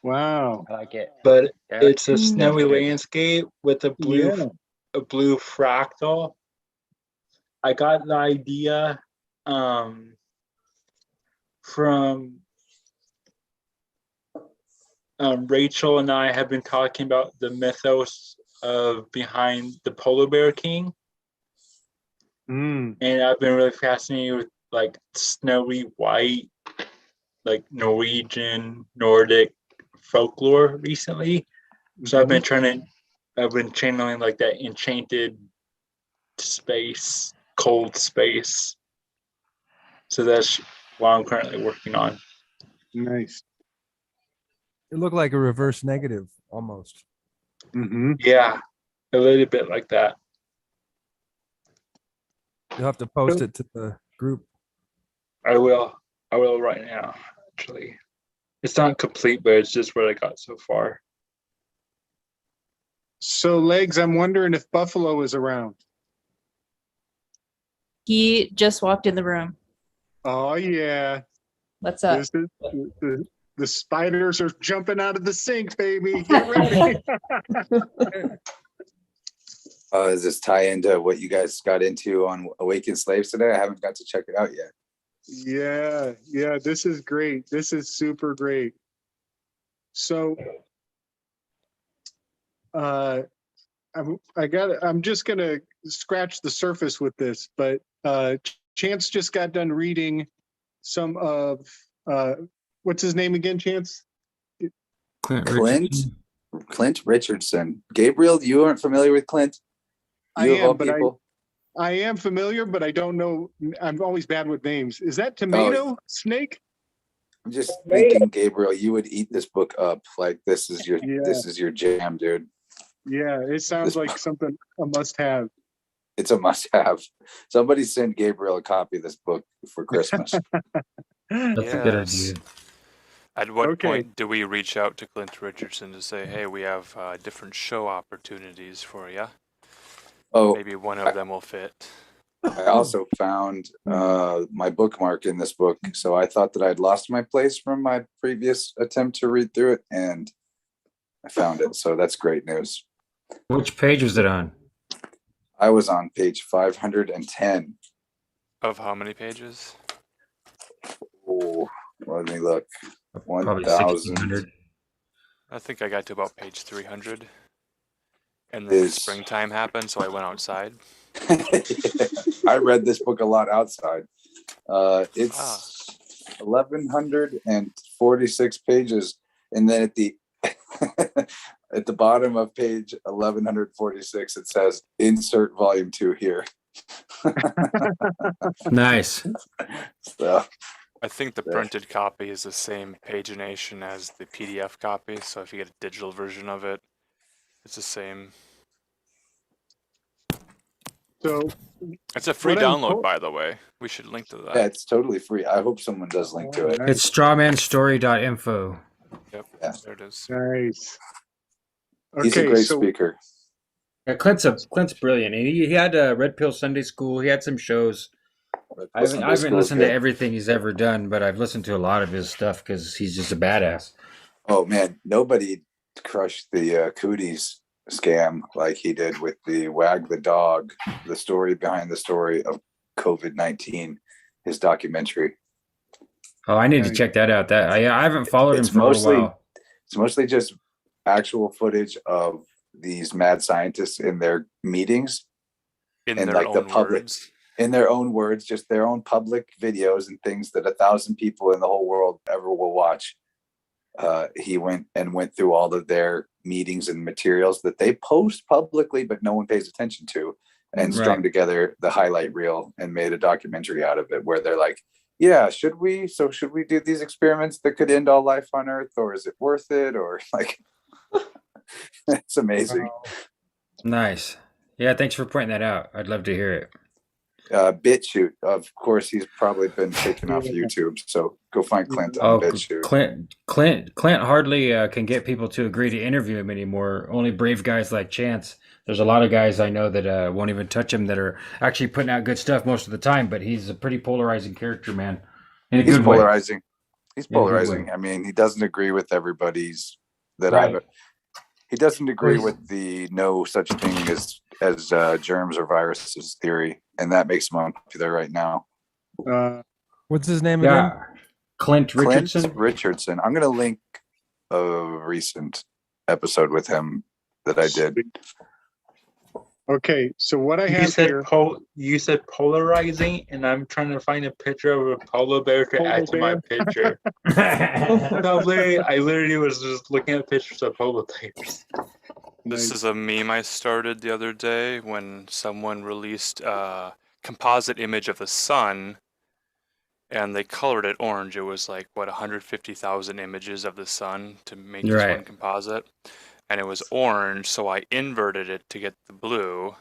Wow. I like it. but Yeah. it's a Mm. snowy Good. landscape with a blue fractal. I got the idea from Rachel and I have been talking about the mythos of behind the polar bear king. Mm. And I've been really fascinated with like snowy white, like Norwegian, Nordic folklore recently. So I've been channeling like that enchanted space, cold space. So that's what I'm currently working on. Nice. It looked like a reverse negative almost. Mm-hmm. Yeah, a little bit like that. You'll have to post it to the group. I will right now, actually. It's not complete, but it's just what I got so far. So, Legs, I'm wondering if Buffalo is around. He just walked in the room. Oh, yeah. What's up? The spiders are jumping out of the sink, baby. Get ready. Does this tie into what you guys got into on Awakened Slaves today? I haven't got to check it out yet. Yeah, this is great. This is super great. So, I'm just gonna scratch the surface with this, but Chance just got done reading some of what's his name again, Chance? Clint Richardson. Gabriel, you aren't familiar with Clint? I am familiar, but I don't know. I'm always bad with names. Is that Tomato Snake? I'm just thinking, Gabriel, you would eat this book up. Like this is your jam, dude. Yeah, it sounds like something a must-have. It's a must-have. Somebody sent Gabriel a copy of this book for Christmas. That's a good idea. At what point do we reach out to Clint Richardson to say, hey, we have different show opportunities for you? Oh, maybe one of them will fit. I also found my bookmark in this book. So I thought that I'd lost my place from my previous attempt to read through it, and I found it. So that's great news. Which page was it on? I was on page 510. Of how many pages? Oh, let me look. Probably 1,000. I think I got to about page 300. And then springtime happened, so I went outside. I read this book a lot outside. It's 1,146 pages, and then at the at the bottom of page 1,146, it says "Insert Volume 2 here." Nice. So, I think the printed copy is the same pagination as the PDF copy, so if you get a digital version of it, it's the same. So it's a free download, by the way. We should link to that. Yeah, it's totally free. I hope someone does link to it. It's strawmanstory.info. Yep, there it is. Nice. He's a great speaker. Yeah, Clint's brilliant. He had Red Pill Sunday School. He had some shows. I haven't listened to everything he's ever done, but I've listened to a lot of his stuff because he's just a badass. Oh man, nobody crushed the cooties scam like he did with the Wag the Dog, the story behind the story of COVID-19, his documentary. Oh, I need to check that out. I haven't followed him for a while. It's mostly just actual footage of these mad scientists in their meetings, in their own words, just their own public videos and things that 1,000 people in the whole world ever will watch. He went through all of their meetings and materials that they post publicly, but no one pays attention to, and strung together the highlight reel and made a documentary out of it where they're like, yeah, should we do these experiments that could end all life on Earth, or is it worth it? Or like, it's amazing. Nice. Yeah. Thanks for pointing that out. I'd love to hear it. BitChute. Of course, he's probably been taken off YouTube. So go find Clint on BitChute. Clint hardly can get people to agree to interview him anymore. Only brave guys like Chance. There's a lot of guys I know that won't even touch him that are actually putting out good stuff most of the time. But he's a pretty polarizing character, man. In a He's good polarizing. way. He's polarizing. I mean, he doesn't agree with everybody's that Right. He doesn't agree with the no such thing as germs or viruses theory, and that makes him unpopular right now. What's his name again? Clint Richardson. Clint Richardson. I'm gonna link a recent episode with him that I did. Okay, so what I have here. You said polarizing, and I'm trying to find a picture of a polar bear to add to my picture. I literally was just looking at pictures of polar bears. This is a meme I started the other day when someone released a composite image of the sun and they colored it orange. It was like, 150,000 images of the sun to make this one composite. And it was orange, so I inverted it to get the blue.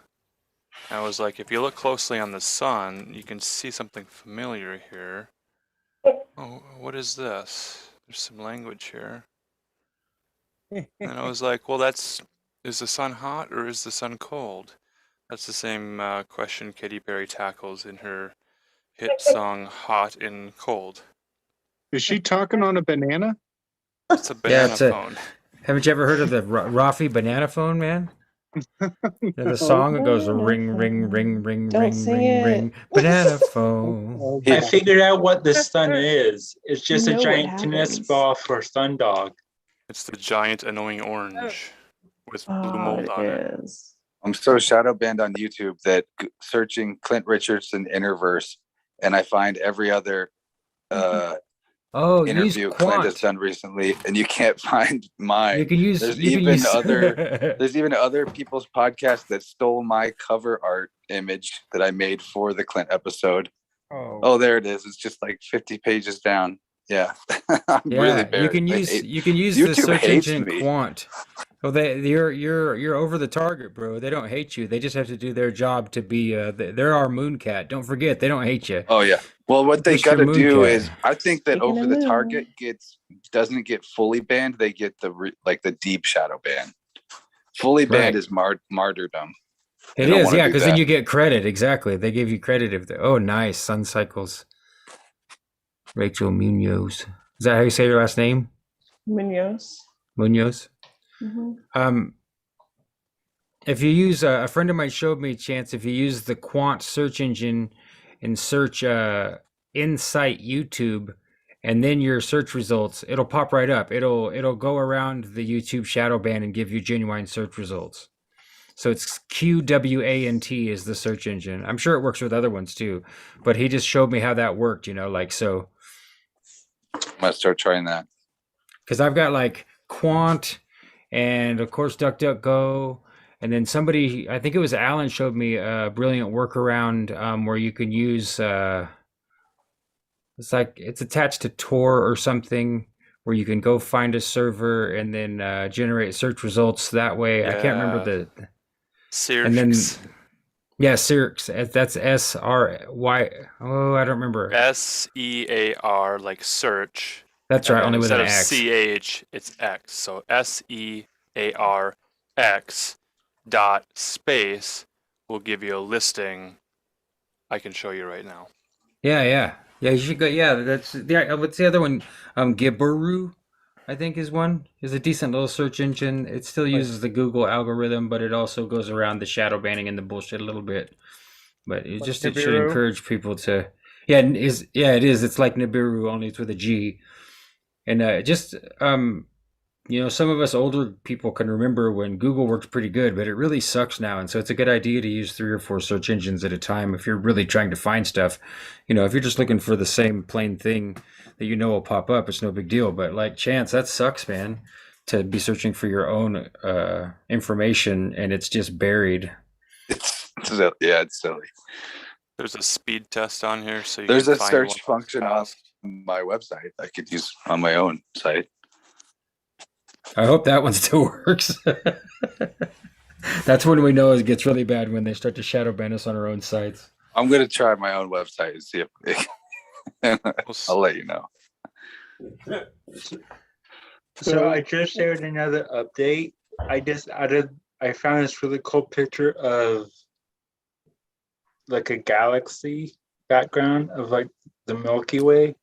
And I was like, if you look closely on the sun, you can see something familiar here. Oh, what is this? There's some language here. And I was like, well, is the sun hot or is the sun cold? That's the same question Katy Perry tackles in her hit song Hot and Cold. Is she talking on a banana? It's a banana phone. Haven't you ever heard of the Rafi banana phone, man? The song that goes ring, ring, ring, ring, ring, ring, ring, banana phone. I figured out what the sun is. It's just a giant tennis ball for Sundog. It's the giant annoying orange with blue mold on it. I'm so shadow banned on YouTube that searching Clint Richardson Interverse, and I find every other interview Clint has done recently, and you can't find mine. You can use. There's even other people's podcasts that stole my cover art image that I made for the Clint episode. Oh, there it is. It's just like 50 pages down. Yeah, really bad. You can use YouTube the search hates engine me. Quant. Well, you're over the target, bro. They don't hate you. They just have to do their job to be. They're our mooncat. Don't forget, they don't hate you. Oh yeah. Well, what they got to do is, I think that Speaking over of the moon. target doesn't get fully banned. They get the deep shadow ban. Fully banned is martyrdom. It is, yeah, because then you get credit. Exactly, they give you credit if they. Oh, nice. Sun Cycles. Rachel Munoz. Is that how you say your last name? Munoz. Munoz. Mm-hmm. If you use a friend of mine showed me, Chance, if you use the Quant search engine and search Insight YouTube and then your search results, it'll pop right up. It'll go around the YouTube shadow ban and give you genuine search results. So it's QWANT is the search engine. I'm sure it works with other ones too, but he just showed me how that worked, so. I'm gonna start trying that. Because I've got like Quant and of course DuckDuckGo. And then somebody, I think it was Alan, showed me a brilliant workaround where you can use, it's attached to Tor or something, where you can go find a server and then generate search results that way. Yeah. I can't remember the... Syrx. And then, Syrx. That's S-R-Y. Oh, I don't remember. S-E-A-R, like search. That's right, only with an X. Instead of C-H, it's X. So S-E-A-R-X .space will give you a listing. I can show you right now. Yeah, you should go. Yeah, what's the other one? Giburu, I think is one. Is a decent little search engine. It still uses the Google algorithm, but it also goes around the shadow banning and the bullshit a little bit. But it should encourage people to. Yeah, it is. It's like Nibiru, only it's with a G. And some of us older people can remember when Google worked pretty good, but it really sucks now. And so it's a good idea to use 3 or 4 search engines at a time if you're really trying to find stuff. If you're just looking for the same plain thing that will pop up, it's no big deal. But like Chance, that sucks, man, to be searching for your own information and it's just buried. It's silly. There's a speed test on here, so there's a search function on my website I could use on my own site. I hope that one still works. That's when we know it gets really bad, when they start to shadow ban us on our own sites. I'm gonna try my own website and see if I'll let you know. So I just shared another update. I found this really cool picture of like a galaxy background of like the Milky Way.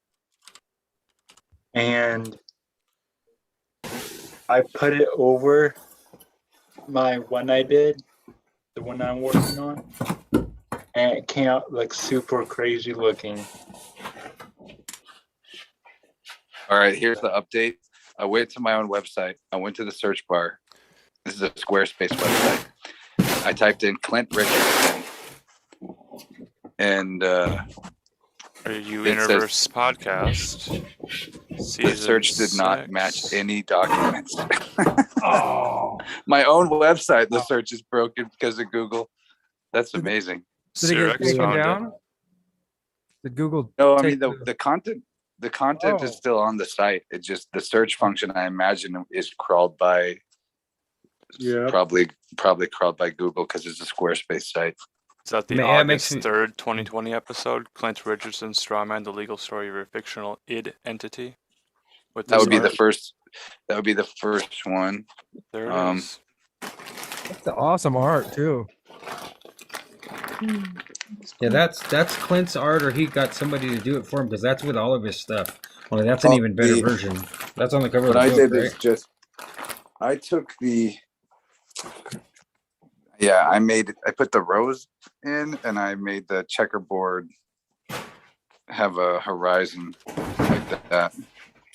And I put it over my one I did, the one I'm working on. And it came out like super crazy looking. All right, here's the update. I went to my own website. I went to the search bar. This is a Squarespace website. I typed in Clint Richardson. And Are you Universe Podcast? The search did not match any documents. Oh. My own website, the search is broken because of Google. That's amazing. Did it get taken down? Did Google? No, I mean the content. The content is still on the site. It just the search function, I imagine, is crawled by. Yeah. Probably crawled by Google because it's a Squarespace site. Is that the August 3rd, 2020 episode? Clint Richardson, Strawman, the legal story of a fictional id entity. That would be the first. That would be the first one. There it is. That's awesome art too. Yeah, that's Clint's art, or he got somebody to do it for him, because that's with all of his stuff. Only that's an even better version. That's on the cover of the book, What I did right? is just, I took the, I put the rose in, and I made the checkerboard have a horizon like that,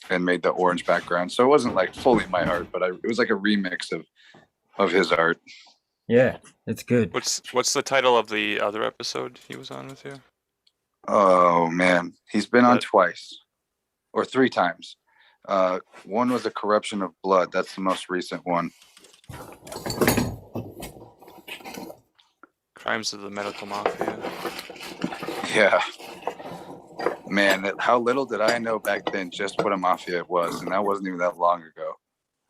and made the orange background. So it wasn't like fully my art, but it was like a remix of his art. Yeah, it's good. What's the title of the other episode he was on with you? Oh man, he's been on twice or 3 times. One was a corruption of blood. That's the most recent one. Crimes of the Medical Mafia. Yeah. Man, how little did I know back then just what a mafia was, and that wasn't even that long ago.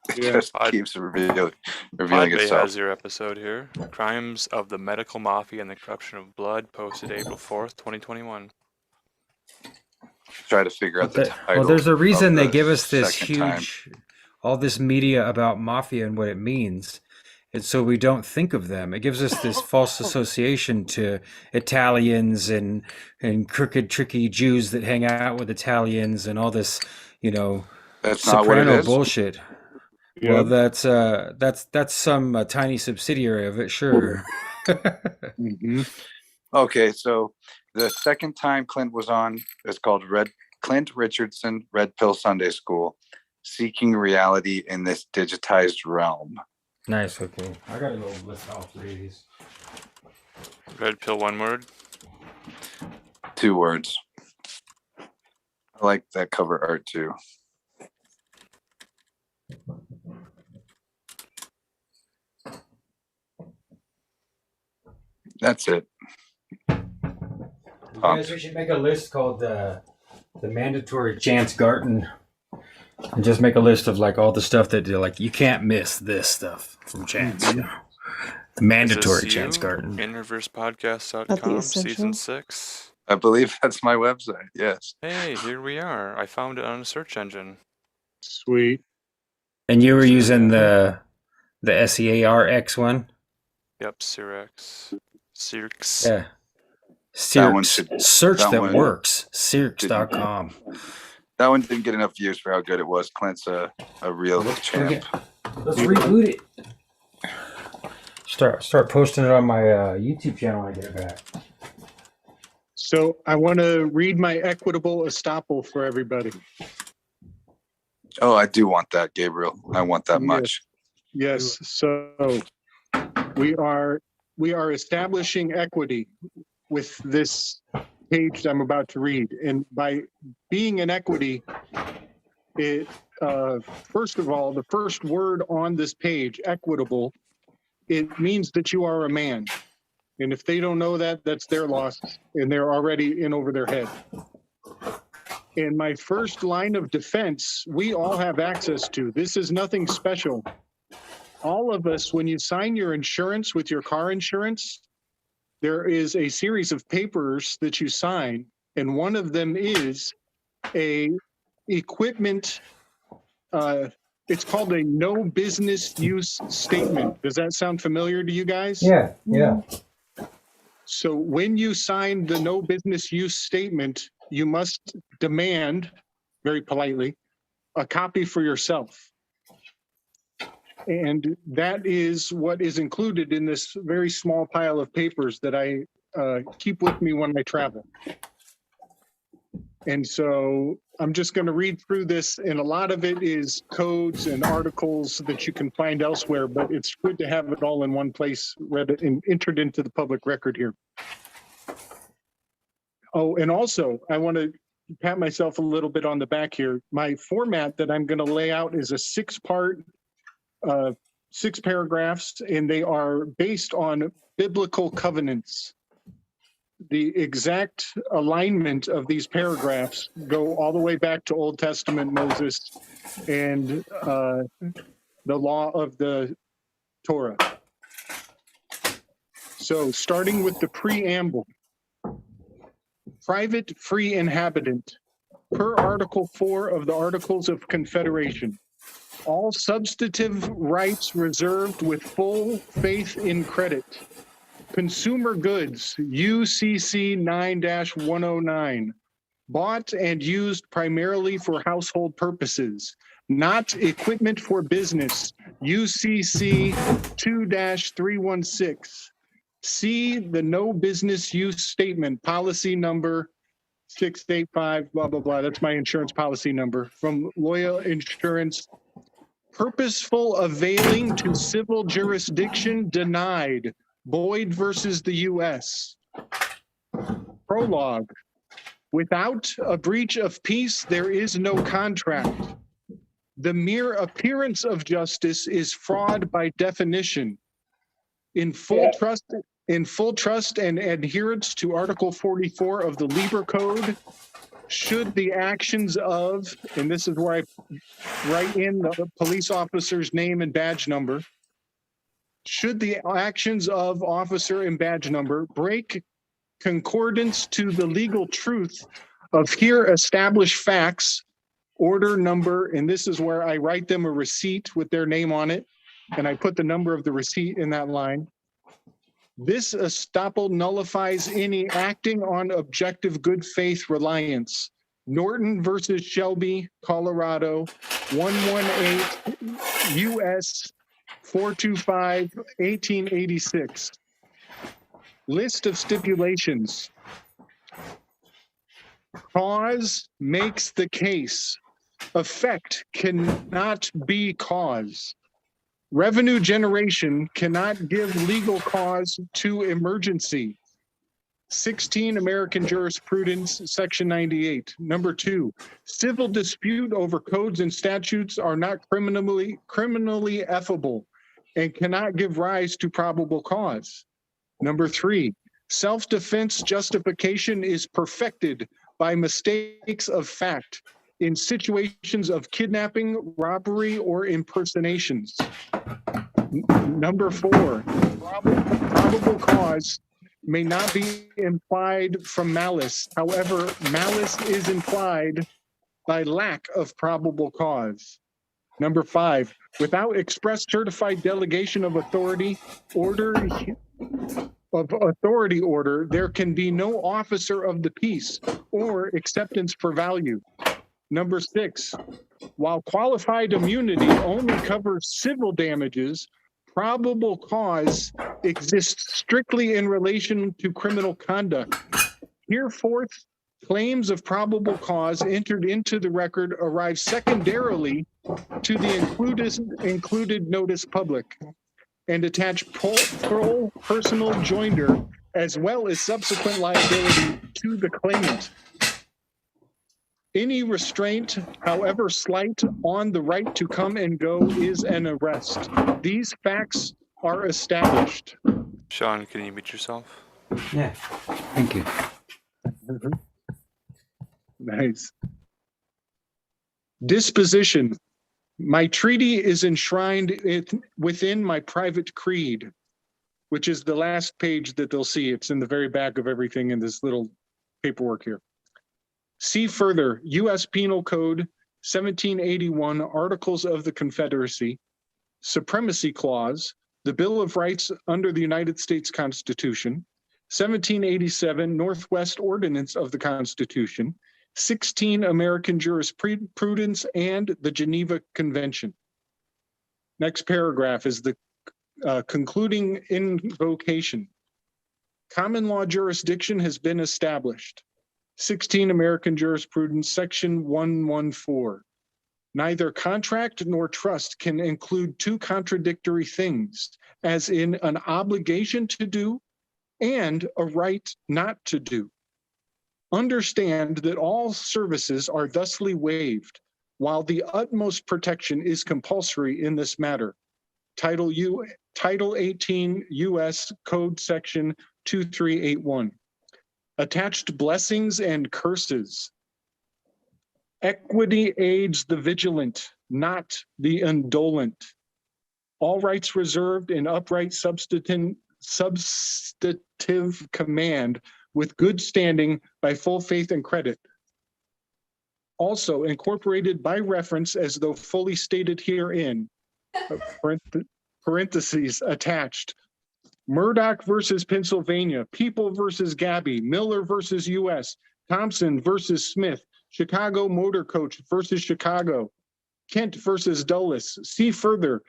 It just keeps revealing itself. Has your episode here. Crimes of the Medical Mafia and the Corruption of Blood, posted April 4th, 2021. Try to figure out the title. Well, there's a reason they give us this huge, all this media about mafia and what it means. It's so we don't think of them. It gives us this false association to Italians and crooked, tricky Jews that hang out with Italians and all this, that's soprano not what it is. bullshit. Yeah. Well, that's some tiny subsidiary of it, sure. Mm-hmm. Okay, so the second time Clint was on is called Clint Richardson Red Pill Sunday School, Seeking Reality in This Digitized Realm. Nice. Okay, I gotta go list all 3 of these. Red pill, 1 word. 2 words. I like that cover art too. That's it. You guys, we should make a list called the mandatory Chance Garten, and just make a list of like all the stuff that you can't miss this stuff from Chance. The mandatory Chance Garten. Inverspodcast.com, season 6. I believe that's my website. Yes. Hey, here we are. I found it on a search engine. Sweet. And you were using the SEARX one? Yep, Cirx. Yeah. Search that works. Cirx.com. That one didn't get enough views for how good it was. Clint's a real champ. Let's reboot it. Start posting it on my YouTube channel when I get it back. So I want to read my equitable estoppel for everybody. Oh, I do want that, Gabriel. I want that much. Yes. So we are establishing equity with this page I'm about to read. And by being in equity, it first of all, the first word on this page, equitable, it means that you are a man. And if they don't know that, that's their loss, and they're already in over their head. And my first line of defense, we all have access to. This is nothing special. All of us, when you sign your insurance with your car insurance, there is a series of papers that you sign, and one of them is a equipment, it's called a no business use statement. Does that sound familiar to you guys? Yeah, yeah. So when you sign the no business use statement, you must demand, very politely, a copy for yourself. And that is what is included in this very small pile of papers that I keep with me when I travel. And so I'm just going to read through this, and a lot of it is codes and articles that you can find elsewhere, but it's good to have it all in one place, read and entered into the public record here. Oh, and also I want to pat myself a little bit on the back here. My format that I'm going to lay out is a 6-part, 6 paragraphs, and they are based on biblical covenants. The exact alignment of these paragraphs go all the way back to Old Testament Moses and the law of the Torah. So starting with the preamble. Private free inhabitant, per Article 4 of the Articles of Confederation. All substantive rights reserved with full faith in credit. Consumer goods, UCC 9-109, bought and used primarily for household purposes, not equipment for business, UCC 2-316. See the no business use statement, policy number 685, blah, blah, blah. That's my insurance policy number from Loyal Insurance. Purposeful availing to civil jurisdiction denied. Boyd versus the U.S. Prologue. Without a breach of peace, there is no contract. The mere appearance of justice is fraud by definition. In full trust and adherence to Article 44 of the Lieber Code, should the actions of, and this is where I write in the police officer's name and badge number, should the actions of officer and badge number break concordance to the legal truth of here established facts, order number, and this is where I write them a receipt with their name on it, and I put the number of the receipt in that line. This estoppel nullifies any acting on objective good faith reliance. Norton versus Shelby, Colorado, 118 U.S. 425, 1886. List of stipulations. Cause makes the case. Effect cannot be cause. Revenue generation cannot give legal cause to emergency. 16 American Jurisprudence, Section 98. Number 2, civil dispute over codes and statutes are not criminally effable and cannot give rise to probable cause. Number 3, self-defense justification is perfected by mistakes of fact in situations of kidnapping, robbery, or impersonations. Number 4, probable cause may not be implied from malice. However, malice is implied by lack of probable cause. Number 5, without express certified delegation of authority order, there can be no officer of the peace or acceptance for value. Number 6, while qualified immunity only covers civil damages, probable cause exists strictly in relation to criminal conduct. Hereforth, claims of probable cause entered into the record arrive secondarily to the included notice public and attach personal joinder as well as subsequent liability to the claimant. Any restraint, however slight, on the right to come and go is an arrest. These facts are established. Sean, can you mute yourself? Yeah, thank you. Nice. Disposition. My treaty is enshrined within my private creed. which is the last page that they'll see. It's in the very back of everything in this little paperwork here. See further, U.S. Penal Code 1781, Articles of the Confederacy, Supremacy Clause, the Bill of Rights under the United States Constitution, 1787 Northwest Ordinance of the Constitution, 16 American Jurisprudence, and the Geneva Convention. Next paragraph is the concluding invocation. Common law jurisdiction has been established. 16 American Jurisprudence, Section 114. Neither contract nor trust can include two contradictory things, as in an obligation to do and a right not to do. Understand that all services are thusly waived, while the utmost protection is compulsory in this matter. Title 18 U.S. Code Section 2381. Attached blessings and curses. Equity aids the vigilant, not the indolent. All rights reserved in upright substantive command with good standing by full faith and credit. Also incorporated by reference as though fully stated herein, parentheses attached. Murdoch versus Pennsylvania, People versus Gabby, Miller versus U.S., Thompson versus Smith, Chicago Motor Coach versus Chicago, Kent versus Dulles. See further,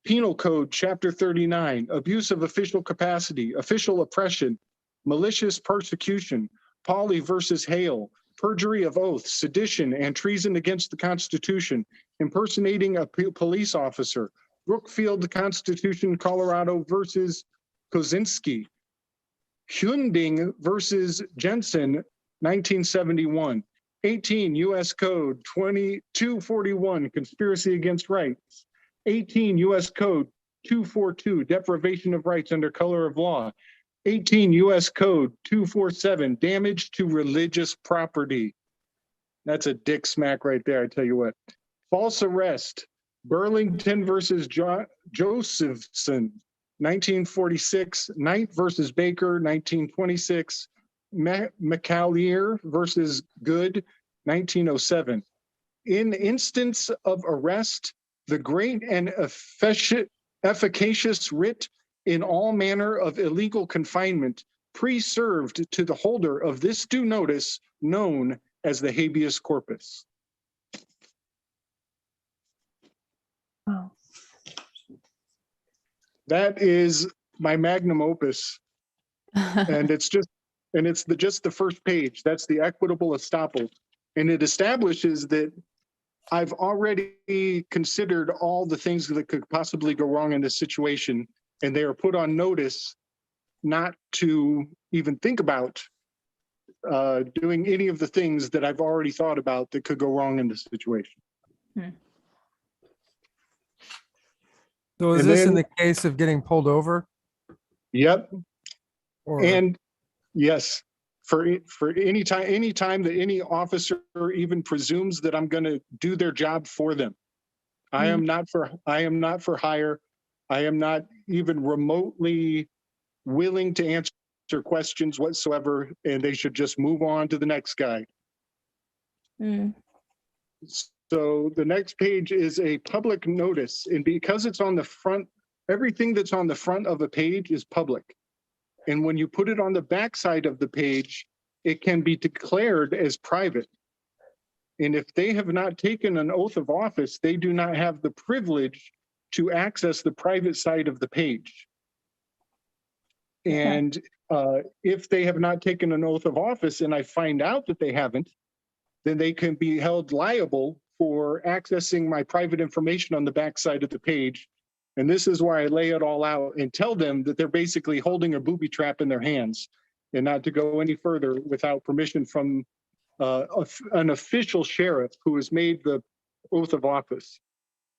Penal Code, Chapter 39, Abuse of Official Capacity, Official Oppression, Malicious Persecution, Pauley versus Hale, Perjury of Oath, Sedition, and Treason against the Constitution, Impersonating a Police Officer, Brookfield Constitution, Colorado versus Kozinski, Hunding versus Jensen, 1971, 18 U.S. Code 2241, Conspiracy Against Rights, 18 U.S. Code 242, Deprivation of Rights under Color of Law, 18 U.S. Code 247, Damage to Religious Property. That's a dick smack right there, I tell you what. False Arrest, Burlington versus Josephson, 1946, Knight versus Baker, 1926, McAleer versus Good, 1907. In instance of arrest, the great and efficacious writ in all manner of illegal confinement pre-served to the holder of this due notice known as the habeas corpus. Oh. That is my magnum opus, and it's just the first page. That's the equitable estoppel, and it establishes that I've already considered all the things that could possibly go wrong in this situation, and they are put on notice not to even think about doing any of the things that I've already thought about that could go wrong in this situation. So is this in the case of getting pulled over? Yep. Or... And yes, for any time that any officer even presumes that I'm going to do their job for them, I am not for hire. I am not even remotely willing to answer questions whatsoever, and they should just move on to the next guy. So the next page is a public notice, and because it's on the front, everything that's on the front of a page is public. And when you put it on the back side of the page, it can be declared as private. And if they have not taken an oath of office, they do not have the privilege to access the private side of the page. And if they have not taken an oath of office and I find out that they haven't, then they can be held liable for accessing my private information on the back side of the page. And this is why I lay it all out and tell them that they're basically holding a booby trap in their hands and not to go any further without permission from an official sheriff who has made the oath of office.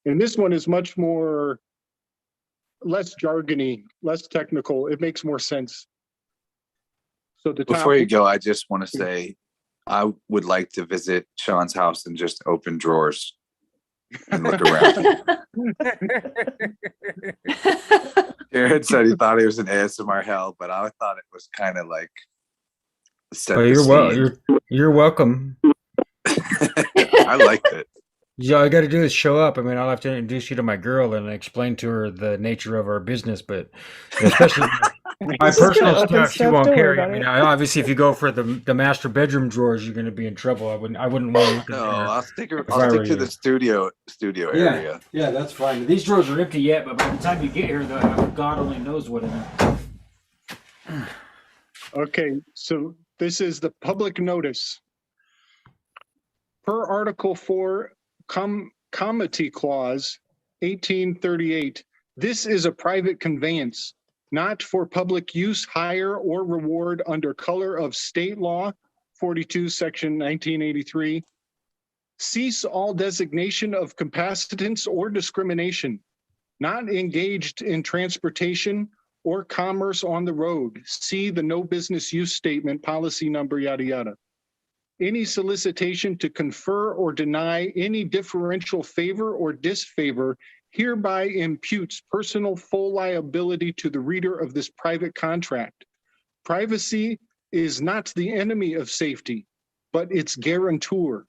And this one is much more, less jargony, less technical. It makes more sense. So before you go, I just want to say, I would like to visit Sean's house and just open drawers and look around. Jared said he thought he was in ASMR hell, but I thought it was kind of like set the you're welcome. I liked it. Yeah, all I got to do is show up. I mean, I'll have to introduce you to my girl and explain to her the nature of our business, but especially my personal stuff, she won't care. I mean, obviously, if you go for the master bedroom drawers, you're going to be in trouble. I wouldn't want to look at No, there. I'll stick to the studio area. Yeah, that's fine. These drawers are empty yet, but by the time you get here, God only knows what in them. Okay, so this is the public notice. Per Article 4, Comity Clause 1838, this is a private conveyance, not for public use, hire, or reward under color of state law 42, Section 1983. Cease all designation of capacitance or discrimination, not engaged in transportation or commerce on the road. See the no business use statement, policy number, yada, yada. Any solicitation to confer or deny any differential favor or disfavor hereby imputes personal full liability to the reader of this private contract. Privacy is not the enemy of safety, but its guarantor.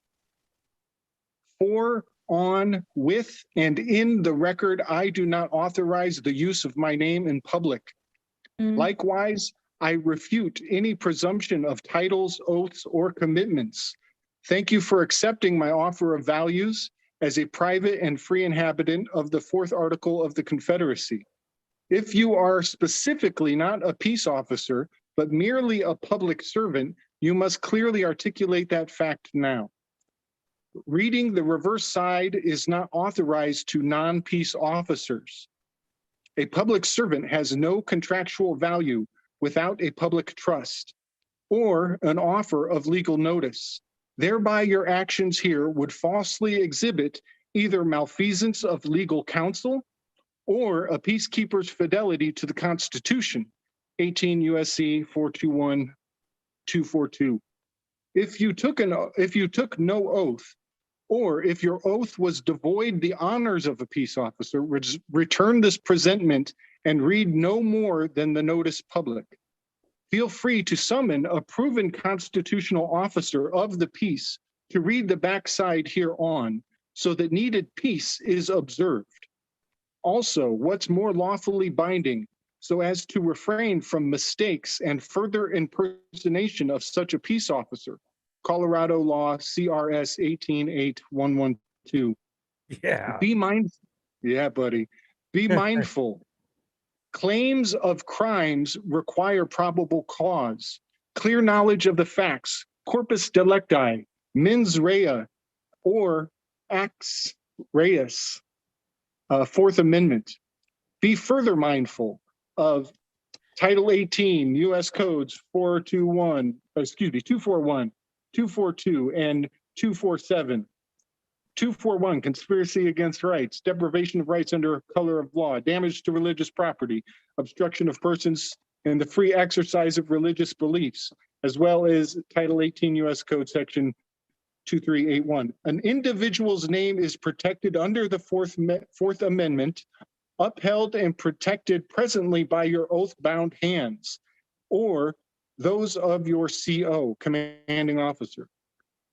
For, on, with, and in the record, I do not authorize the use of my name in public. Likewise, I refute any presumption of titles, oaths, or commitments. Thank you for accepting my offer of values as a private and free inhabitant of the 4th Article of the Confederacy. If you are specifically not a peace officer, but merely a public servant, you must clearly articulate that fact now. Reading the reverse side is not authorized to non-peace officers. A public servant has no contractual value without a public trust or an offer of legal notice. Thereby, your actions here would falsely exhibit either malfeasance of legal counsel or a peacekeeper's fidelity to the Constitution, 18 U.S.C. 421-242. If you took no oath, or if your oath was devoid the honors of a peace officer, return this presentment and read no more than the notice public. Feel free to summon a proven constitutional officer of the peace to read the backside hereon, so that needed peace is observed. Also, what's more lawfully binding, so as to refrain from mistakes and further impersonation of such a peace officer. Colorado law, CRS 188112. Yeah. Yeah, buddy. Be mindful. Claims of crimes require probable cause, clear knowledge of the facts, corpus delicti, mens rea, or acts reus, 4th Amendment. Be further mindful of Title 18, U.S. Codes 241, 242, and 247. 241, conspiracy against rights, deprivation of rights under color of law, damage to religious property, obstruction of persons in the free exercise of religious beliefs, as well as Title 18 U.S. Code Section 2381. An individual's name is protected under the Fourth Amendment, upheld and protected presently by your oath-bound hands, or those of your CO, commanding officer,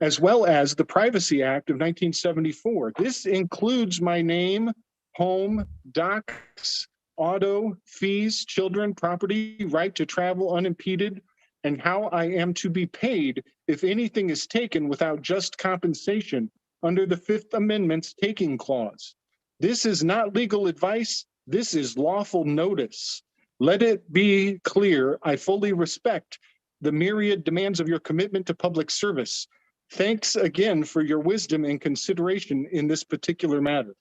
as well as the Privacy Act of 1974. This includes my name, home, docs, auto, fees, children, property, right to travel unimpeded, and how I am to be paid if anything is taken without just compensation under the Fifth Amendment's taking clause. This is not legal advice. This is lawful notice. Let it be clear, I fully respect the myriad demands of your commitment to public service. Thanks again for your wisdom and consideration in this particular matter.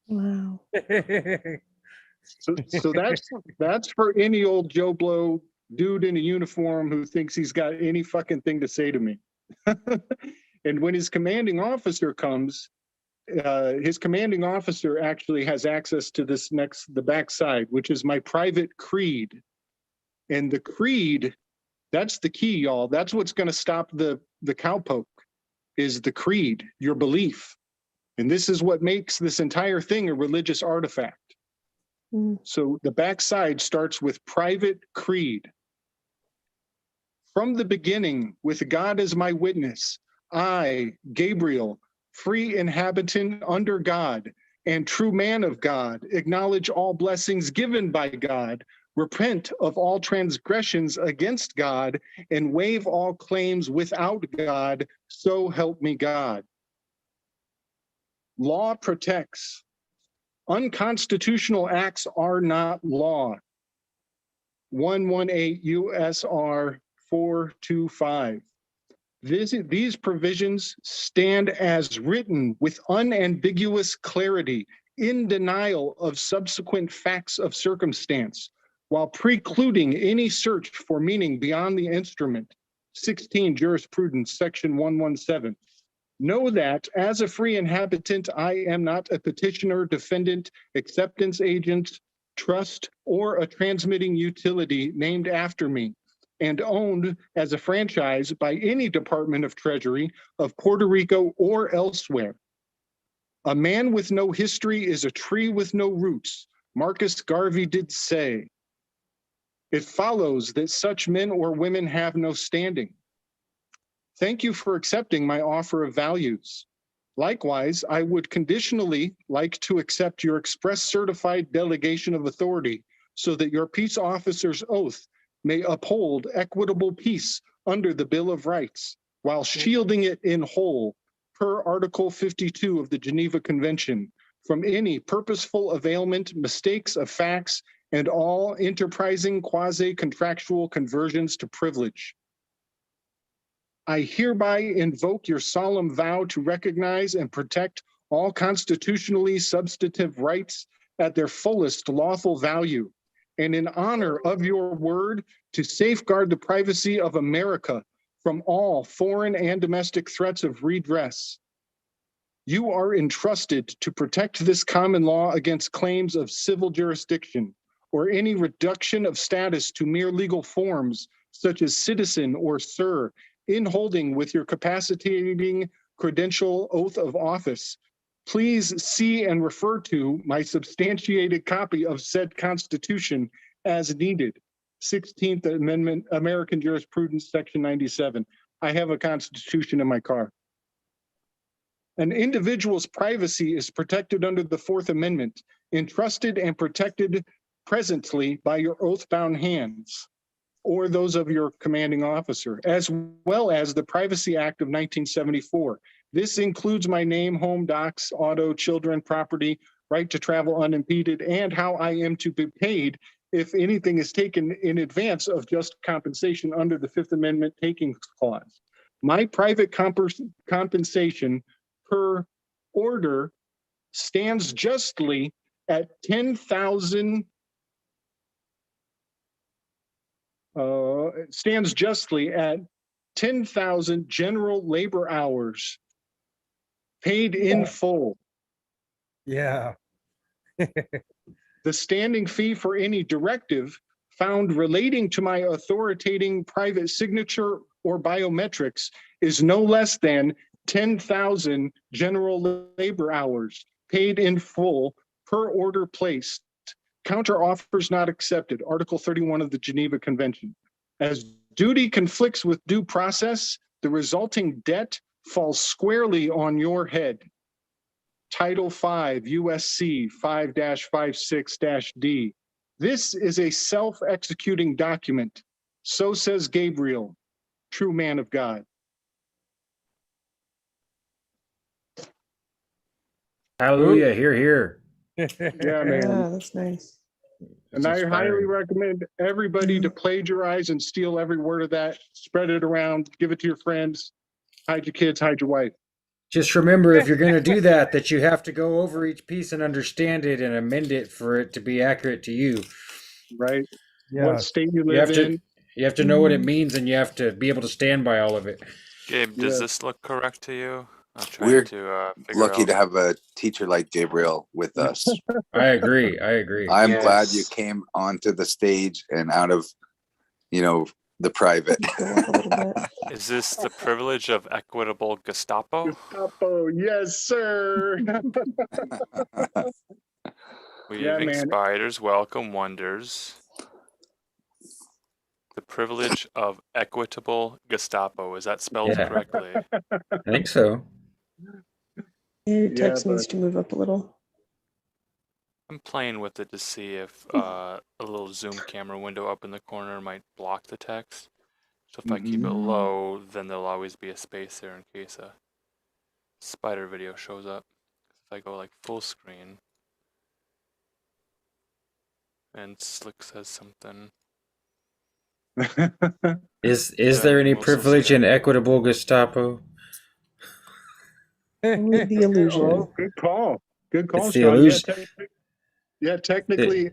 Wow. So that's for any old Joe Blow dude in a uniform who thinks he's got any fucking thing to say to me. And when his commanding officer comes, his commanding officer actually has access to the backside, which is my private creed. And the creed, that's the key, y'all. That's what's going to stop the cowpoke, is the creed, your belief. And this is what makes this entire thing a religious artifact. So the backside starts with private creed. From the beginning, with God as my witness, I, Gabriel, free inhabitant under God and true man of God, acknowledge all blessings given by God, repent of all transgressions against God, and waive all claims without God, so help me God. Law protects. Unconstitutional acts are not law. 118 USR 425. These provisions stand as written with unambiguous clarity, in denial of subsequent facts of circumstance, while precluding any search for meaning beyond the instrument. 16 Jurisprudence, Section 117. Know that as a free inhabitant, I am not a petitioner, defendant, acceptance agent, trust, or a transmitting utility named after me, and owned as a franchise by any Department of Treasury of Puerto Rico or elsewhere. A man with no history is a tree with no roots, Marcus Garvey did say. It follows that such men or women have no standing. Thank you for accepting my offer of values. Likewise, I would conditionally like to accept your express certified delegation of authority so that your peace officer's oath may uphold equitable peace under the Bill of Rights while shielding it in whole per Article 52 of the Geneva Convention from any purposeful availment, mistakes of facts, and all enterprising quasi-contractual conversions to privilege. I hereby invoke your solemn vow to recognize and protect all constitutionally substantive rights at their fullest lawful value, and in honor of your word, to safeguard the privacy of America from all foreign and domestic threats of redress. You are entrusted to protect this common law against claims of civil jurisdiction or any reduction of status to mere legal forms such as citizen or sir, in holding with your capacitating credential oath of office. Please see and refer to my substantiated copy of said Constitution as needed. 16th Amendment, American Jurisprudence, Section 97. I have a Constitution in my car. An individual's privacy is protected under the Fourth Amendment, entrusted and protected presently by your oath-bound hands or those of your commanding officer, as well as the Privacy Act of 1974. This includes my name, home, docs, auto, children, property, right to travel unimpeded, and how I am to be paid if anything is taken in advance of just compensation under the Fifth Amendment takings clause. My private compensation per order stands justly at 10,000 general labor hours paid in full. Yeah. The standing fee for any directive found relating to my authoritating private signature or biometrics is no less than 10,000 general labor hours paid in full per order placed. Counter offers not accepted, Article 31 of the Geneva Convention. As duty conflicts with due process, the resulting debt falls squarely on your head. Title 5, USC 5-56-D. This is a self-executing document. So says Gabriel, true man of God. Hallelujah, hear, hear. Yeah, man. Yeah, that's nice. And I highly recommend everybody to plagiarize and steal every word of that, spread it around, give it to your friends, hide your kids, hide your wife. Just remember, if you're going to do that, that you have to go over each piece and understand it and amend it for it to be accurate to you. Right? Yeah. What state you live in. You have to know what it means, and you have to be able to stand by all of it. Gabe, does this look correct to you? We're to lucky to have a teacher like Gabriel with us. I agree. I'm glad you came onto the stage and out of, the private. Go up a little bit. Is this the privilege of equitable Gestapo? Gestapo, yes, sir. Weaving man. spiders welcome wonders. The privilege of equitable Gestapo. Is that spelled Yeah. correctly? I think so. Your text needs to move up a little. I'm playing with it to see if a little zoom camera window up in the corner might block the text. So if I keep it low, then there'll always be a space there in case a spider video shows up. If I go like full screen and Slick says something. Is there any privilege in equitable Gestapo? Only the illusion. Oh, good call. Good call, It's the Sean. illusion. Yeah, technically,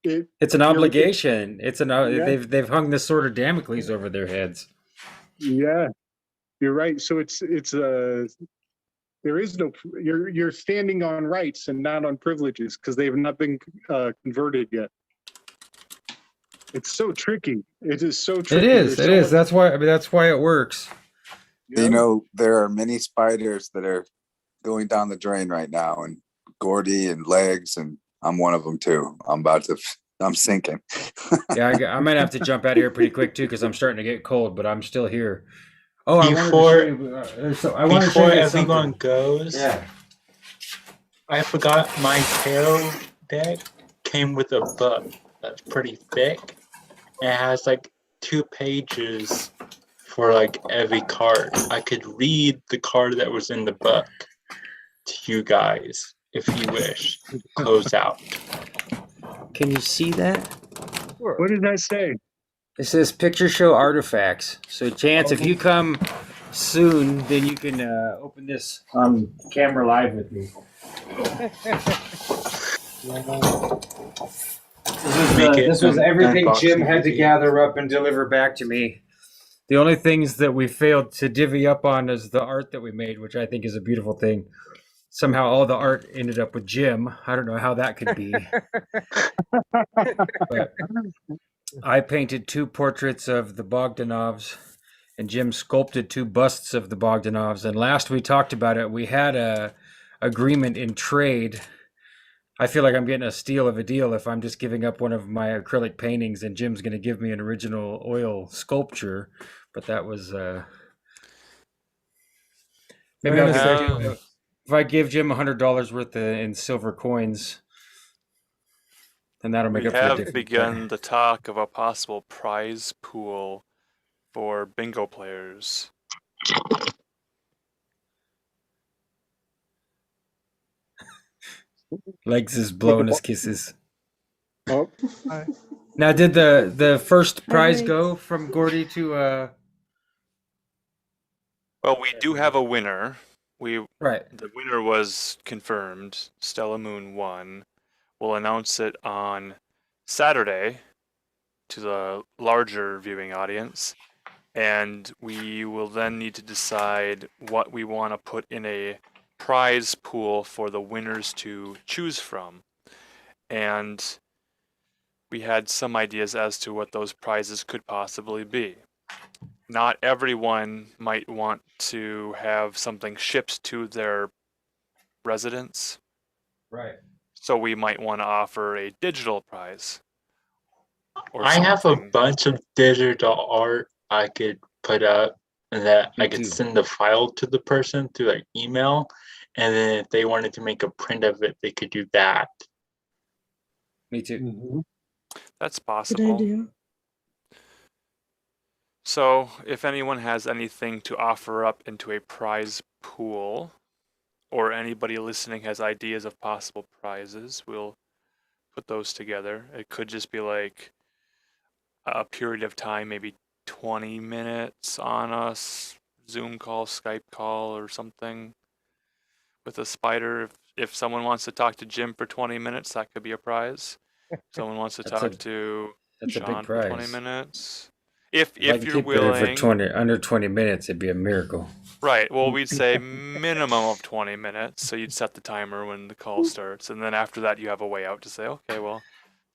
It's an obligation. They've hung this sword of Damocles over their heads. Yeah, you're right. So there is no, you're standing on rights and not on privileges because they have not been converted yet. It's so tricky. It is so tricky. It is. That's why it works. You know, there are many spiders that are going down the drain right now, and Gordy and Legs, and I'm one of them too. I'm sinking. Yeah, I might have to jump out of here pretty quick too because I'm starting to get cold, but I'm still here. Oh, before everyone goes, yeah, I forgot my tarot deck came with a book that's pretty thick. It has like 2 pages for like every card. I could read the card that was in the book to you guys if you wish. Close out. Can you see that? What did I say? It says picture show artifacts. So Chance, if you come soon, then you can open this on camera live with me. This was everything Jim had to gather up and deliver back to me. The only things that we failed to divvy up on is the art that we made, which I think is a beautiful thing. Somehow all the art ended up with Jim. I don't know how that could be. But I painted 2 portraits of the Bogdanovs, and Jim sculpted 2 busts of the Bogdanovs. And last we talked about it, we had a agreement in trade. I feel like I'm getting a steal of a deal if I'm just giving up one of my acrylic paintings, and Jim's going to give me an original oil sculpture. But that was maybe if I give Jim $100 worth in silver coins, then that'll make up for the difference. We have begun the talk of a possible prize pool for bingo players. Legs is blowing his kisses. Oh. Now, did the first prize go from Gordy to? Well, we do have a winner. Right. The winner was confirmed. Stella Moon won. We'll announce it on Saturday to the larger viewing audience, and we will then need to decide what we want to put in a prize pool for the winners to choose from. And we had some ideas as to what those prizes could possibly be. Not everyone might want to have something shipped to their residence. Right. So we might want to offer a digital prize. I have a bunch of digital art I could put up that I could send the file to the person through like email, and then if they wanted to make a print of it, they could do that. Me too. Mm-hmm. That's possible. Good idea. So if anyone has anything to offer up into a prize pool, or anybody listening has ideas of possible prizes, we'll put those together. It could just be like a period of time, maybe 20 minutes on a Zoom call, Skype call, or something with a spider. If someone wants to talk to Jim for 20 minutes, that could be a prize. If someone wants to talk to Sean for 20 minutes. If you're willing. For under 20 minutes, it'd be a miracle. Right. Well, we'd say minimum of 20 minutes. So you'd set the timer when the call starts. And then after that, you have a way out to say, okay, well,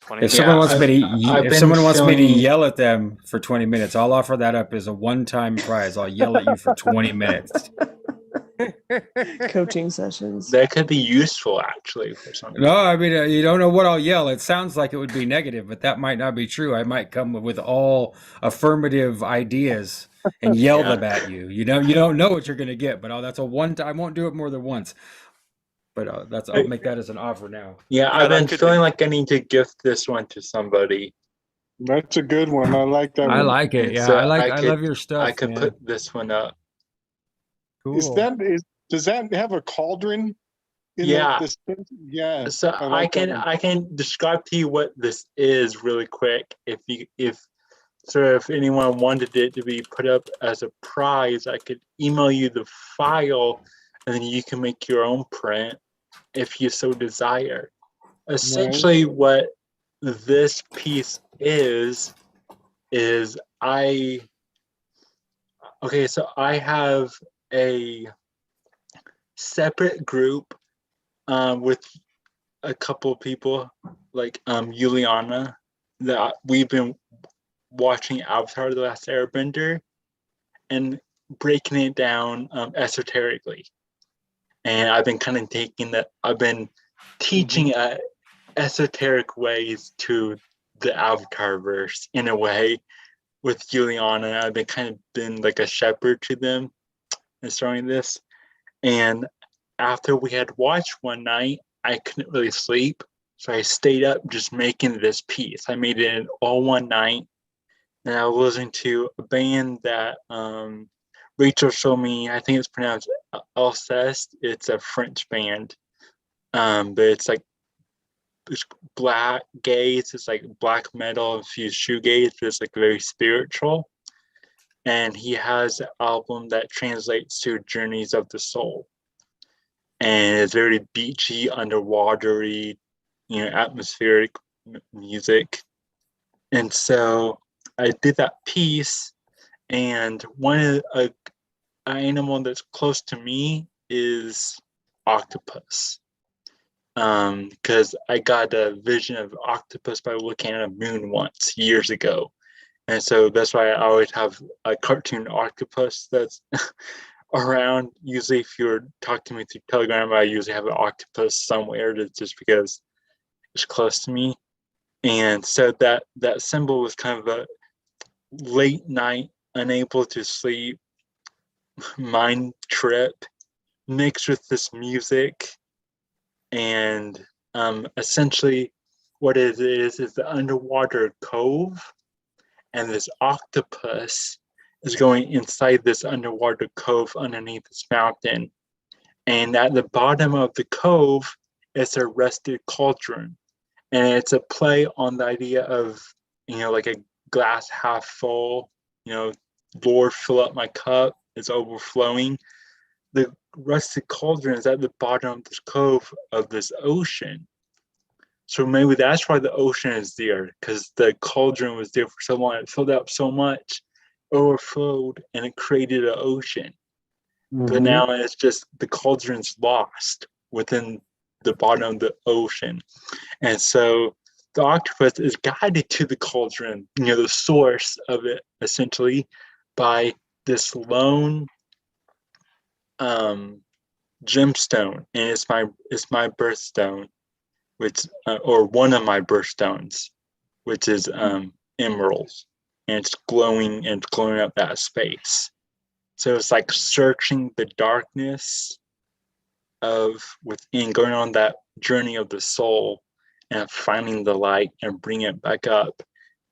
20 If someone wants me to, I've if been someone wants me to feeling- yell at them for 20 minutes, I'll offer that up as a one-time prize. I'll yell at you for 20 minutes. Coaching sessions. That could be useful actually for some. No, I mean, you don't know what I'll yell. It sounds like it would be negative, but that might not be true. I might come with all affirmative ideas and yell them at you. You don't know what you're going to get, but that's a one time. I won't do it more than once. But I'll make that as an offer now. Yeah, I've been feeling like I need to gift this one to somebody. That's a good one. I like that I one. like it. And Yeah, so I love your stuff. I could man. put this one up. Cool. Does that have a cauldron? Yeah. Yeah. So I can describe to you what this is really quick. If anyone wanted it to be put up as a prize, I could email you the file, and then you can make your own print if you so desire. Essentially, what this piece is I have a separate group with a couple of people like Juliana that we've been watching Avatar: The Last Airbender and breaking it down esoterically. And I've been kind of I've been teaching esoteric ways to the Avatar verse in a way with Juliana. I've been like a shepherd to them and starting this. And after we had watched one night, I couldn't really sleep. So I stayed up just making this piece. I made it in all one night. And I was listening to a band that Rachel showed me. I think it's pronounced Alceste. It's a French band. But it's black gaze. It's like black metal infused shoegaze, but it's like very spiritual. And he has an album that translates to Journeys of the Soul. And it's very beachy, underwatery, atmospheric music. And so I did that piece, and one animal that's close to me is octopus. Because I got a vision of octopus by looking at a moon once years ago. And so that's why I always have a cartoon octopus that's around. Usually if you're talking to me through Telegram, I usually have an octopus somewhere just because it's close to me. And so that symbol was kind of a late night, unable to sleep, mind trip mixed with this music. And essentially what it is the underwater cove, and this octopus is going inside this underwater cove underneath this mountain. And at the bottom of the cove is a rusted cauldron. And it's a play on the idea of, like a glass half full, Lord, fill up my cup, it's overflowing. The rusted cauldron is at the bottom of this cove of this ocean. So maybe that's why the ocean is there, because the cauldron was there for so long. It filled up so much, overflowed, and it created an ocean. But now it's just the cauldron's lost within the bottom of the ocean. And so the octopus is guided to the cauldron, the source of it, essentially, by this lone gemstone. And it's my birthstone, which or one of my birthstones, which is emeralds, and it's glowing up that space. So it's like searching the darkness of within, going on that journey of the soul and finding the light and bringing it back up.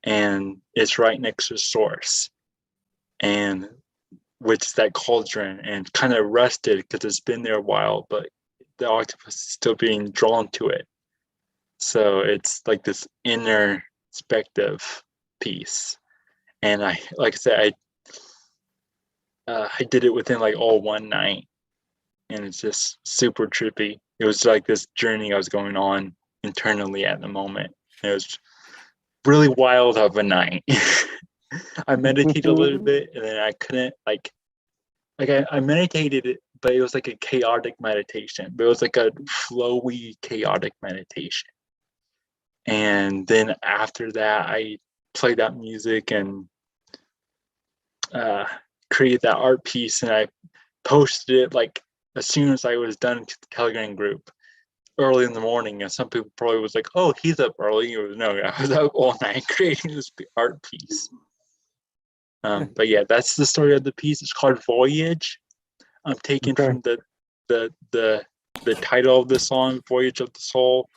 And it's right next to source, and which is that cauldron, and kind of rusted because it's been there a while, but the octopus is still being drawn to it. So it's like this inner perspective piece. And I did it within like all one night, and it's just super trippy. It was like this journey I was going on internally at the moment. It was really wild of a night. I meditated a little bit, and then I couldn't I meditated it, but it was like a chaotic meditation. But it was like a flowy, chaotic meditation. And then after that, I played that music and created that art piece, and I posted it like as soon as I was done to the Telegram group early in the morning. And some people probably was like, "Oh, he's up early." No, I was up all night creating this art piece. But yeah, that's the story of the piece. It's called Voyage. I'm taken from the title of the song, Voyage of the Soul.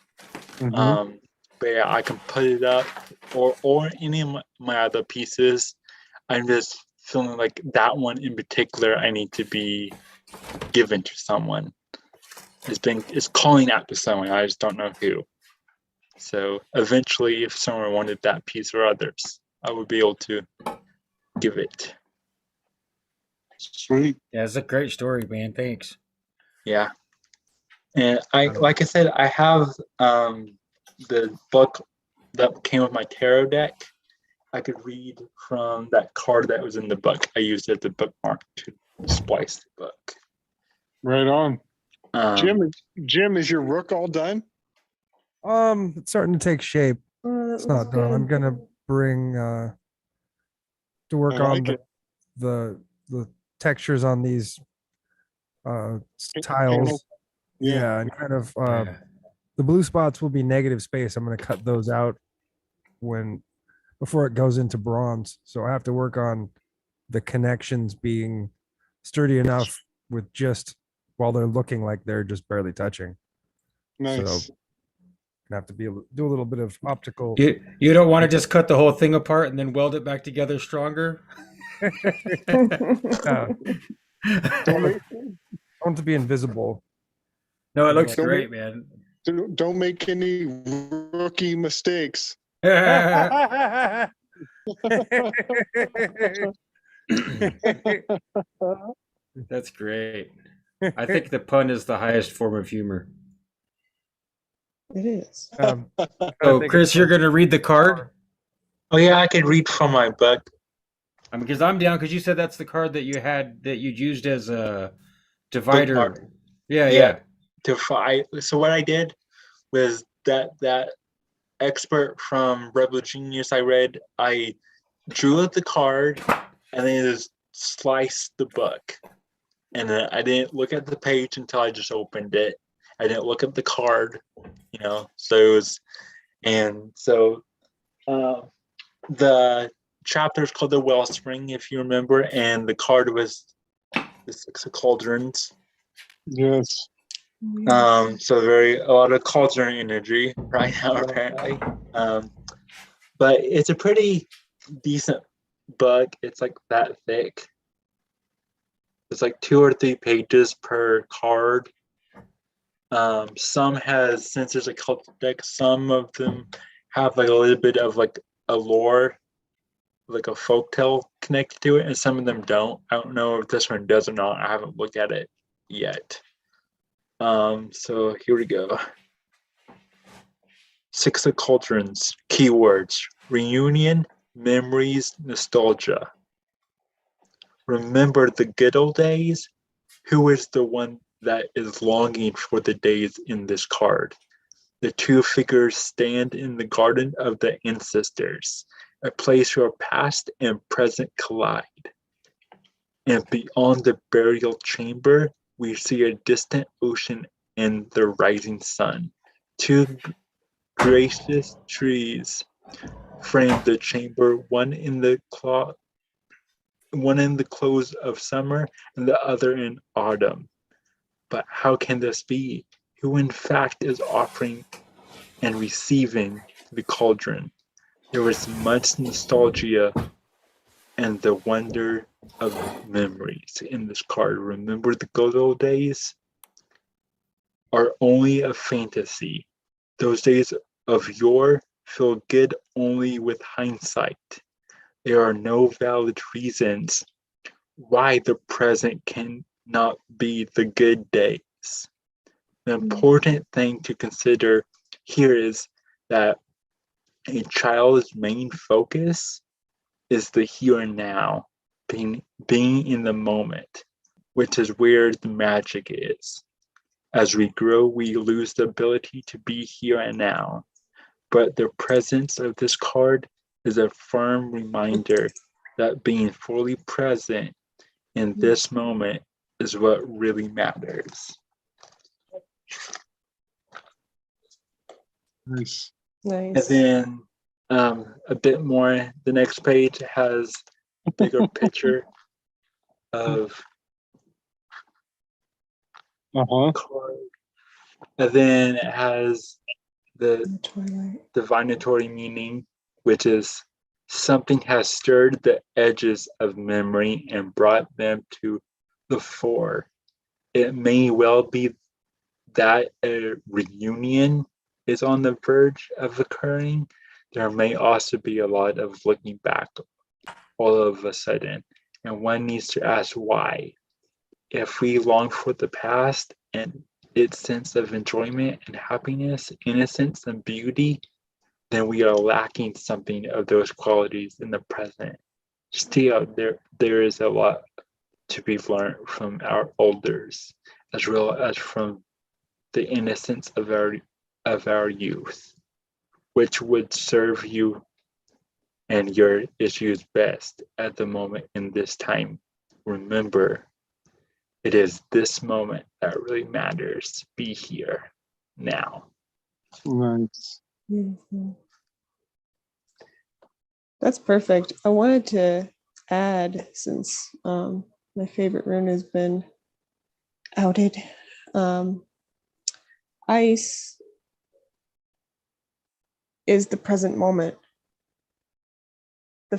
But yeah, I can put it up or any of my other pieces. I'm just feeling like that one in particular I need to be given to someone. It's calling out to someone. I just don't know who. So eventually, if someone wanted that piece or others, I would be able to give it. Sweet. Yeah, it's a great story, man. Thanks. Yeah. And like I said, I have the book that came with my tarot deck. I could read from that card that was in the book. I used it as a bookmark to splice the book. Right on. Jim, is your rook all done? It's starting to take shape. It's not done. I'm gonna bring to work on the textures on these tiles. Yeah, and kind of the blue spots will be negative space. I'm gonna cut those out before it goes into bronze. So I have to work on the connections being sturdy enough with just while they're looking like they're just barely touching. Nice. So I have to do a little bit of optical. You don't want to just cut the whole thing apart and then weld it back together stronger? I want to be invisible. No, it looks great, man. Don't make any rookie mistakes. That's great. I think the pun is the highest form of humor. It is. So, Chris, you're going to read the card? Oh, yeah, I could read from my book. Because I'm down, because you said that's the card that you had, that you'd used as a divider. Bookmark. Yeah. So what I did was that expert from Rebel Genius I read, I drew up the card and then just sliced the book. And then I didn't look at the page until I just opened it. I didn't look at the card, so it was, and so the chapter is called The Wellspring, if you remember, and the card was the Six of Cauldrons. Yes. So a lot of cauldron energy right now, apparently. But it's a pretty decent book. It's like that thick. It's like 2 or 3 pages per card. Some has, since there's a culture deck, some of them have like a little bit of like a lore, like a folktale connected to it, and some of them don't. I don't know if this one does or not. I haven't looked at it yet. So here we go. Six of Cauldrons. Keywords: reunion, memories, nostalgia. Remember the good old days? Who is the one that is longing for the days in this card? The 2 figures stand in the garden of the ancestors, a place where past and present collide. And beyond the burial chamber, we see a distant ocean and the rising sun. 2 gracious trees frame the chamber, one in the close of summer and the other in autumn. But how can this be? Who in fact is offering and receiving the cauldron? There was much nostalgia and the wonder of memories in this card. Remember the good old days? Are only a fantasy. Those days of yore feel good only with hindsight. There are no valid reasons why the present cannot be the good days. The important thing to consider here is that a child's main focus is the here and now, being in the moment, which is where the magic is. As we grow, we lose the ability to be here and now. but the presence of this card is a firm reminder that being fully present in this moment is what really matters. Nice. Nice. And then a bit more, the next page has a bigger picture of card. And then it has the divinatory meaning, which is something has stirred the edges of memory and brought them to the fore. It may well be that a reunion is on the verge of occurring. There may also be a lot of looking back all of a sudden, and one needs to ask why. If we long for the past and its sense of enjoyment and happiness, innocence and beauty, then we are lacking something of those qualities in the present. Still, there is a lot to be learned from our elders, as well as from the innocence of our youth, which would serve you and your issues best at the moment in this time. Remember, it is this moment that really matters. Be here now. Nice. Beautiful. That's perfect. I wanted to add, since my favorite rune has been outed, ice is the present moment. The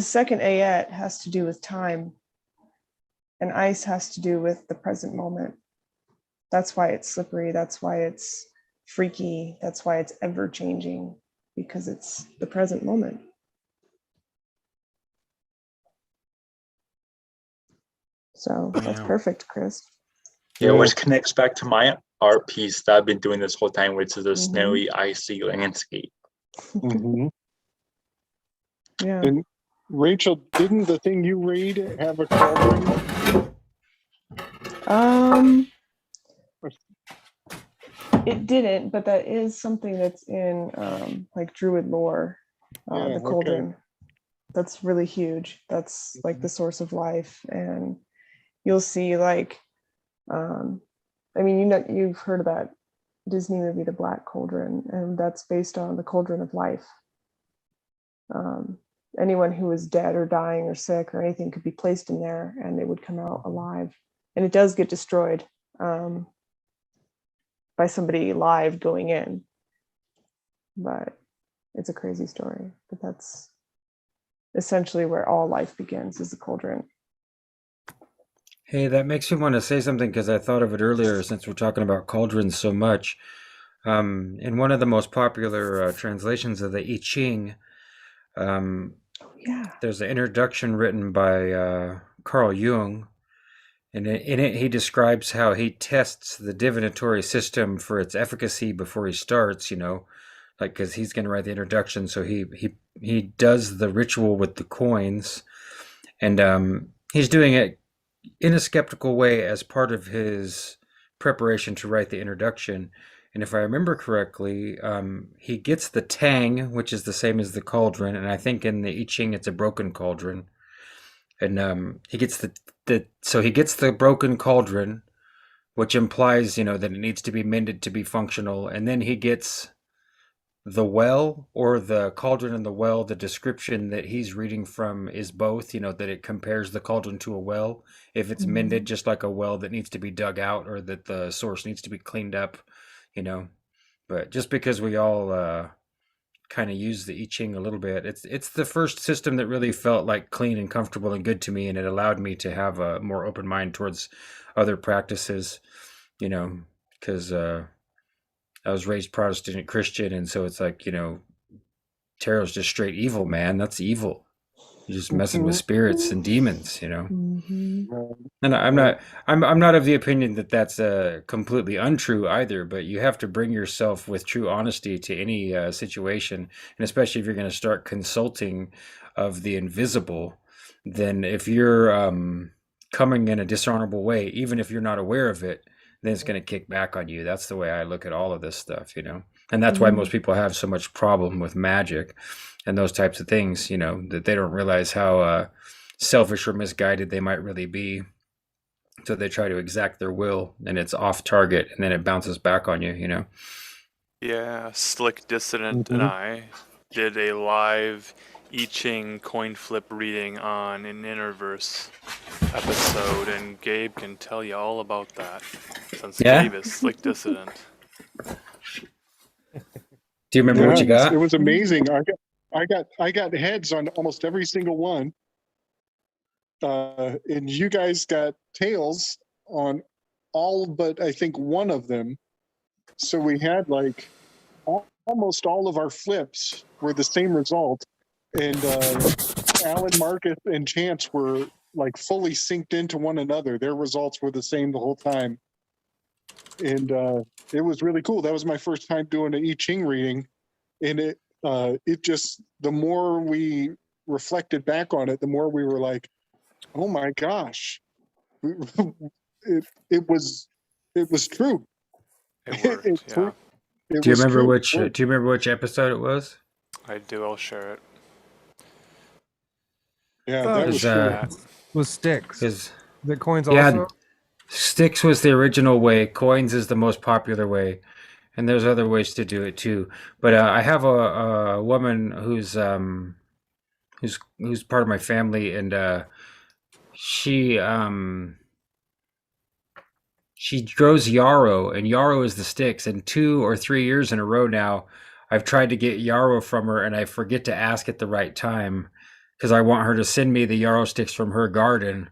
second ayat has to do with time, and ice has to do with the present moment. That's why it's slippery. That's why it's freaky. That's why it's ever changing, because it's the present moment. So that's perfect, Chris. It always connects back to my art piece that I've been doing this whole time, which is a snowy, icy landscape. Yeah. And Rachel, didn't the thing you read have a cauldron? It didn't, but that is something that's in like Druid lore. The cauldron. Okay. That's really huge. That's like the source of life, and you'll see like, I mean, you've heard of that Disney movie, The Black Cauldron, and that's based on the cauldron of life. Anyone who was dead or dying or sick or anything could be placed in there, and they would come out alive. And it does get destroyed by somebody live going in, but it's a crazy story. But that's essentially where all life begins, is the cauldron. Hey, that makes me want to say something, because I thought of it earlier, since we're talking about cauldrons so much. In one of the most popular translations of the I Ching, there's an introduction written by Carl Jung, and in it he describes how he tests the divinatory system for its efficacy before he starts, like, because he's going to write the introduction, so he does the ritual with the coins, and he's doing it in a skeptical way as part of his preparation to write the introduction. And if I remember correctly, he gets the tang, which is the same as the cauldron, and I think in the I Ching it's a broken cauldron. And he gets he gets the broken cauldron, which implies, that it needs to be mended to be functional. And then he gets the well, or the cauldron and the well. The description that he's reading from is both, that it compares the cauldron to a well, if it's mended just like a well that needs to be dug out, or that the source needs to be cleaned up, But just because we all kind of use the I Ching a little bit, it's the first system that really felt like clean and comfortable and good to me, and it allowed me to have a more open mind towards other practices, because I was raised Protestant and Christian, and so it's like, tarot's just straight evil, man. That's evil. You're just messing with spirits and demons, And I'm not of the opinion that that's completely untrue either, but you have to bring yourself with true honesty to any situation, and especially if you're going to start consulting of the invisible, then if you're coming in a dishonorable way, even if you're not aware of it, then it's going to kick back on you. That's the way I look at all of this stuff, And that's why most people have so much problem with magic and those types of things, you know, that they don't realize how selfish or misguided they might really be. So they try to exact their will, and it's off target, and then it bounces back on you, you know? Yeah, Slick Dissident and I did a live I Ching coin flip reading on an Interverse episode, and Gabe can tell you all about that, since Gabe is Slick Dissident. Do you remember what you got? It was amazing. I got heads on almost every single one. And you guys got tails on all but I think one of them. So we had like almost all of our flips were the same result. And Alan, Marcus, and Chance were like fully synced into one another. Their results were the same the whole time. And it was really cool. That was my first time doing an I Ching reading. And it just, the more we reflected back on it, the more we were like, oh my gosh, it was true. It worked, yeah. Do you remember which episode it was? I do. I'll share it. Yeah, that was true. Was Sticks. The coins yeah, also? Sticks was the original way. Coins is the most popular way. And there's other ways to do it too. But I have a woman who's part of my family, and she grows yarrow, and yarrow is the sticks. And 2 or 3 years in a row now, I've tried to get yarrow from her, and I forget to ask at the right time because I want her to send me the yarrow sticks from her garden,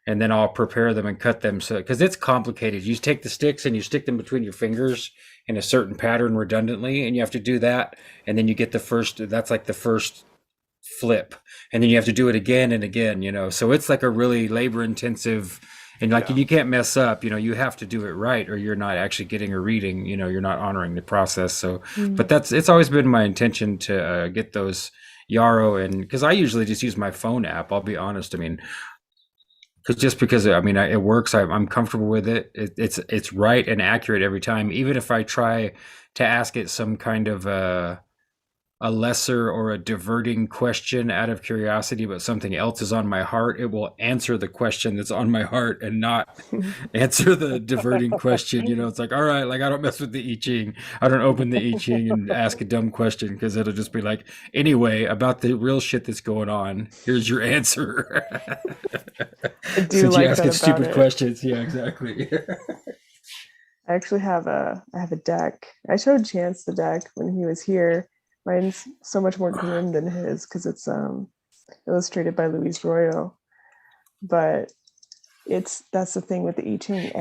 and then I'll prepare them and cut them. So because it's complicated, you take the sticks and you stick them between your fingers in a certain pattern redundantly, and you have to do that, and then you get the first. That's like the first flip, and then you have to do it again and again. You know, so it's like a really labor intensive. And like you can't mess up, you know, you have to do it right or you're not actually getting a reading, you know, you're not honoring the process. So, but it's always been my intention to get those yarrow, and because I usually just use my phone app, I'll be honest. I mean, because it works. I'm comfortable with it. It's right and accurate every time. Even if I try to ask it some kind of a lesser or a diverting question out of curiosity, but something else is on my heart, it will answer the question that's on my heart and not answer the diverting question. You know, it's like, all right, like I don't mess with the I Ching. I don't open the I Ching and ask a dumb question because it'll just be like, anyway, about the real shit that's going on, here's your answer. I do Since like you ask that stupid about questions. Yeah, exactly. I actually have a deck. I showed Chance the deck when he was here. Mine's so much more grim than his because it's illustrated by Luis Royo. But that's the thing with the I Ching.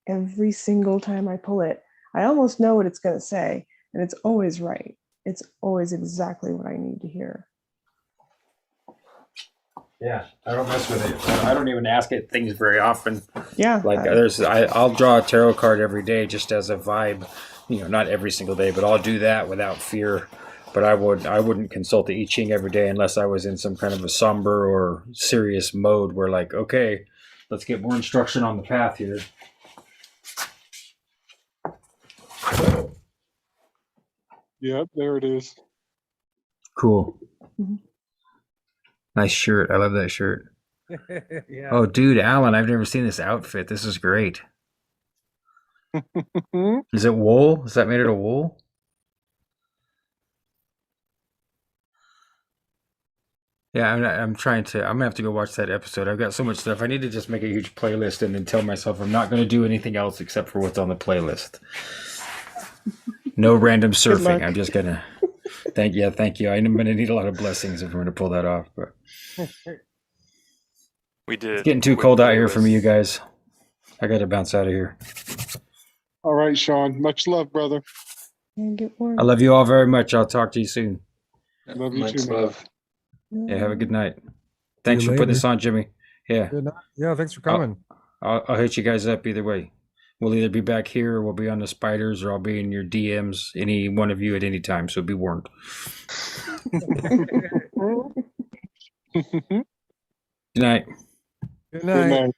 Every single time I pull it, I almost know what it's going to say, and it's always right. It's always exactly what I need to hear. Yeah, I don't mess with it. I don't even ask it things very often. Yeah, like I'll draw a tarot card every day just as a vibe. You know, not every single day, but I'll do that without fear. But I wouldn't consult the I Ching every day unless I was in some kind of a somber or serious mode where, like, okay, let's get more instruction on the path here. Yep, there it is. Cool. Nice shirt. I love that shirt. Yeah. Oh, dude, Alan, I've never seen this outfit. This is great. Is it wool? Is that made out of wool? Yeah, I'm gonna have to go watch that episode. I've got so much stuff. I need to just make a huge playlist and then tell myself I'm not going to do anything else except for what's on the playlist. No random surfing. I'm just gonna thank you. I'm gonna need a lot of blessings if I'm gonna pull that off. But we did. It's getting too cold out here for me, you guys. I got to bounce out of here. All right, Sean. Much love, brother. I love you all very much. I'll talk to you soon. Love you too, love. Yeah, have a good night. Thanks for putting this on, Jimmy. Yeah. Good night. Yeah, thanks for coming. I'll hit you guys up either way. We'll either be back here or we'll be on the spiders or I'll be in your DMs, any one of you at any time, so be warned. Good night. Good night.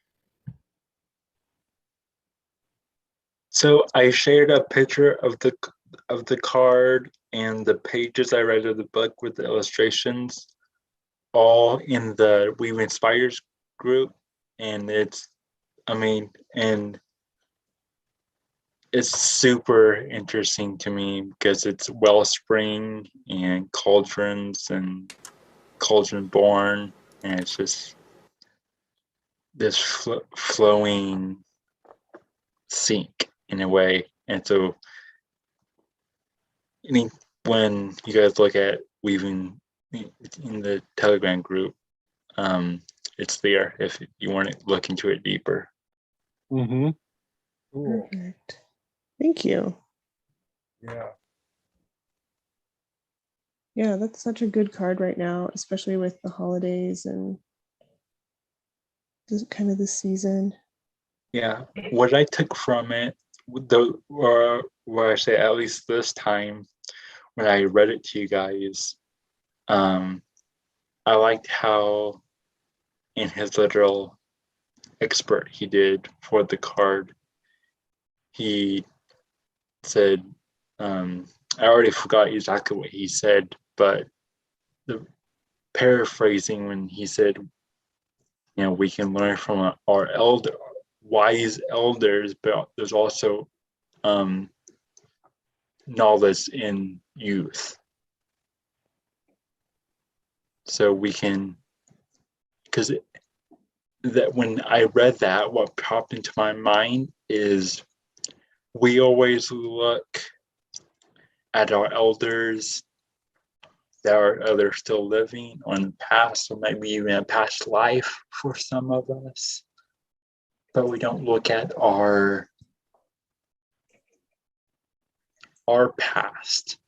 So I shared a picture of the of the card and the pages I read of the book with the illustrations, all in the Weave Inspires group, and it's super interesting to me because it's Wellspring and Cauldrons and Cauldron Born, and it's just this flowing sync in a way. And so when you guys look at Weaving in the Telegram group, it's there if you want to look into it deeper. Mm-hmm. Cool. Perfect. Thank you. Yeah. Yeah, that's such a good card right now, especially with the holidays and just kind of the season. Yeah, what I took from it, or I say at least this time, when I read it to you guys, I liked how in his literal expert he did for the card, he said, I already forgot exactly what he said, but the paraphrasing when he said, we can learn from our wise elders, but there's also knowledge in youth. So we can, because that when I read that, what popped into my mind is we always look at our elders that are either still living or in the past, or maybe even a past life for some of us, but we don't look at our past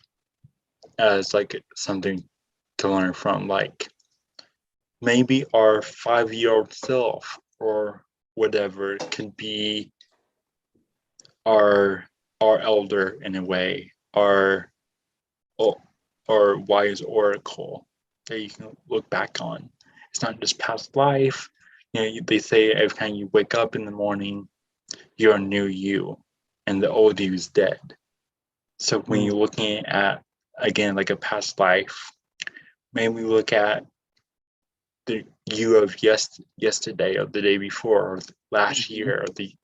as like something to learn from, like maybe our 5-year-old self or whatever could be our elder in a way, our wise oracle that you can look back on. It's not just past life. They say every time you wake up in the morning, you're a new you, and the old you is dead. So when you're looking at, again, like a past life, maybe look at the you of yesterday, or the day before, or last year, or the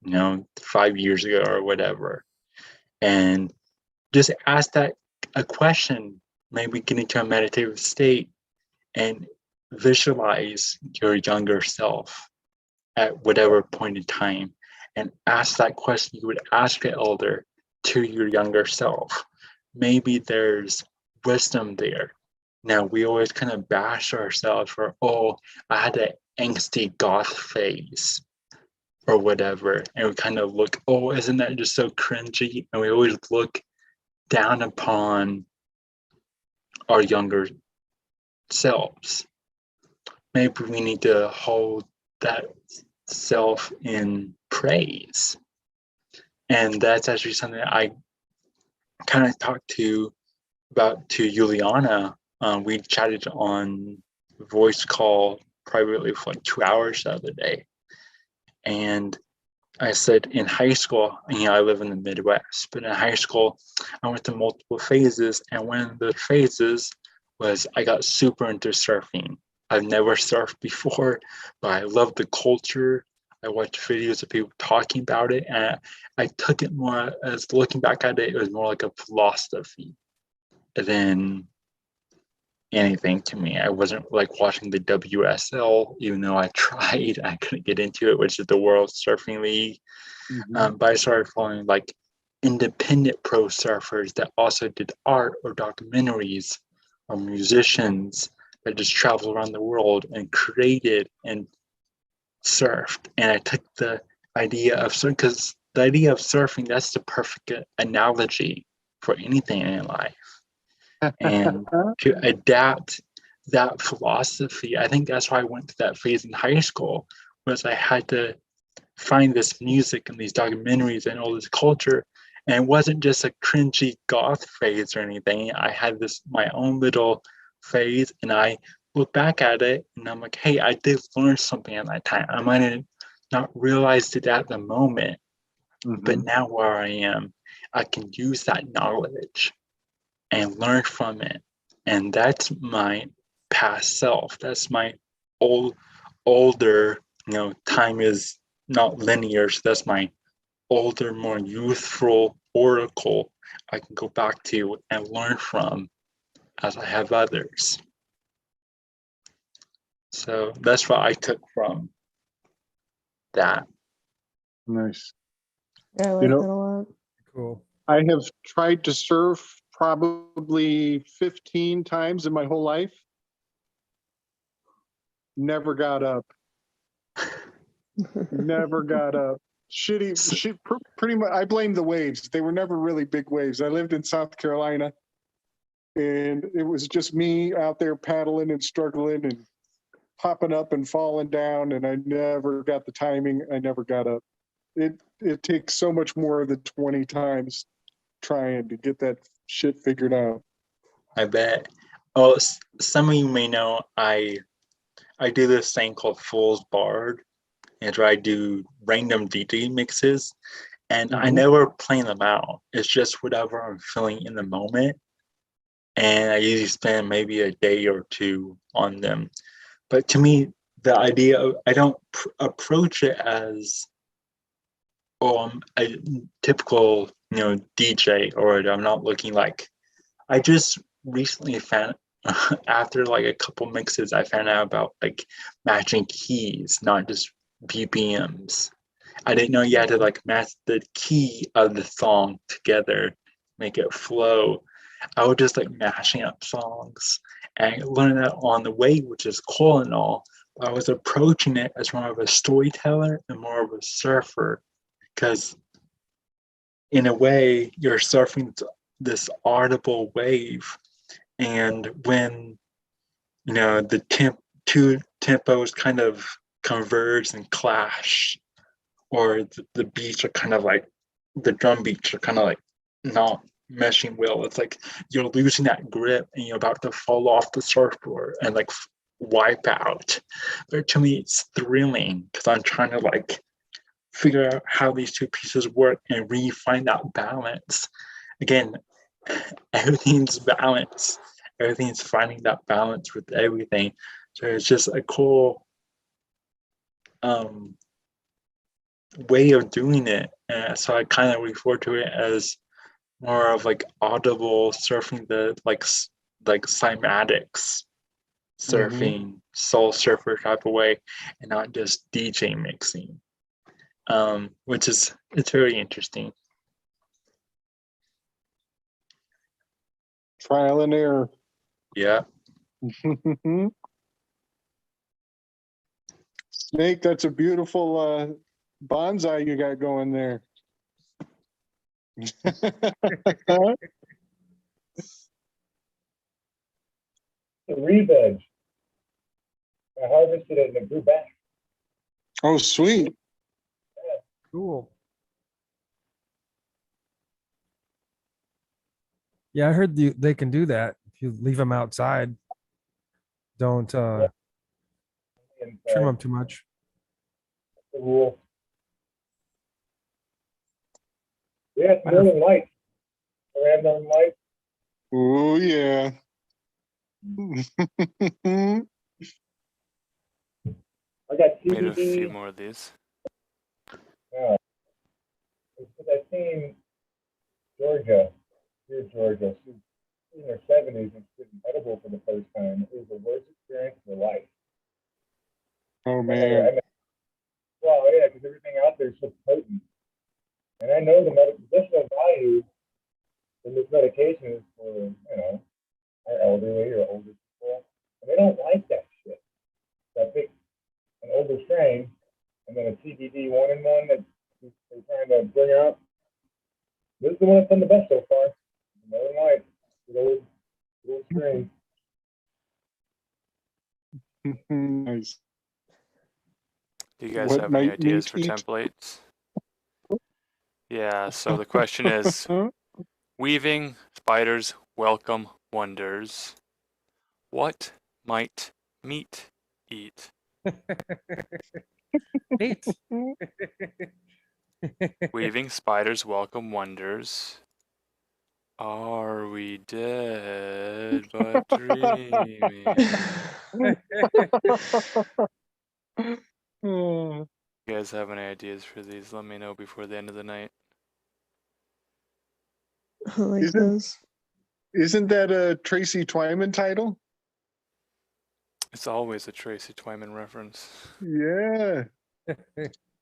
5 years ago, or whatever, and just ask that a question. Maybe get into a meditative state and visualize your younger self at whatever point in time, and ask that question you would ask an elder to your younger self. Maybe there's wisdom there. Now, we always kind of bash ourselves for, I had an angsty goth phase or whatever. And we kind of look, isn't that just so cringy? And we always look down upon our younger selves. Maybe we need to hold that self in praise. And that's actually something I kind of talked about to Juliana. We chatted on voice call privately for like 2 hours the other day. And I said in high school, I live in the Midwest, but in high school, I went through multiple phases. And one of the phases was I got super into surfing. I've never surfed before, but I love the culture. I watched videos of people talking about it, and I took it more as, looking back at it, it was more like a philosophy than anything to me. I wasn't like watching the WSL, even though I tried. I couldn't get into it, which is the World Surfing League. But I started following like independent pro surfers that also did art or documentaries, or musicians that just traveled around the world and created and surfed. And I took the idea of surfing, because the idea of surfing, that's the perfect analogy for anything in life. And to adapt that philosophy, I think that's why I went through that phase in high school, was I had to find this music and these documentaries and all this culture. And it wasn't just a cringy goth phase or anything. I had my own little phase, and I look back at it and I'm like, hey, I did learn something at that time. I might have not realized it at the moment, But now where I am, I can use that knowledge and learn from it. And that's my past self. That's my older, time is not linear. So that's my older, more youthful oracle I can go back to and learn from as I have others. So that's what I took from that. Nice. Yeah, I like that a lot. Cool. I have tried to surf probably 15 times in my whole life. Never got up. Never got up. Pretty much. I blame the waves. They were never really big waves. I lived in South Carolina, and it was just me out there paddling and struggling and popping up and falling down, and I never got the timing. I never got up. It takes so much more than 20 times trying to get that shit figured out. I bet. Oh, some of you may know I do this thing called Fool's Bard, and I do random DJ mixes, and I never plan them out. It's just whatever I'm feeling in the moment, and I usually spend maybe a day or two on them. But to me, the idea of, I don't approach it as a typical DJ, or I'm not looking like. I just recently found after like a couple mixes, I found out about like matching keys, not just BPMs. I didn't know you had to like match the key of the song together, make it flow. I was just like mashing up songs and learning that on the way, which is cool and all. But I was approaching it as more of a storyteller and more of a surfer, because in a way you're surfing this audible wave, and when the two tempos kind of converge and clash, or the beats are kind of like, the drum beats are kind of like not meshing well, it's like you're losing that grip and you're about to fall off the surfboard and like wipe out. But to me it's thrilling because I'm trying to like figure out how these two pieces work and really find that balance. Again, everything's balance. Everything's finding that balance with everything. So it's just a cool way of doing it. So I kind of refer to it as more of like audible surfing, the like cymatics surfing, soul surfer type of way, and not just DJ mixing. Which is, it's very interesting. Trial and error. Yeah. Snake, that's a beautiful bonsai you got going there. The re-veg. I harvested it and it grew back. Oh, sweet. Cool. Yeah, I heard they can do that if you leave them outside. Don't trim them too much. The rule. Yeah, it's Northern Lights. We have Northern Lights. Oh yeah. I got Made a few CBD. more of these. Yeah. Because I've seen Georgia, dear Georgia, she's in her 70s and she's edible for the first time. It was the worst experience of her life. Oh man. Well, yeah, because everything out there is so potent. And I know the medicinal value in this medication is for, our elderly or older people. And they don't like that shit. So I picked an older strain and then a CBD 1-in-1 that they're trying to bring out. This is the one that's done the best so far. Northern Lights, good old strain. Nice. Do you guys have any ideas for templates? Yeah, so the question is, weaving spiders welcome wonders. What might meat eat? Meat. Weaving spiders welcome wonders. Are we dead but dreaming? You guys have any ideas for these? Let me know before the end of the night. I like Isn't- those. Isn't that a Tracy Twyman title? It's always a Tracy Twyman reference. Yeah.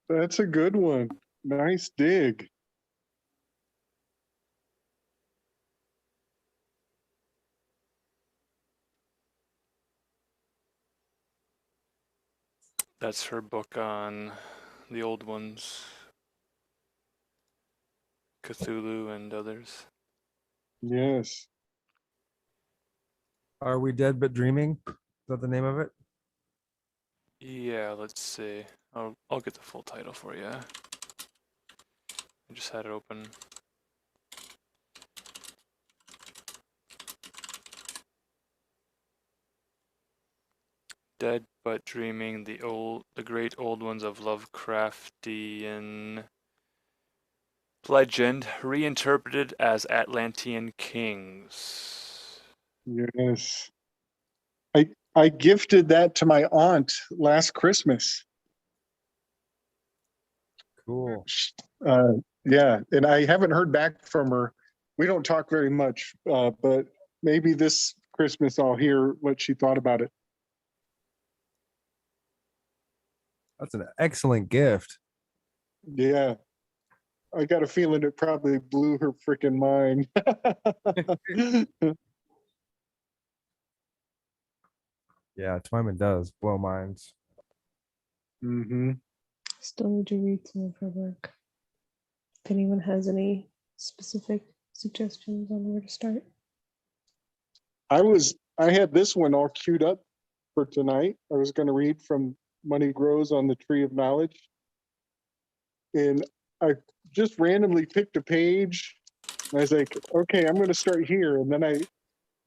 That's a good one. Nice dig. That's her book on the old ones, Cthulhu and others. Yes. Are we dead but dreaming? Is that the name of it? Yeah, let's see. I'll get the full title for you. I just had it open. Dead but dreaming, the great old ones of Lovecraftian legend, reinterpreted as Atlantean kings. Yes. I gifted that to my aunt last Christmas. Cool. Yeah, and I haven't heard back from her. We don't talk very much, but maybe this Christmas I'll hear what she thought about it. That's an excellent gift. Yeah. I got a feeling it probably blew her freaking mind. Yeah, Twyman does blow minds. Mm-hmm. Still need to read some of her work. If anyone has any specific suggestions on where to start. I had this one all queued up for tonight. I was going to read from Money Grows on the Tree of Knowledge. And I just randomly picked a page. And I was like, okay, I'm going to start here. And then I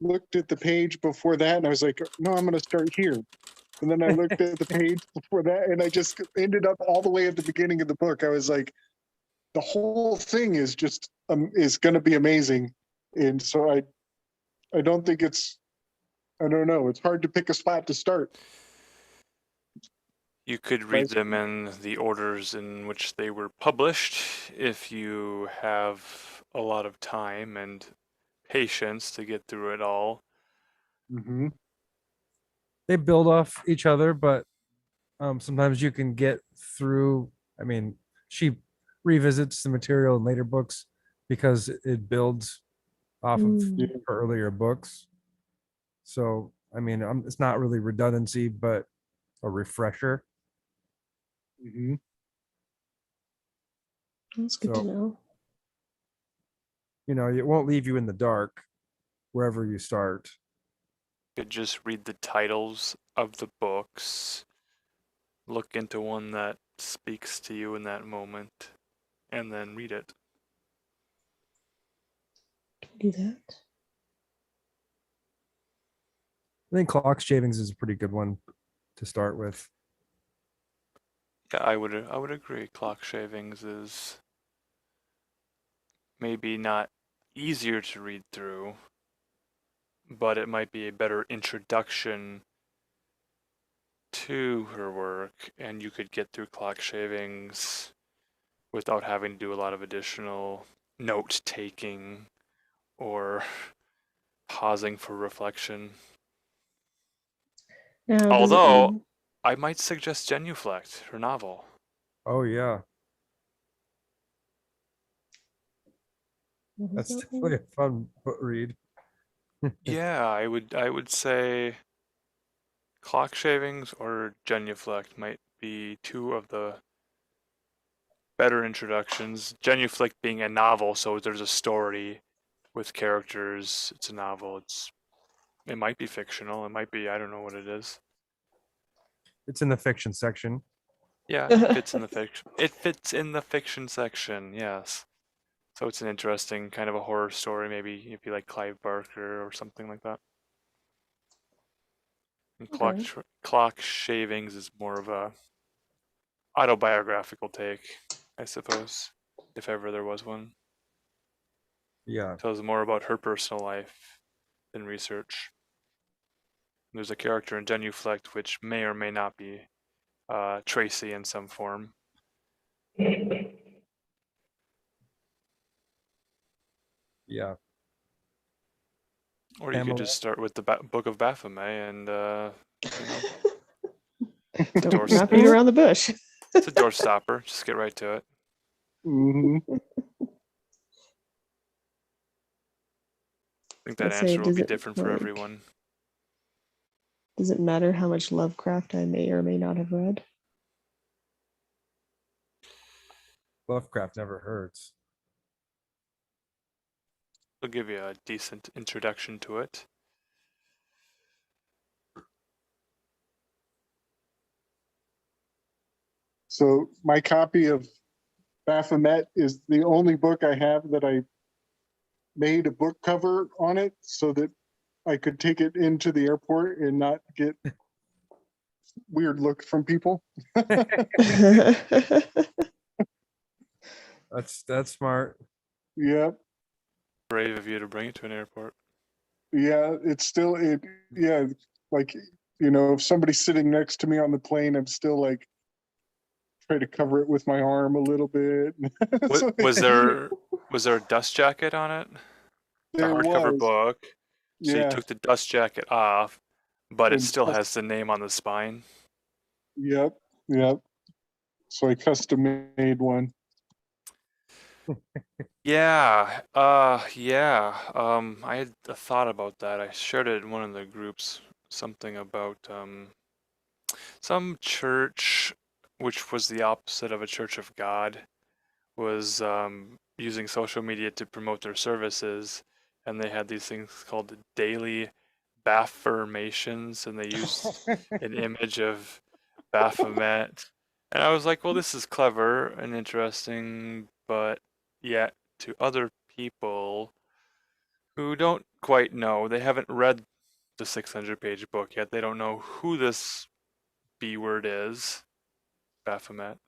looked at the page before that and I was like, no, I'm going to start here. And then I looked at the page before that and I just ended up all the way at the beginning of the book. I was like, the whole thing is just, is going to be amazing. And so I don't think I don't know. It's hard to pick a spot to start. You could read them in the orders in which they were published if you have a lot of time and patience to get through it all. Mm-hmm. They build off each other, but sometimes you can get through. I mean, she revisits the material in later books because it builds off of her earlier books. So, I mean, it's not really redundancy, but a refresher. Mm-hmm. That's good to know. You know, it won't leave you in the dark wherever you start. You could just read the titles of the books, look into one that speaks to you in that moment, and then read it. Do that. I think Clock Shavings is a pretty good one to start with. Yeah, I would agree. Clock Shavings is maybe not easier to read through, but it might be a better introduction to her work, and you could get through Clock Shavings without having to do a lot of additional note taking or pausing for reflection. Now, although I might suggest Genuflect, her novel. Oh yeah, that's definitely a fun book read. Yeah, I would say Clock Shavings or Genuflect might be two of the better introductions. Genuflect being a novel, so there's a story with characters. It's a novel. It might be fictional. It might be, I don't know what it is. It's in the fiction section. Yeah, it fits in the fiction. It fits in the fiction section, yes. So it's an interesting kind of a horror story, maybe if you like Clive Barker or something like that. And Clock Shavings is more of a autobiographical take. I suppose, if ever there was one. Yeah. Tells more about her personal life than research. There's a character in Genuflect which may or may not be Tracy in some form. Yeah. Or you could just start with the Book of Baphomet and, Not beat around the bush. It's a door stopper. Just get right to it. Mm-hmm. I think that answer will be different for everyone. Does it matter how much Lovecraft I may or may not have read? Lovecraft never hurts. I'll give you a decent introduction to it. So my copy of Baphomet is the only book I have that I made a book cover on it so that I could take it into the airport and not get weird looks from people. That's smart. Yep. Brave of you to bring it to an airport. Yeah, it's still yeah, like, you know, if somebody's sitting next to me on the plane, I'm still like try to cover it with my arm a little bit. Was there a dust jacket on it? The hardcover book. So you took the dust jacket off, but it still has the name on the spine. Yep. So I custom made one. Yeah. I had a thought about that. I shared it in one of the groups. Something about some church, which was the opposite of a Church of God, was using social media to promote their services, and they had these things called daily Baffirmations, and they used an image of Baphomet. And I was like, well, this is clever and interesting, but yet to other people who don't quite know, they haven't read the 600-page book yet, they don't know who this B word is, Baphomet.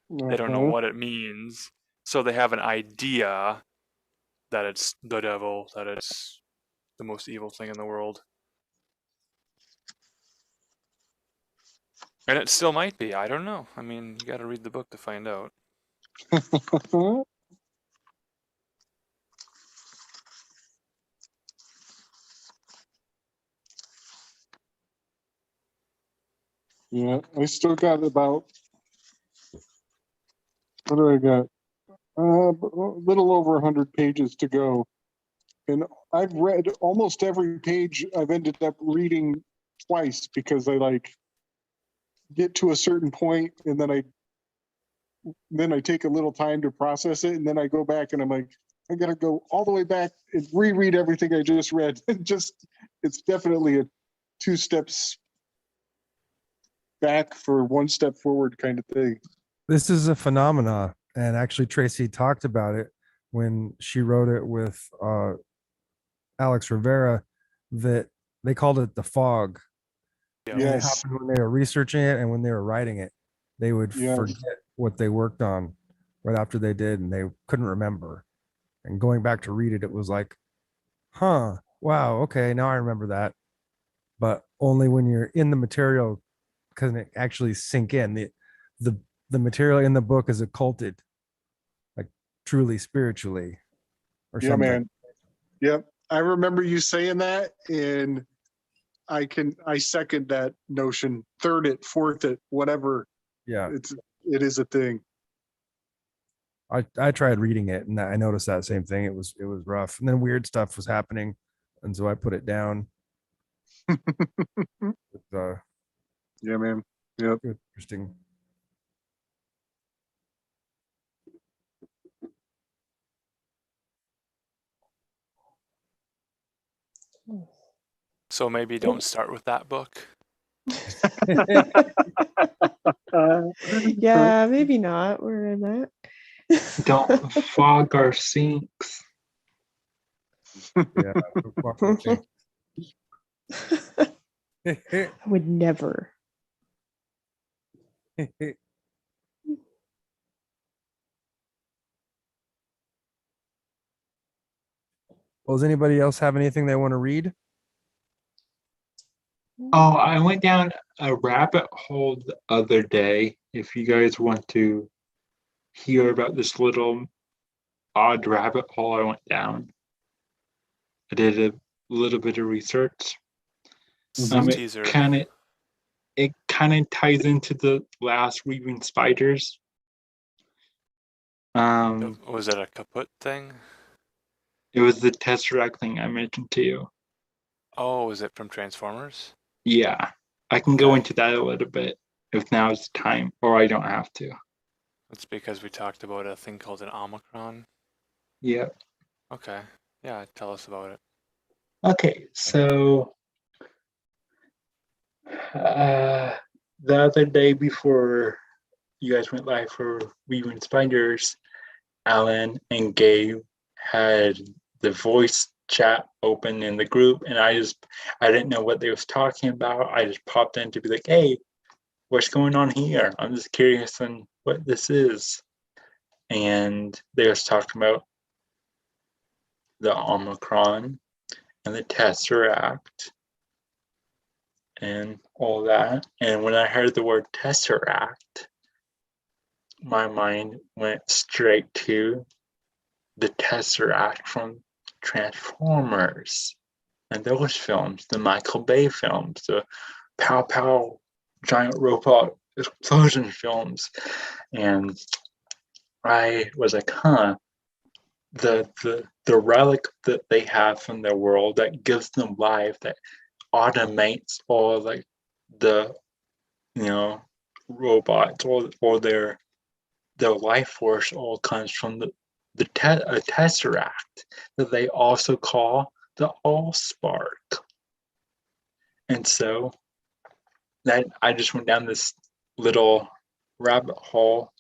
They don't know what it means, so they have an idea that it's the devil, that it's the most evil thing in the world. And it still might be, I don't know. I mean, you gotta read the book to find out. Yeah, I still got about, what do I got? A little over 100 pages to go. And I've read almost every page. I've ended up reading twice because I like get to a certain point and then I take a little time to process it, and then I go back and I'm like, I gotta go all the way back and reread everything I just read. It's definitely a 2 steps back for 1 step forward kind of thing. This is a phenomena, and actually Tracy talked about it when she wrote it with Alex Rivera, that they called it the fog. Yeah. Yes. It happened when they were researching it and when they were writing it. They would forget what they worked on right after they did, and they couldn't remember. And going back to read it, it was like, wow, okay, now I remember that. But only when you're in the material can it actually sink in. The material in the book is occulted, like truly spiritually or something. Man. Yep. I remember you saying that, and I second that notion. Third it, fourth it, whatever. Yeah. It is a thing. I tried reading it and I noticed that same thing. It was rough. And then weird stuff was happening. And so I put it down. Yeah, man. Yep. Interesting. So maybe don't start with that book. Yeah, maybe not. Where am I? Don't fog our sinks. Yeah. I would never. Well, does anybody else have anything they want to read? Oh, I went down a rabbit hole the other day. If you guys want to hear about this little odd rabbit hole I went down, I did a little bit of research. Teaser. It kind of ties into the last Weaving Spiders. Was that a kaput thing? It was the Tesseract thing I mentioned to you. Oh, is it from Transformers? Yeah, I can go into that a little bit if now is the time, or I don't have to. It's because we talked about a thing called an Omicron. Yeah. Okay. Yeah, tell us about it. Okay, so the other day before you guys went live for Weaving Spiders, Alan and Gabe had the voice chat open in the group, and I didn't know what they was talking about. I just popped in to be like, hey, what's going on here? I'm just curious on what this is. And they was talking about the Omicron and the Tesseract and all that. And when I heard the word Tesseract, my mind went straight to the Tesseract from Transformers and those films, the Michael Bay films, the pow pow giant robot explosion films. And I was like, the relic that they have from their world that gives them life, that automates all like the robots or their life force all comes from a Tesseract that they also call the Allspark. And so that I just went down this little rabbit hole,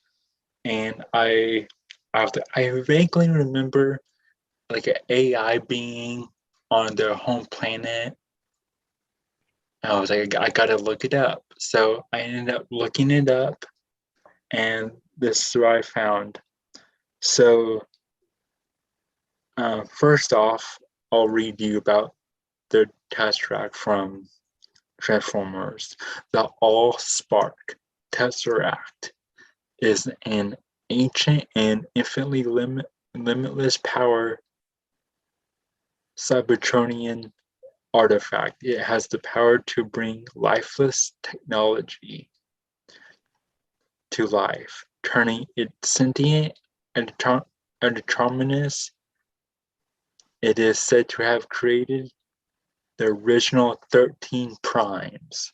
and I vaguely remember like an AI being on their home planet. I was like, I gotta look it up. So I ended up looking it up, and this is what I found. So first off, I'll read you about the Tesseract from Transformers. The Allspark Tesseract is an ancient and infinitely limitless power Cybertronian artifact. It has the power to bring lifeless technology to life, turning it sentient and determinist. It is said to have created the original 13 primes,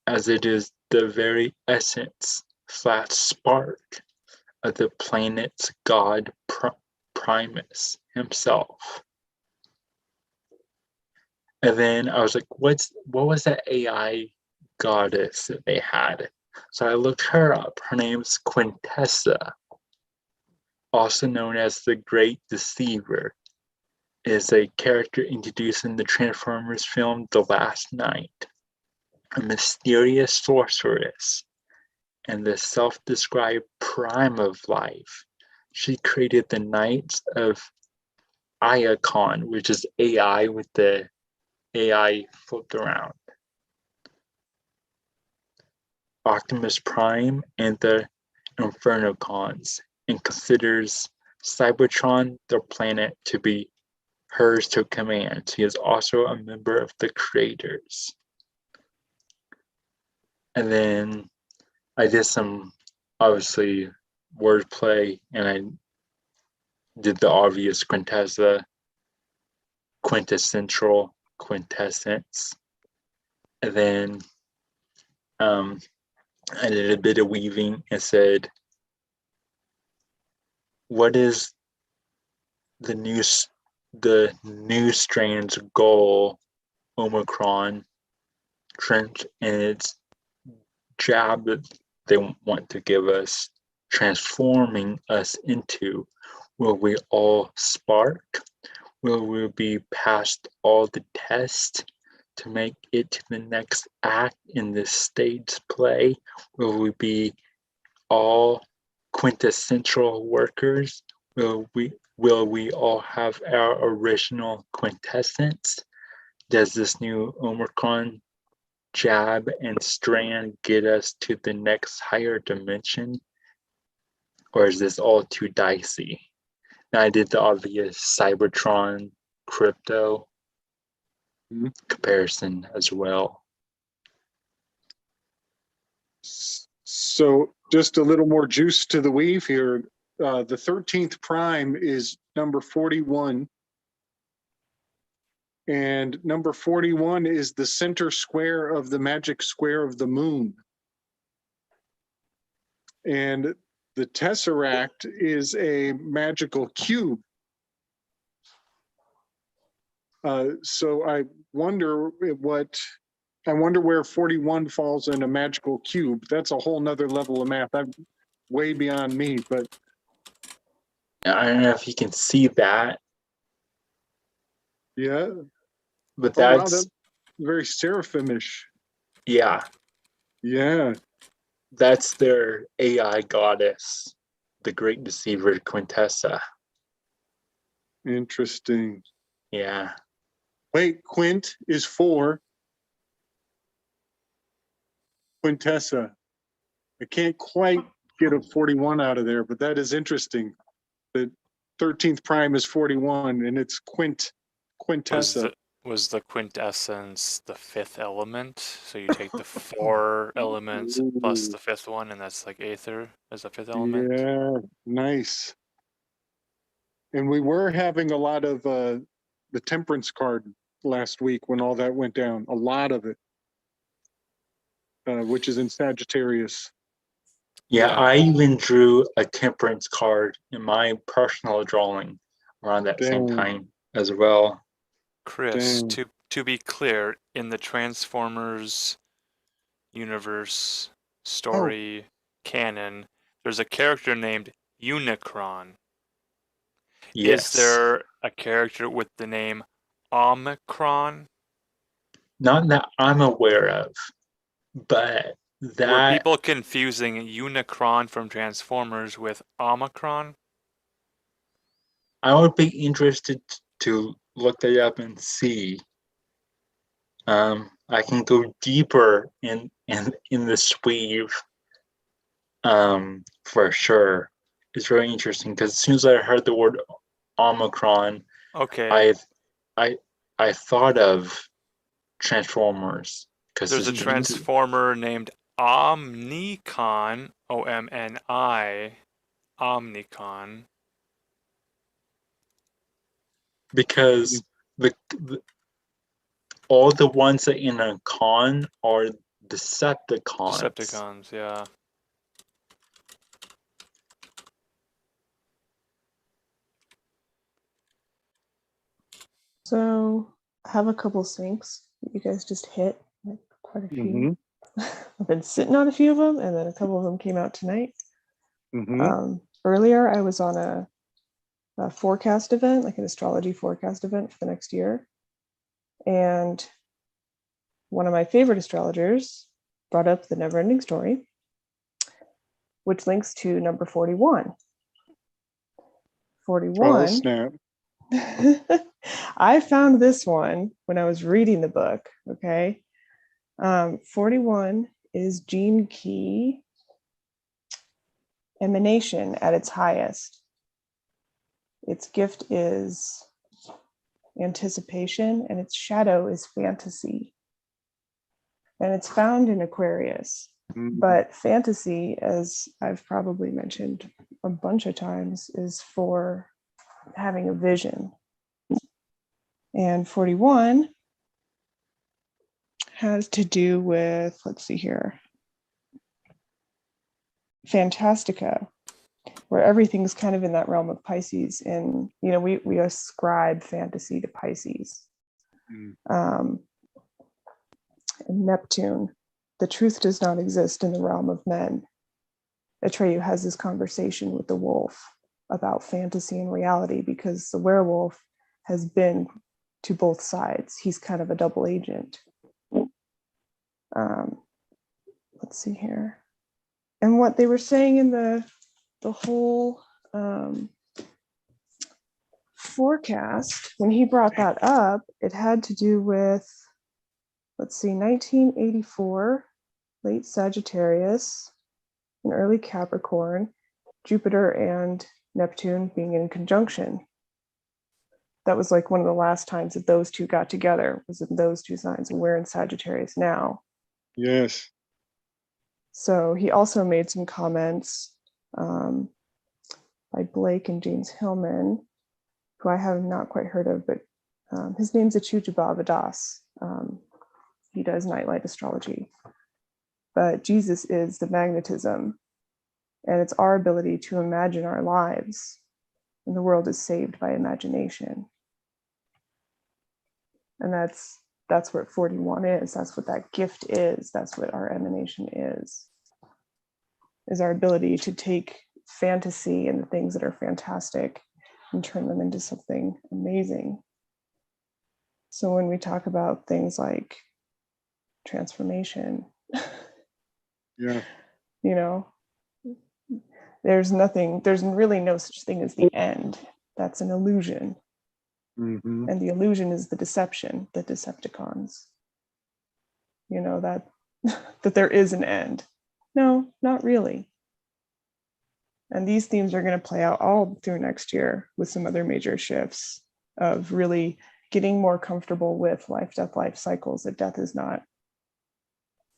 as it is the very essence / spark of the planet's god Primus himself. And then I was like, what was that AI goddess that they had? So I looked her up. Her name's Quintessa, also known as the Great Deceiver, is a character introduced in the Transformers film The Last Night, a mysterious sorceress and the self-described prime of life. She created the Knights of Iacon, which is AI with the AI flipped around, Optimus Prime, and the Infernocons, and considers Cybertron, their planet, to be hers to command. She is also a member of the creators. And then I did some, obviously, wordplay, and I did the obvious Quintessa, quintessential, quintessence. And then I did a bit of weaving and said, what is the new strand's goal, Omicron, Trench, and its job that they want to give us, transforming us into? Will we all spark? Will we be past all the tests to make it to the next act in this stage play? Will we be all quintessential workers? Will we all have our original quintessence? Does this new Omicron jab and strand get us to the next higher dimension? Or is this all too dicey? Now, I did the obvious Cybertron crypto comparison as well. So just a little more juice to the weave here. The 13th prime is number 41. And number 41 is the center square of the magic square of the moon. And the tesseract is a magical cube. So I wonder where 41 falls in a magical cube. That's a whole nother level of math. I'm way beyond me, but I don't know if you can see that. yeah. But Wow, that's very seraphimish. Yeah. Yeah. That's their AI goddess, the Great Deceiver Quintessa. Interesting. Yeah. Wait, Quint is 4. Quintessa. I can't quite get a 41 out of there, but that is interesting. The 13th prime is 41, and it's Quintessa. Was the quintessence the 5th element? So you take the 4 elements plus the 5th one, and that's like Aether as a 5th element? Yeah, nice. And we were having a lot of the Temperance card last week when all that went down. A lot of it, which is in Sagittarius. Yeah, I even drew a Temperance card in my personal drawing around that same time as well. Chris, to be clear, in the Transformers universe story canon, there's a character named Unicron. Yes. Is there a character with the name Omicron? Not that I'm aware of, but Were people confusing Unicron from Transformers with Omicron? I would be interested to look that up and see. I can go deeper in the weave. For sure. It's very interesting because as soon as I heard the word Omicron, okay, I thought of Transformers. There's a Transformer named Omnicon, O-M-N-I, Omnicon. Because all the ones that in a con are Decepticons. Decepticons, yeah. So I have a couple syncs that you guys just hit, like quite a few. I've been sitting on a few of them, and then a couple of them came out tonight. Earlier, I was on a forecast event, like an astrology forecast event for the next year. And one of my favorite astrologers brought up the Neverending Story, which links to number 41. 41. Oh, snap. I found this one when I was reading the book, okay? 41 is gene key emanation at its highest. Its gift is anticipation, and its shadow is fantasy. And it's found in Aquarius. But fantasy, as I've probably mentioned a bunch of times, is for having a vision. And 41 has to do with, let's see here, Fantastica, where everything's kind of in that realm of Pisces. And, you know, we ascribe fantasy to Pisces. And Neptune, the truth does not exist in the realm of men. Atreyu has this conversation with the wolf about fantasy and reality because the werewolf has been to both sides. He's kind of a double agent. Let's see here. And what they were saying in the whole forecast, when he brought that up, it had to do with, let's see, 1984, late Sagittarius, and early Capricorn, Jupiter and Neptune being in conjunction. That was like one of the last times that those two got together, was in those two signs, and we're in Sagittarius now. Yes. So he also made some comments by Blake and James Hillman, who I have not quite heard of, but his name's Achuta Bhavadas. He does nightlight astrology. But Jesus is the magnetism, and it's our ability to imagine our lives, and the world is saved by imagination. And that's what 41 is. That's what that gift is. That's what our emanation is our ability to take fantasy and the things that are fantastic and turn them into something amazing. So when we talk about things like transformation, yeah, you know, there's really no such thing as the end. That's an illusion. Mm-hmm. And the illusion is the deception, the Decepticons. You know, that there is an end. No, not really. And these themes are going to play out all through next year with some other major shifts of really getting more comfortable with life, death cycles, that death is not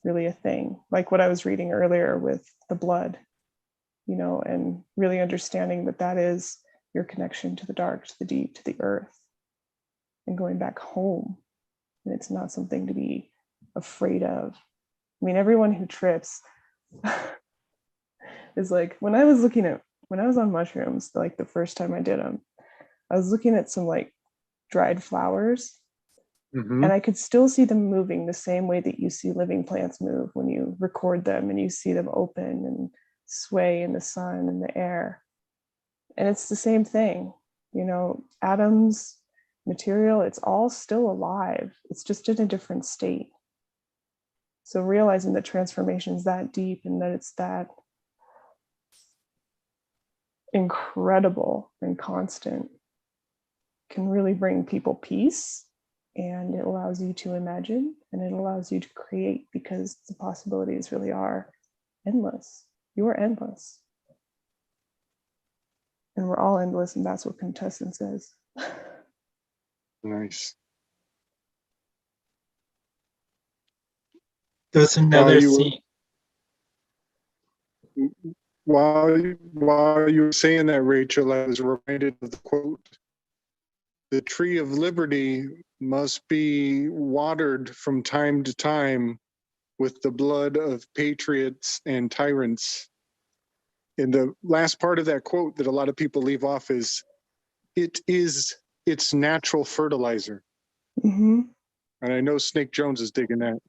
really a thing. Like what I was reading earlier with the blood, you know, and really understanding that is your connection to the dark, to the deep, to the earth, and going back home. And it's not something to be afraid of. I mean, everyone who trips is like, when I was on mushrooms, like the first time I did them, I was looking at some like dried flowers, and I could still see them moving the same way that you see living plants move when you record them and you see them open and sway in the sun and the air. And it's the same thing, you know, atoms, material, it's all still alive. It's just in a different state. So realizing that transformation is that deep and that it's that incredible and constant can really bring people peace, and it allows you to imagine, and it allows you to create, because the possibilities really are endless. You are endless. And we're all endless, and that's what quintessence is. Nice. There's another scene. While you were saying that, Rachel, I was reminded of the quote, "The tree of liberty must be watered from time to time with the blood of patriots and tyrants." And the last part of that quote that a lot of people leave off is, "It is its natural fertilizer." Mm-hmm. And I know Snake Jones is digging that.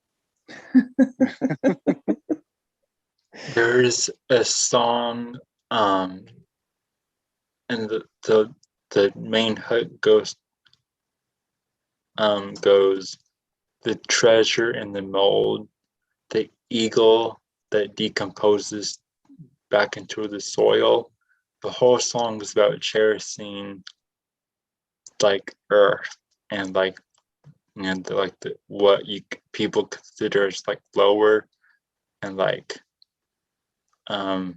There's a song, and the main hook goes, "The treasure in the mold, the eagle that decomposes back into the soil." The whole song was about cherishing like earth and like, and like what people consider as like lower, and like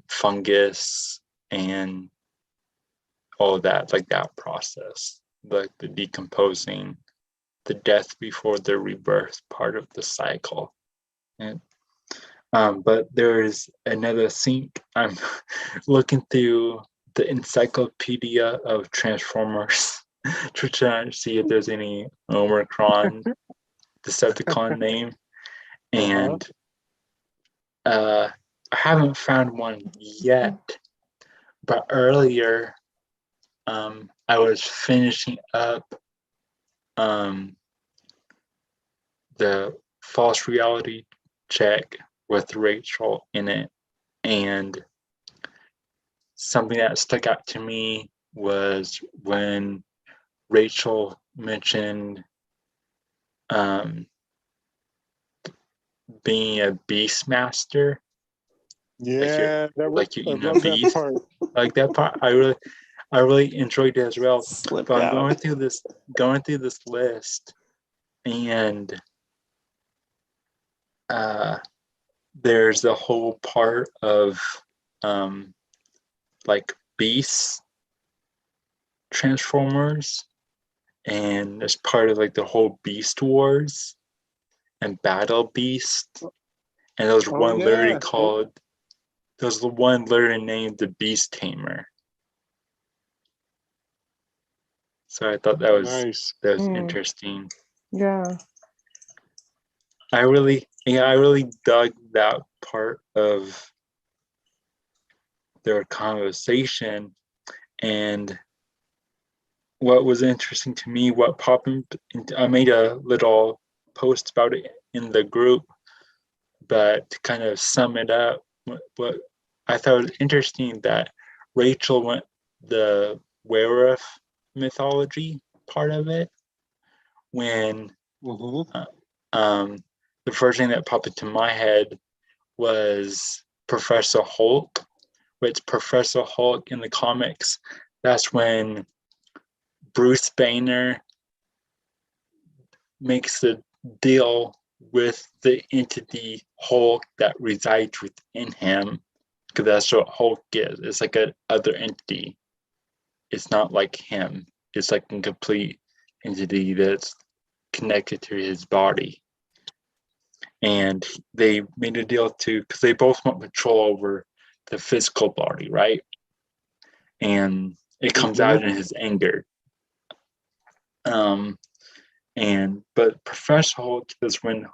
fungus and all of that, like that process, like the decomposing, the death before the rebirth part of the cycle. And but there is another sync. I'm looking through the encyclopedia of Transformers to try to see if there's any Omicron Decepticon name, and I haven't found one yet. But earlier, I was finishing up the false reality check with Rachel in it, and something that stuck out to me was when Rachel mentioned being a beast master. Yeah, like you I know, love beast. that part. Like that part, I really enjoyed it as well. Slipped But I'm out. going through this list, and there's a whole part of like Beast Transformers, and there's part of like the whole Beast Wars and Battle Beast, and there's one literally called. There's the one literally named the Beast Tamer. So I thought that was Nice. interesting. Yeah. I really dug that part of their conversation, and what was interesting to me, what popped I made a little post about it in the group, but to kind of sum it up, what I thought was interesting that Rachel went the werewolf mythology part of it, when the first thing that popped into my head was Professor Hulk, which Professor Hulk in the comics, that's when Bruce Banner makes the deal with the entity Hulk that resides within him, because that's what Hulk is. It's like a other entity. It's not like him. It's like a complete entity that's connected to his body. And they made a deal because they both want control over the physical body, right? And it comes out in his anger. But Professor Hulk is when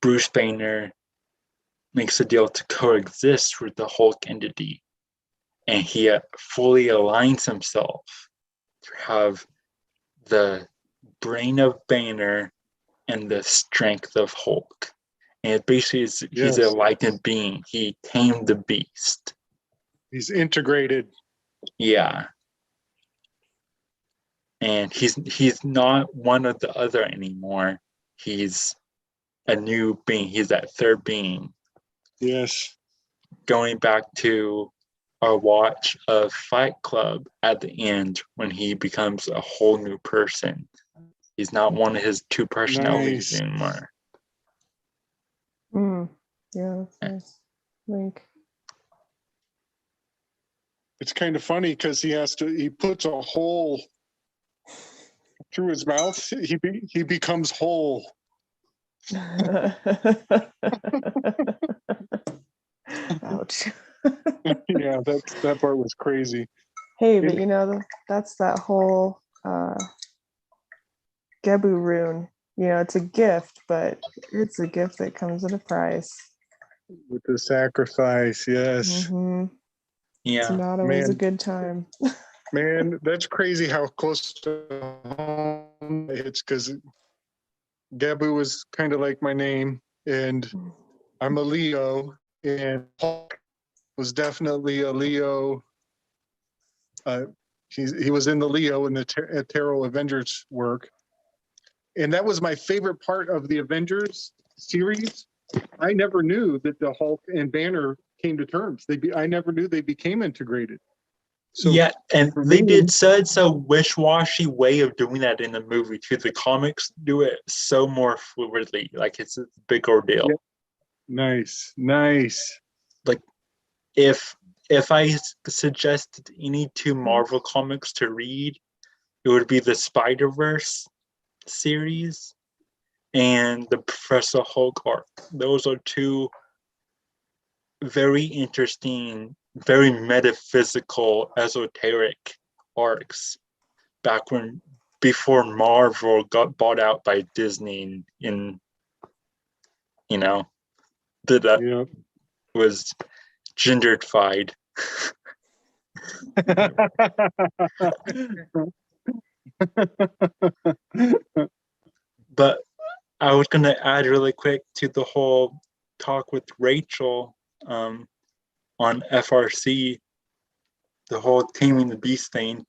Bruce Banner makes a deal to coexist with the Hulk entity, and he fully aligns himself to have the brain of Banner and the strength of Hulk. And it basically is, he's a enlightened being. He tamed the beast. He's integrated. Yeah. And he's not one of the other anymore. He's a new being. He's that third being. Yes. Going back to our watch of Fight Club at the end, when he becomes a whole new person. He's not one of his two personalities anymore. Yeah, that's nice. Link. It's kind of funny because he puts a hole through his mouth. He becomes whole. Ouch. Yeah, that part was crazy. Hey, but that's that whole Gebu rune. It's a gift, but it's a gift that comes at a price. With the sacrifice, yes. Mm-hmm. Yeah. It's not always a good time. Man, that's crazy how close to home it's, because Gebu was kind of like my name, and I'm a Leo, and Hulk was definitely a Leo. He was in the Leo in the Tarot Avengers work. And that was my favorite part of the Avengers series. I never knew that the Hulk and Banner came to terms. I never knew they became integrated. So yeah, and they did such a wish-washy way of doing that in the movie too. The comics do it so more fluidly, like it's a big ordeal. Yeah. Nice. Like if I suggested any two Marvel comics to read, it would be the Spider-Verse series and the Professor Hulk arc. Those are two very interesting, very metaphysical, esoteric arcs before Marvel got bought out by Disney was gendered-fied. But I was going to add really quick to the whole talk with Rachel on FRC, the whole Taming the Beast thing.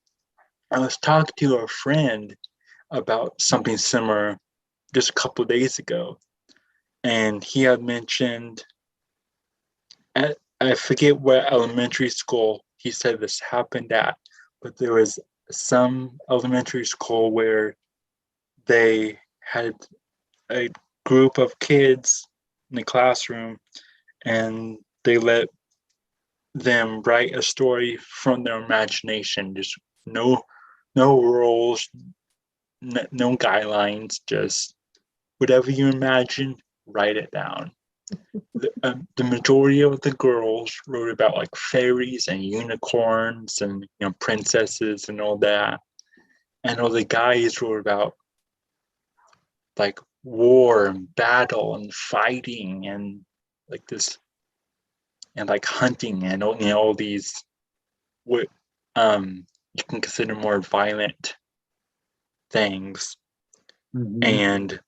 I was talking to a friend about something similar just a couple of days ago. And he had mentioned, I forget what elementary school he said this happened at, but there was some elementary school where they had a group of kids in the classroom and they let them write a story from their imagination. Just no rules, no guidelines, just whatever you imagine, write it down. The majority of the girls wrote about like fairies and unicorns and princesses and all that, and all the guys wrote about like war and battle and fighting and like this and like hunting and all these what you can consider more violent things. Mhm. And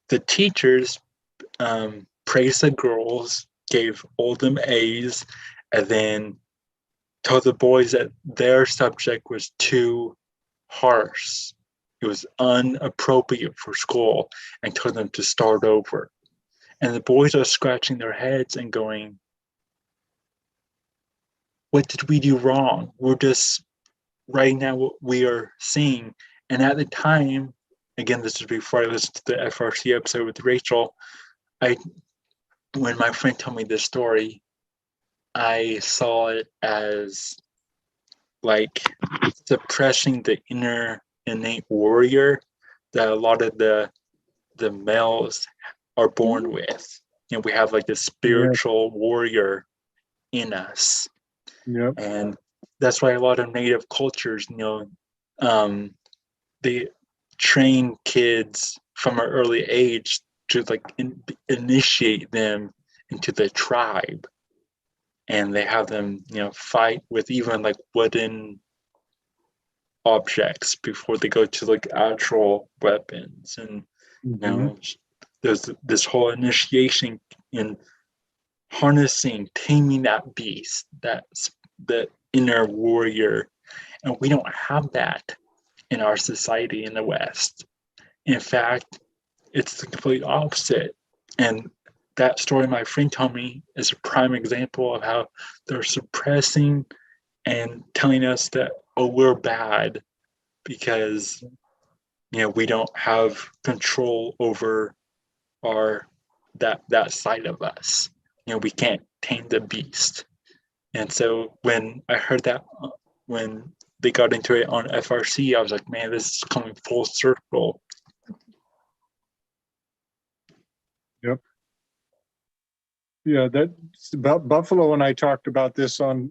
the teachers praised the girls, gave all them A's, and then told the boys that their subject was too harsh. It was inappropriate for school, and told them to start over. And the boys are scratching their heads and going, what did we do wrong? We're just writing out what we are seeing. And at the time, again, this is before I listened to the FRC episode with Rachel, when my friend told me this story, I saw it as like suppressing the inner innate warrior that a lot of the males are born with. We have like this spiritual warrior in us. Yep. And that's why a lot of native cultures, they train kids from an early age to like initiate them into the tribe, and they have them fight with even like wooden objects before they go to like actual weapons. And there's this whole initiation in harnessing, taming that beast, that's the inner warrior, and we don't have that in our society in the West. In fact, it's the complete opposite. And that story my friend told me is a prime example of how they're suppressing and telling us that, oh, we're bad because we don't have control over that side of us. We can't tame the beast. And so when I heard that, when they got into it on FRC, I was like, man, this is coming full circle. Yep. Yeah, that's about Buffalo, and I talked about this on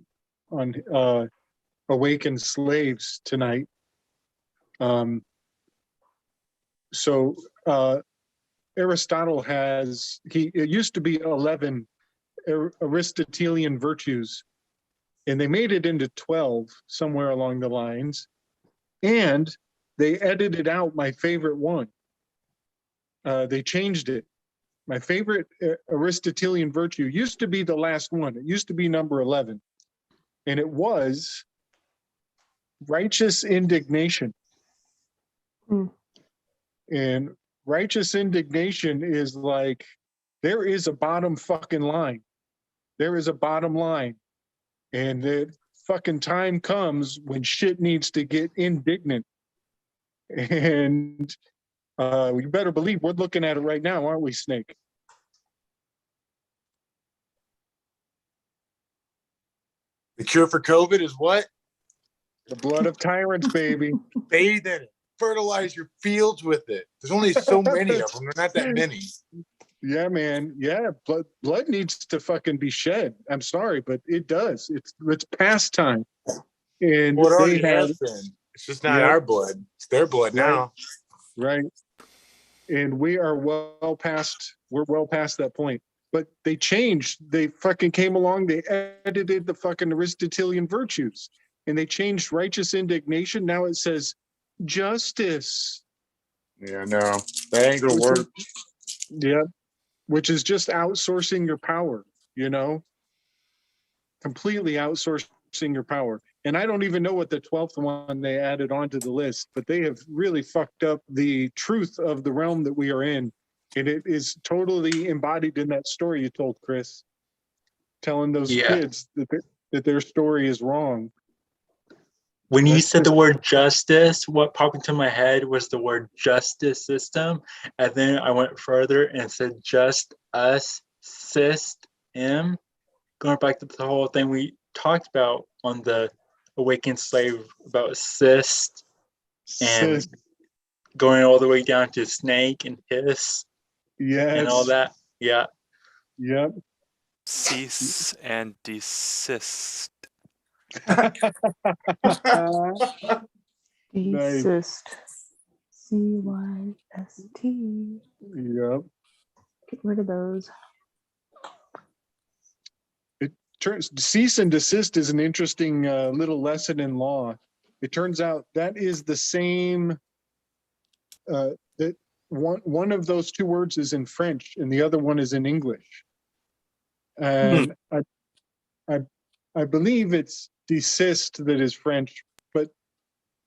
Awakened Slaves tonight. So Aristotle it used to be 11 Aristotelian virtues, and they made it into 12 somewhere along the lines, and they edited out my favorite one. They changed it. My favorite Aristotelian virtue used to be the last one. It used to be number 11, and it was righteous indignation. And righteous indignation is like, there is a bottom fucking line. There is a bottom line. And the fucking time comes when shit needs to get indignant. And you better believe we're looking at it right now, aren't we, Snake? The cure for COVID is what? The blood of tyrants, baby. Bathe in it. Fertilize your fields with it. There's only so many of them. They're not that many. Yeah, man. Yeah, blood needs to fucking be shed. I'm sorry, but it does. It's past time. And well, it already they have has been. It's just not our blood. It's their blood now. Right. And we're well past that point. But they changed. They fucking came along. They edited the fucking Aristotelian virtues, and they changed righteous indignation. Now it says justice. Yeah, no, that ain't gonna work. Yeah, which is just outsourcing your power. Completely outsourcing your power. And I don't even know what the 12th one they added onto the list, but they have really fucked up the truth of the realm that we are in. And it is totally embodied in that story you told, Chris, telling those kids that their story is wrong. When you said the word justice, what popped into my head was the word justice system. And then I went further and said just us system. Going back to the whole thing we talked about on the Awakened Slave about cyst and going all the way down to snake and hiss and all that. Yeah. Yep. Cease and desist. Desist. CYST. Yep. Get rid of those. Cease and desist is an interesting little lesson in law. It turns out that is the same. That one of those two words is in French and the other one is in English. And I believe it's desist that is French, but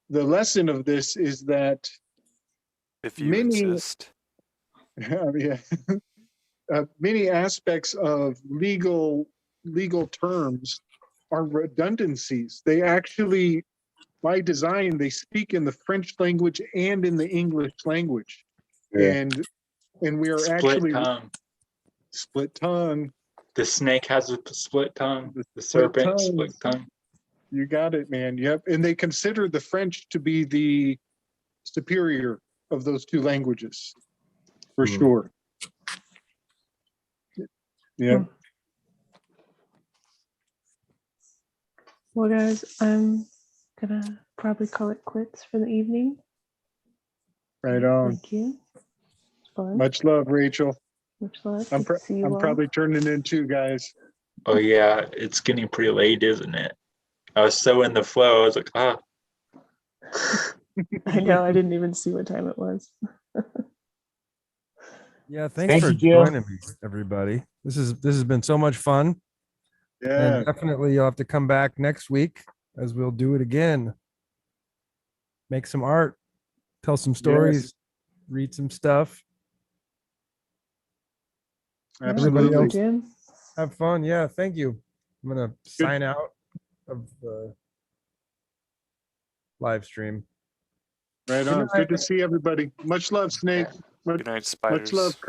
the lesson of this is that if you insist. Many aspects of legal terms are redundancies. They actually, by design, they speak in the French language and in the English language. Yeah. And we are split tongue. Split tongue. The snake has a split tongue. The serpent split tongue. You got it, man. Yep. And they consider the French to be the superior of those two languages, for sure. Yeah. Well, guys, I'm gonna probably call it quits for the evening. Right on. Thank you. Fun. Much love, Rachel. Much love. I'm probably turning in too, guys. Oh yeah, it's getting pretty late, isn't it? I was so in the flow. I was like, ah. I know. I didn't even see what time it was. Yeah, thanks for joining me, everybody. This has been so much fun. Yeah. And definitely you'll have to come back next week as we'll do it again. Make some art, tell some stories, read some stuff. Absolutely. Everybody else, have fun. Yeah, thank you. I'm gonna sign out of the live stream. Right on. Good to see everybody. Much love, Snake. Good night, spiders. Much love, Chris.